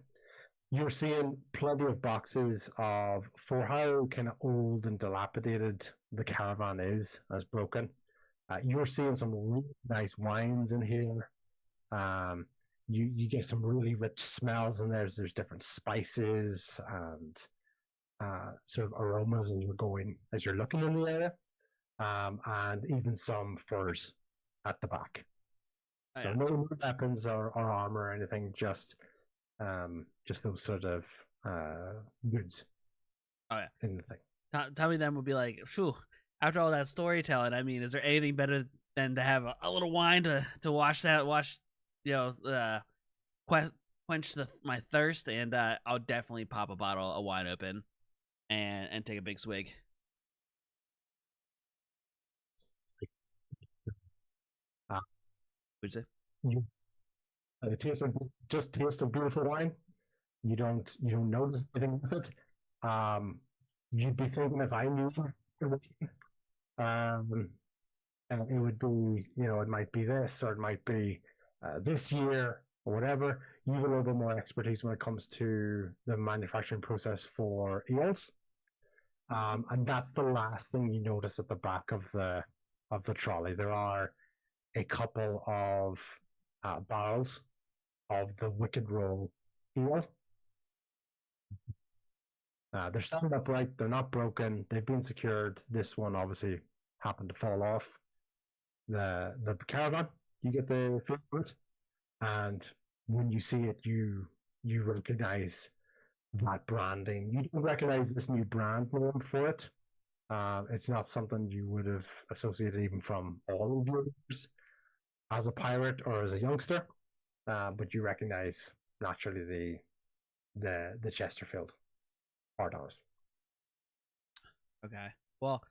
You're seeing plenty of boxes for how kind of old and dilapidated the caravan is as broken. You're seeing some really nice wines in here. You get some really rich smells in there. There's different spices and sort of aromas as you're looking in the area, and even some furs at the back. Oh, So yeah. no weapons or armor or anything, just those sort of goods. Oh, yeah. In the thing. Tommy then would be like, "Phew, after all that storytelling, I mean, is there anything better than to have a little wine to quench my thirst?" And I'll definitely pop a bottle of wine open and take a big swig. What'd you say? Taste of beautiful wine. You don't notice anything with it. You'd be thinking if I knew, and it would be, it might be this, or it might be this year, or whatever. You have a little bit more expertise when it comes to the manufacturing process for ales, and that's the last thing you notice at the back of the trolley. There are a couple of barrels of the Wicked Roll ale. They're standing upright. They're not broken. They've been secured. This one obviously happened to fall off the caravan. You get the feel of it, and when you see it, you recognize that branding. You don't recognize this new brand name for it. It's not something you would have associated even from all of your years as a pirate or as a youngster, but you recognize naturally the Chesterfield $4. Okay. Well,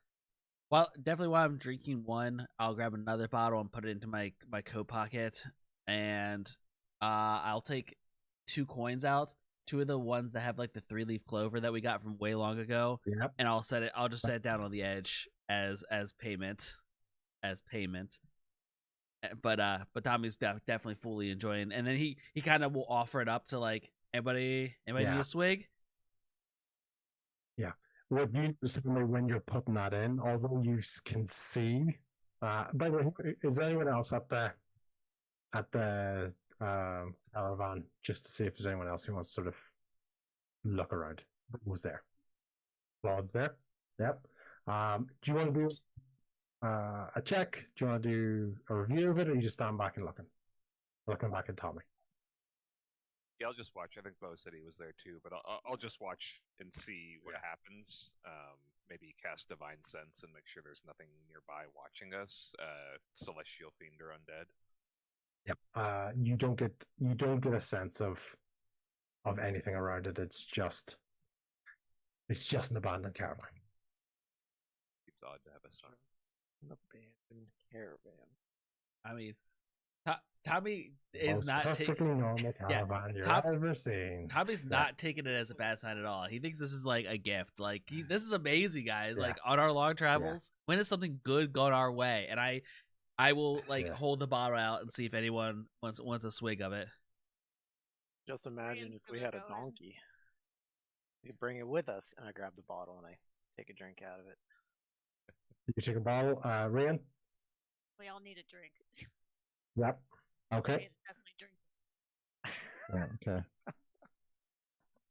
definitely while I'm drinking one, I'll grab another bottle and put it into my coat pocket, and I'll take 2 coins out, 2 of the ones that have like the 3-leaf clover that we got from way long ago. Yep. And I'll just set it down on the edge as payment. as payment. But Tommy's definitely fully enjoying, and then he kind of will offer it up to like anybody need Yeah. a swig. What you certainly when you're putting that in, although you can see. By the way, is there anyone else at the caravan just to see if there's anyone else who wants to sort of look around? Who's there? Claude's there. Yep. Do you want to do a check? Do you want to do a review of it, or you just stand back and looking back at Tommy? Yeah, I'll just watch. I think Bo said he was there too, but I'll just watch and see what happens. Maybe cast Divine Sense and make sure there's nothing nearby watching us. Celestial Fiend or Undead. Yep. You don't get a sense of anything around it. It's just an abandoned caravan. Seems odd to have a sign. An abandoned caravan. I mean, Tommy is Most not taking. perfectly normal caravan you've ever seen. Tommy's not taking it as a bad sign at all. He thinks this is like a gift. Like this is amazing, guys. Like on our long travels, when is something good gone our way? And I will hold the bottle out and see if anyone wants a swig of it. Just imagine Ryan's if we gonna had a go in. donkey. We could bring it with us, and I grab the bottle and I take a drink out of it. You take a bottle, Ryan. We all need a drink. Yep. We Okay. need to definitely drink. Yeah, okay.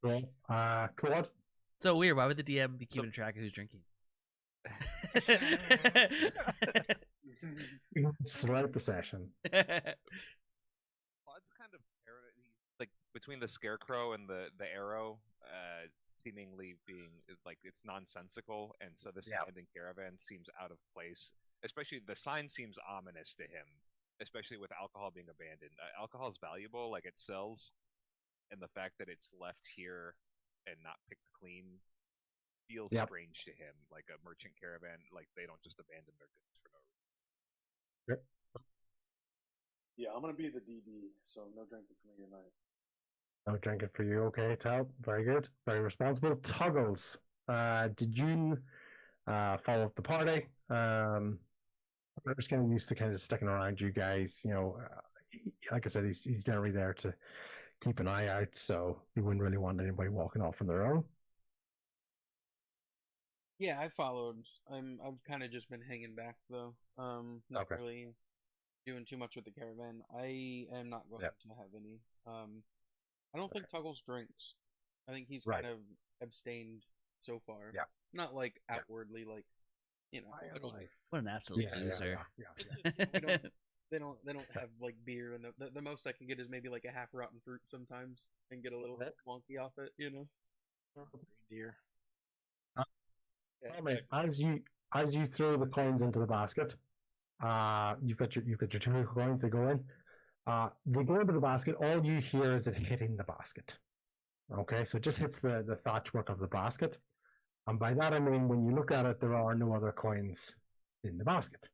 Well, Claude. So weird. Why would the DM be keeping track of who's drinking? Throughout the session. Claude's kind of like between the scarecrow and the arrow, seemingly being like it's nonsensical, and so this abandoned caravan seems out of place. Especially the sign seems ominous to him, especially with alcohol being abandoned. Alcohol is valuable, like it sells, and the fact that it's left here and not picked clean feels strange to him. Like a merchant caravan, like they don't just abandon their goods for no reason. Yeah, I'm gonna be the DD, so no drinking for me tonight. No drinking for you, okay, Tal. Very good. Very responsible. Toggles. Did you follow up the party? I'm just kind of used to kind of sticking around you guys. You know, like I said, he's generally there to keep an eye out, so you wouldn't really want anybody walking off on their own. Yeah, I followed. I've kind of just been hanging back though. Not really doing too much with the caravan. I am not going to have any. I don't think Tuggles drinks. I think he's kind of abstained so far. Yeah. Not like outwardly, like What an absolute loser. They don't have like beer, and the most I can get is maybe like a half rotten fruit sometimes, and get a little wonky off it, you know. Dear. As you throw the coins into the basket, you've got your two coins. They go in. They go into the basket. All you hear is it hitting the basket. Okay, so it just hits the thatchwork of the basket, and by that I mean when you look at it, there are no other coins in the basket.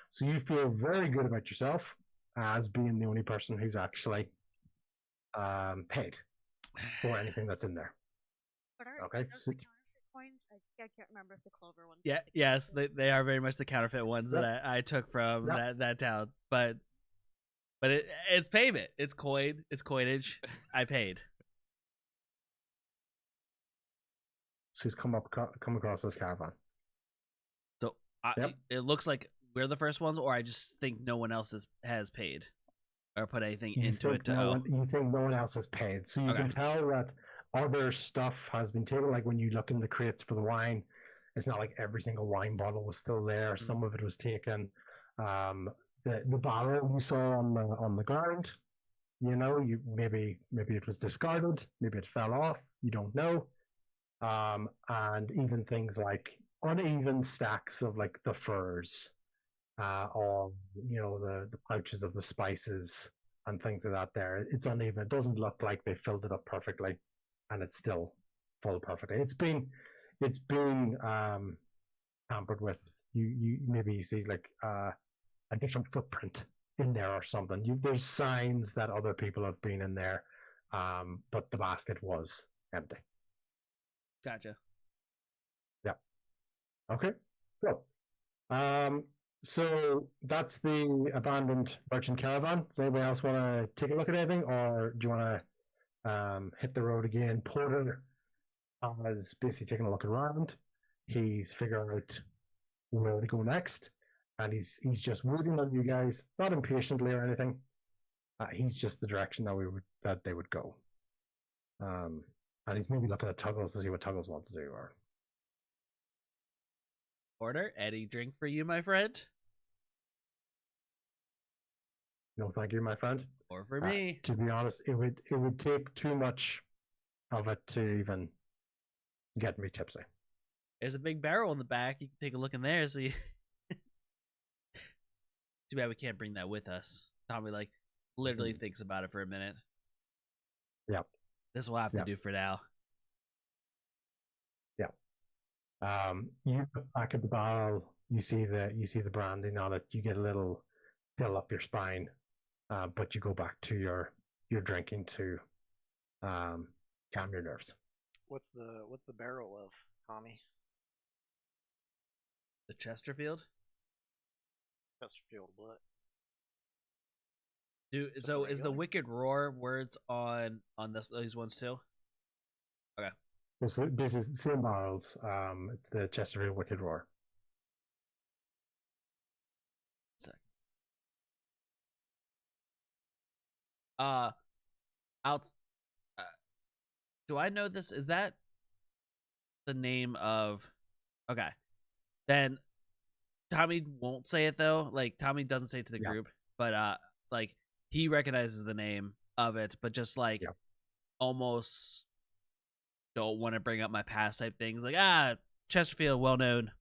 So you feel very good about yourself as being the only person who's actually paid for anything that's in there. But are okay. those the counterfeit coins? I can't remember if the clover ones. Yeah, yes, they are very much the counterfeit ones that I took from that town. But it's payment. It's coin. It's coinage. I paid. So he's come across this caravan. So it looks like we're the first ones, or I just think no one else has paid or put anything into it. You think no one else has paid, so you can tell that other stuff has been taken. Like when you look in the crates for the wine, it's not like every single wine bottle was still there. Mm-hmm. Some of it was taken. The barrel you saw on the ground, you know, maybe it was discarded, maybe it fell off. You don't know. And even things like uneven stacks of like the furs, or you know the pouches of the spices and things like that. There, it's uneven. It doesn't look like they filled it up perfectly, and it's still full perfectly. It's been tampered with. You maybe you see like a different footprint in there or something. There's signs that other people have been in there, but the basket was empty. Gotcha. Yeah. Okay. So, So that's the abandoned merchant caravan. Does anybody else want to take a look at anything, or do you want to hit the road again? Porter has basically taken a look around. He's figured out where to go next, and he's just waiting on you guys, not impatiently or anything. He's just the direction that they would go. And he's maybe looking at Tuggles to see what Tuggles wants to do. Or Porter, any drink for you, my friend? no, thank you, my friend. Or for me? To be honest, it would take too much of it to even get me tipsy. There's a big barrel in the back. You can take a look in there. See. Too bad we can't bring that with us. Tommy literally thinks about it for a minute. Yep. This will have to do for now. Yeah. You look back at the barrel. You see the branding on it. You get a little chill up your spine, but you go back to your drinking to calm your nerves. What's the barrel of, Tommy? The Chesterfield? Chesterfield what? So is the Wicked Roar words on these ones too? Okay. So this is the same barrels. It's the Chesterfield Wicked Roar. Do I know this? Is that the name of? Okay, then Tommy won't say it though. Tommy doesn't say it to the group, but he recognizes the name of it, but just almost don't want to bring up my past type things. Chesterfield, well known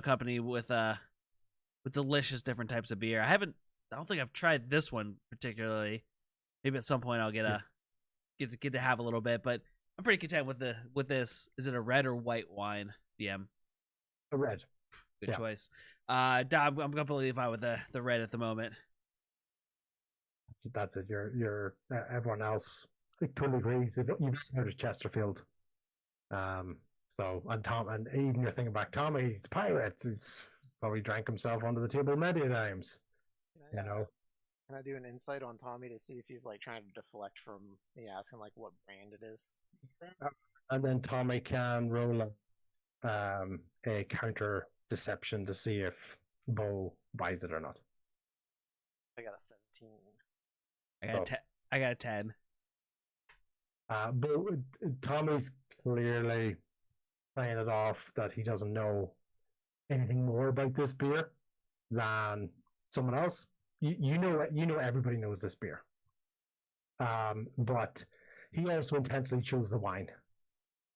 company with delicious different types of beer. I don't think I've tried this one particularly. Maybe at some point I'll get to have a little bit, but I'm pretty content with this. Is it a red or white wine, DM? A red. Good choice. I'm completely fine with the red at the moment. That's it. You're everyone else totally agrees. You've heard of Chesterfield. So and even you're thinking back, Tommy, he's a pirate. He's probably drank himself under the table many times. Can I do an insight on Tommy to see if he's trying to deflect from me asking what brand it is? And then Tommy can roll a counter deception to see if Bo buys it or not. I got a 17. I got a 10. But Tommy's clearly playing it off that he doesn't know anything more about this beer than someone else. You know everybody knows this beer. But he also intentionally chose the wine.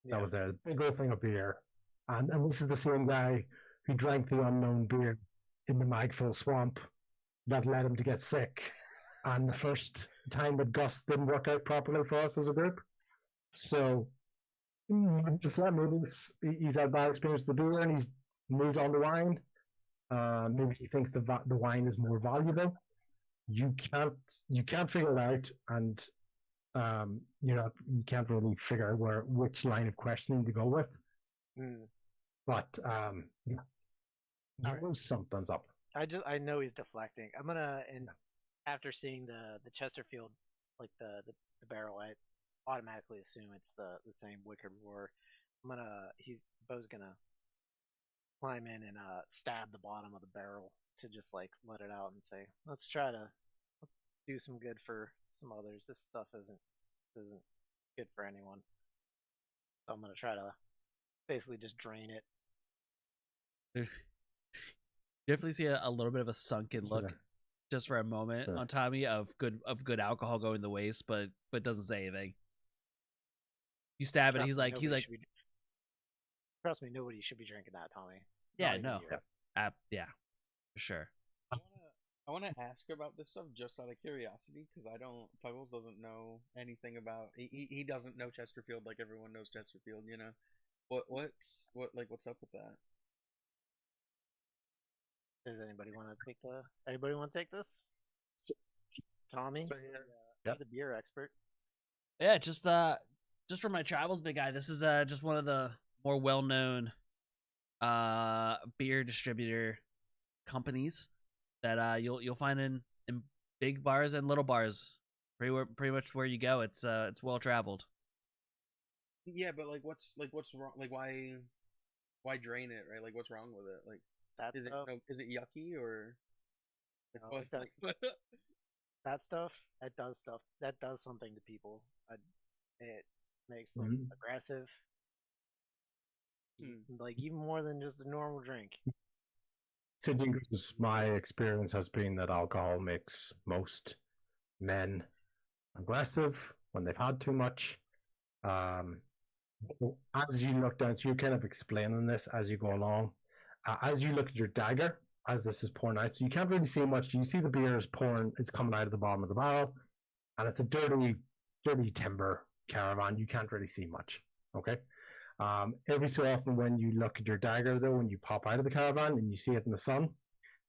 Yeah. That was a big old thing of beer. And this is the same guy who drank the unknown beer in the Magful Swamp that led him to get sick. And the first time that Gus didn't work out properly for us as a group. So maybe he's had bad experience with the beer and he's moved on to wine. Maybe he thinks the wine is more valuable. You can't figure it out, and you can't really figure out which line of questioning to go with. But something's up. I know he's deflecting. I'm gonna after seeing the Chesterfield, the barrel, I automatically assume it's the same Wicked Roar. Bo's gonna climb in and stab the bottom of the barrel to just let it out and say, let's try to do some good for some others. This stuff isn't good for anyone. So I'm gonna try to basically just drain it. You definitely see a little bit of a sunken look just for a moment on Tommy of good alcohol going to waste, but doesn't say anything. You stab it, he's like trust me, nobody should be drinking that, Tommy. Yeah, no. Yeah, for sure. I want to ask about this stuff just out of curiosity because Tuggles doesn't know anything about. He doesn't know Chesterfield like everyone knows Chesterfield. What's up with that? Does anybody want to take this? Tommy, the beer expert. Yeah, just for my travels, big guy. This is just one of the more well-known beer distributor companies that you'll find in big bars and little bars. Pretty much where you go, it's well traveled. Yeah, but like, what's wrong? Like, why drain it, right? Like, what's wrong with it? Like, That is it stuff, is it yucky or no, it does, that does something to people. It makes them aggressive, like even more than just a normal drink. My experience has been that alcohol makes most men aggressive when they've had too much. As you look down, so you're kind of explaining this as you go along. As you look at your dagger, as this is pouring out, so you can't really see much. You see the beer is pouring, it's coming out of the bottom of the barrel, and it's a dirty timber caravan. You can't really see much. Okay. Every so often, when you look at your dagger, though, when you pop out of the caravan and you see it in the sun,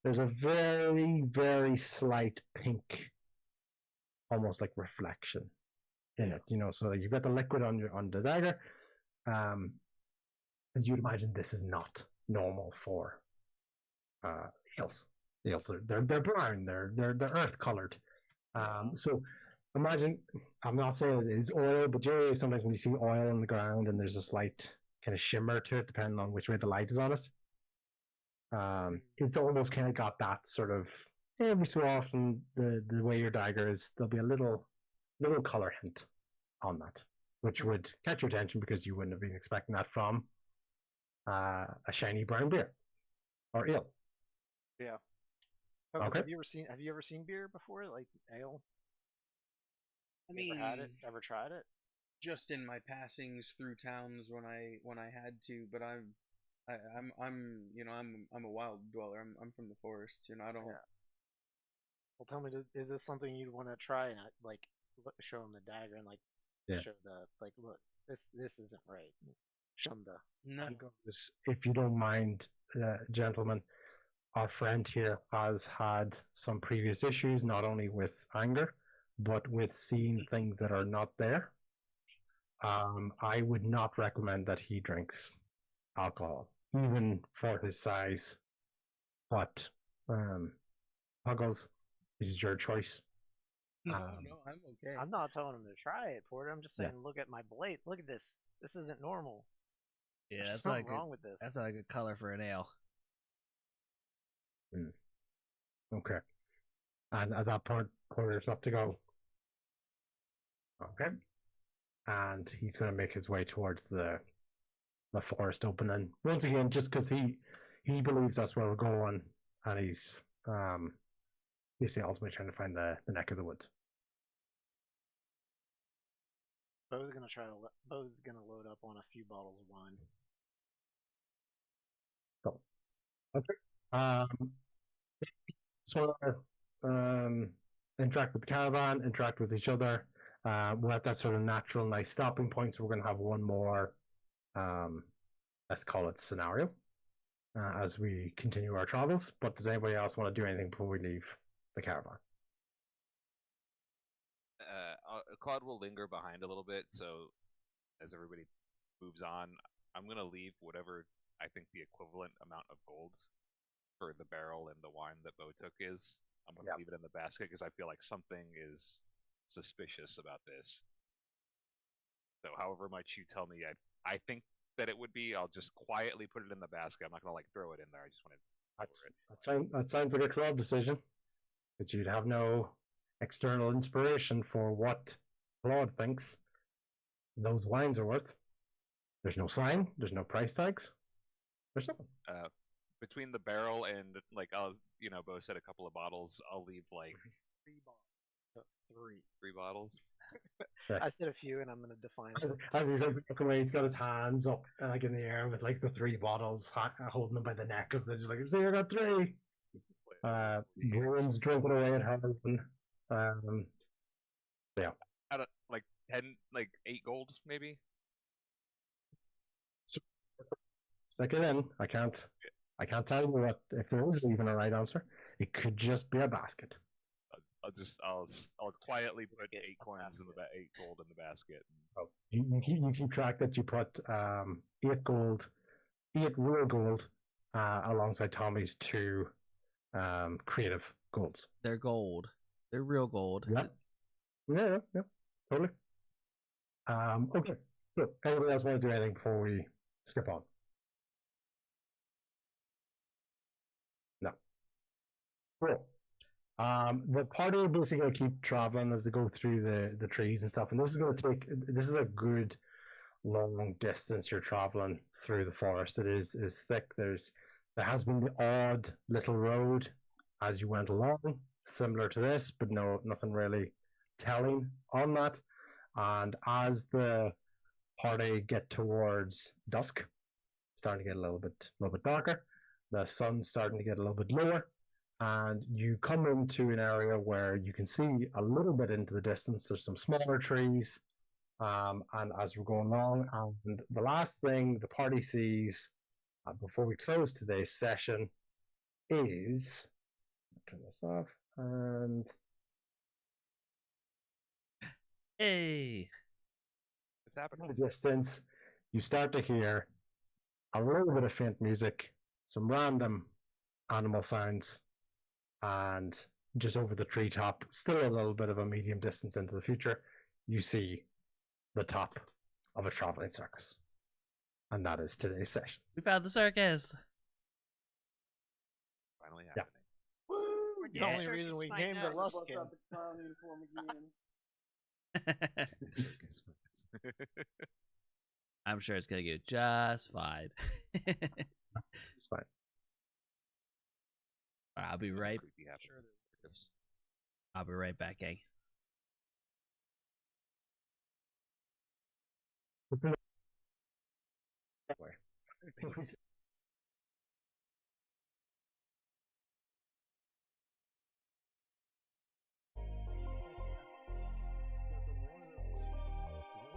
there's a very, very slight pink, almost like reflection in it. So you've got the liquid on the dagger. As you'd imagine, this is not normal for eels. Eels, they're brown, they're earth colored. So imagine, I'm not saying it is oil, but generally sometimes when you see oil on the ground and there's a slight kind of shimmer to it, depending on which way the light is on it, it's almost kind of got that sort of, every so often, the way your dagger is, there'll be a little color hint on that, which would catch your attention because you wouldn't have been expecting that from a shiny brown beer or ale. Yeah. Okay. Have you ever seen beer before, like ale? I mean, ever tried it? Just in my passings through towns when I had to, but I'm a wild dweller. I'm from the forest. I don't. Yeah. Well, tell me, is this something you'd want to try and like show them the dagger and show look, this isn't right. Show them the. No. If you don't mind, gentlemen, our friend here has had some previous issues, not only with anger, but with seeing things that are not there. I would not recommend that he drinks alcohol, even for his size. But, Puggles, it is your choice. No, I'm okay. I'm not telling him to try it, Porter. I'm just saying, look at my blade. Look at this. This isn't normal. Yeah, There's something wrong with this. That's not a good color for an ale. Okay. And at that point, Porter's up to go. Okay. And he's going to make his way towards the forest opening. Once again, just because he believes that's where we're going, and he's basically ultimately trying to find the neck of the woods. Bo's gonna load up on a few bottles of wine. Okay. So interact with the caravan, interact with each other. We're at that sort of natural, nice stopping point. So we're going to have one more, let's call it scenario, as we continue our travels. But does anybody else want to do anything before we leave the caravan? Claude will linger behind a little bit. So as everybody moves on, I'm going to leave whatever I think the equivalent amount of gold for the barrel and the wine that Bo took is. I'm going to leave it in the basket because I feel like something is suspicious about this. So however much you tell me I think that it would be, I'll just quietly put it in the basket. I'm not going to throw it in there. I just want to that sounds like a Claude decision, because you'd have no external inspiration for what Claude thinks those wines are worth. There's no sign, there's no price tags, there's nothing. Between the barrel and Bo said a couple of bottles, I'll leave like 3 bottles. 3 bottles. I said a few, and I'm gonna define it. As he's walking away, he's got his hands up in the air with the 3 bottles, holding them by the neck of them, just like, see, I got 3. Bruins drinking away at home. Yeah. I don't 10, 8 gold maybe. Stick it in. I can't tell you what if there is even a right answer. It could just be a basket. I'll quietly put 8 coins in 8 gold in the basket. Oh, you keep track that you put 8 gold, 8 real gold, alongside Tommy's 2 creative goals. They're gold. They're real gold. Yeah, totally. Okay. So, anybody else want to do anything before we skip on? No. Cool. The party are basically going to keep traveling as they go through the trees and stuff, and this is a good long distance you're traveling through the forest. It is thick. There has been the odd little road as you went along, similar to this, but nothing really telling on that. And as the party get towards dusk, starting to get a little bit darker, the sun's starting to get a little bit lower, and you come into an area where you can see a little bit into the distance. There's some smaller trees, and as we're going along, and the last thing the party sees before we close today's session is, turn this off, and Hey, What's happening? in the distance, you start to hear a little bit of faint music, some random animal sounds, and just over the treetop, still a little bit of a medium distance into the future, you see the top of a traveling circus. And that is today's session. we found the circus. Finally Yeah. happening. Or did The only circus reason we find came to us? Bust Luskin. out the clown uniform again. I'm sure it's gonna go just fine. It's fine. I'll be right. Creepy happening. I'll be right back, gang.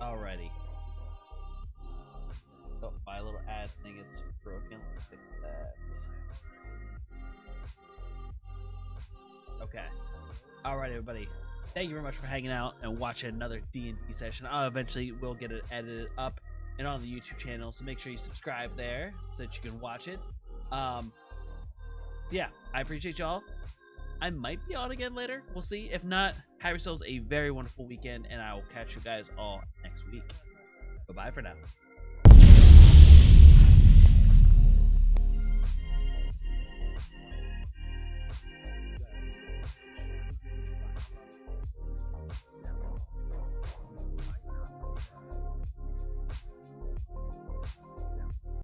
Alrighty. Oh, my little ad thing is broken. Let's fix that. Okay. Alright, everybody. Thank you very much for hanging out and watching another D&D session. I eventually will get it edited up and on the YouTube channel, so make sure you subscribe there so that you can watch it. Yeah, I appreciate y'all. I might be on again later. We'll see. If not, have yourselves a very wonderful weekend, and I will catch you guys all next week. Bye-bye for now.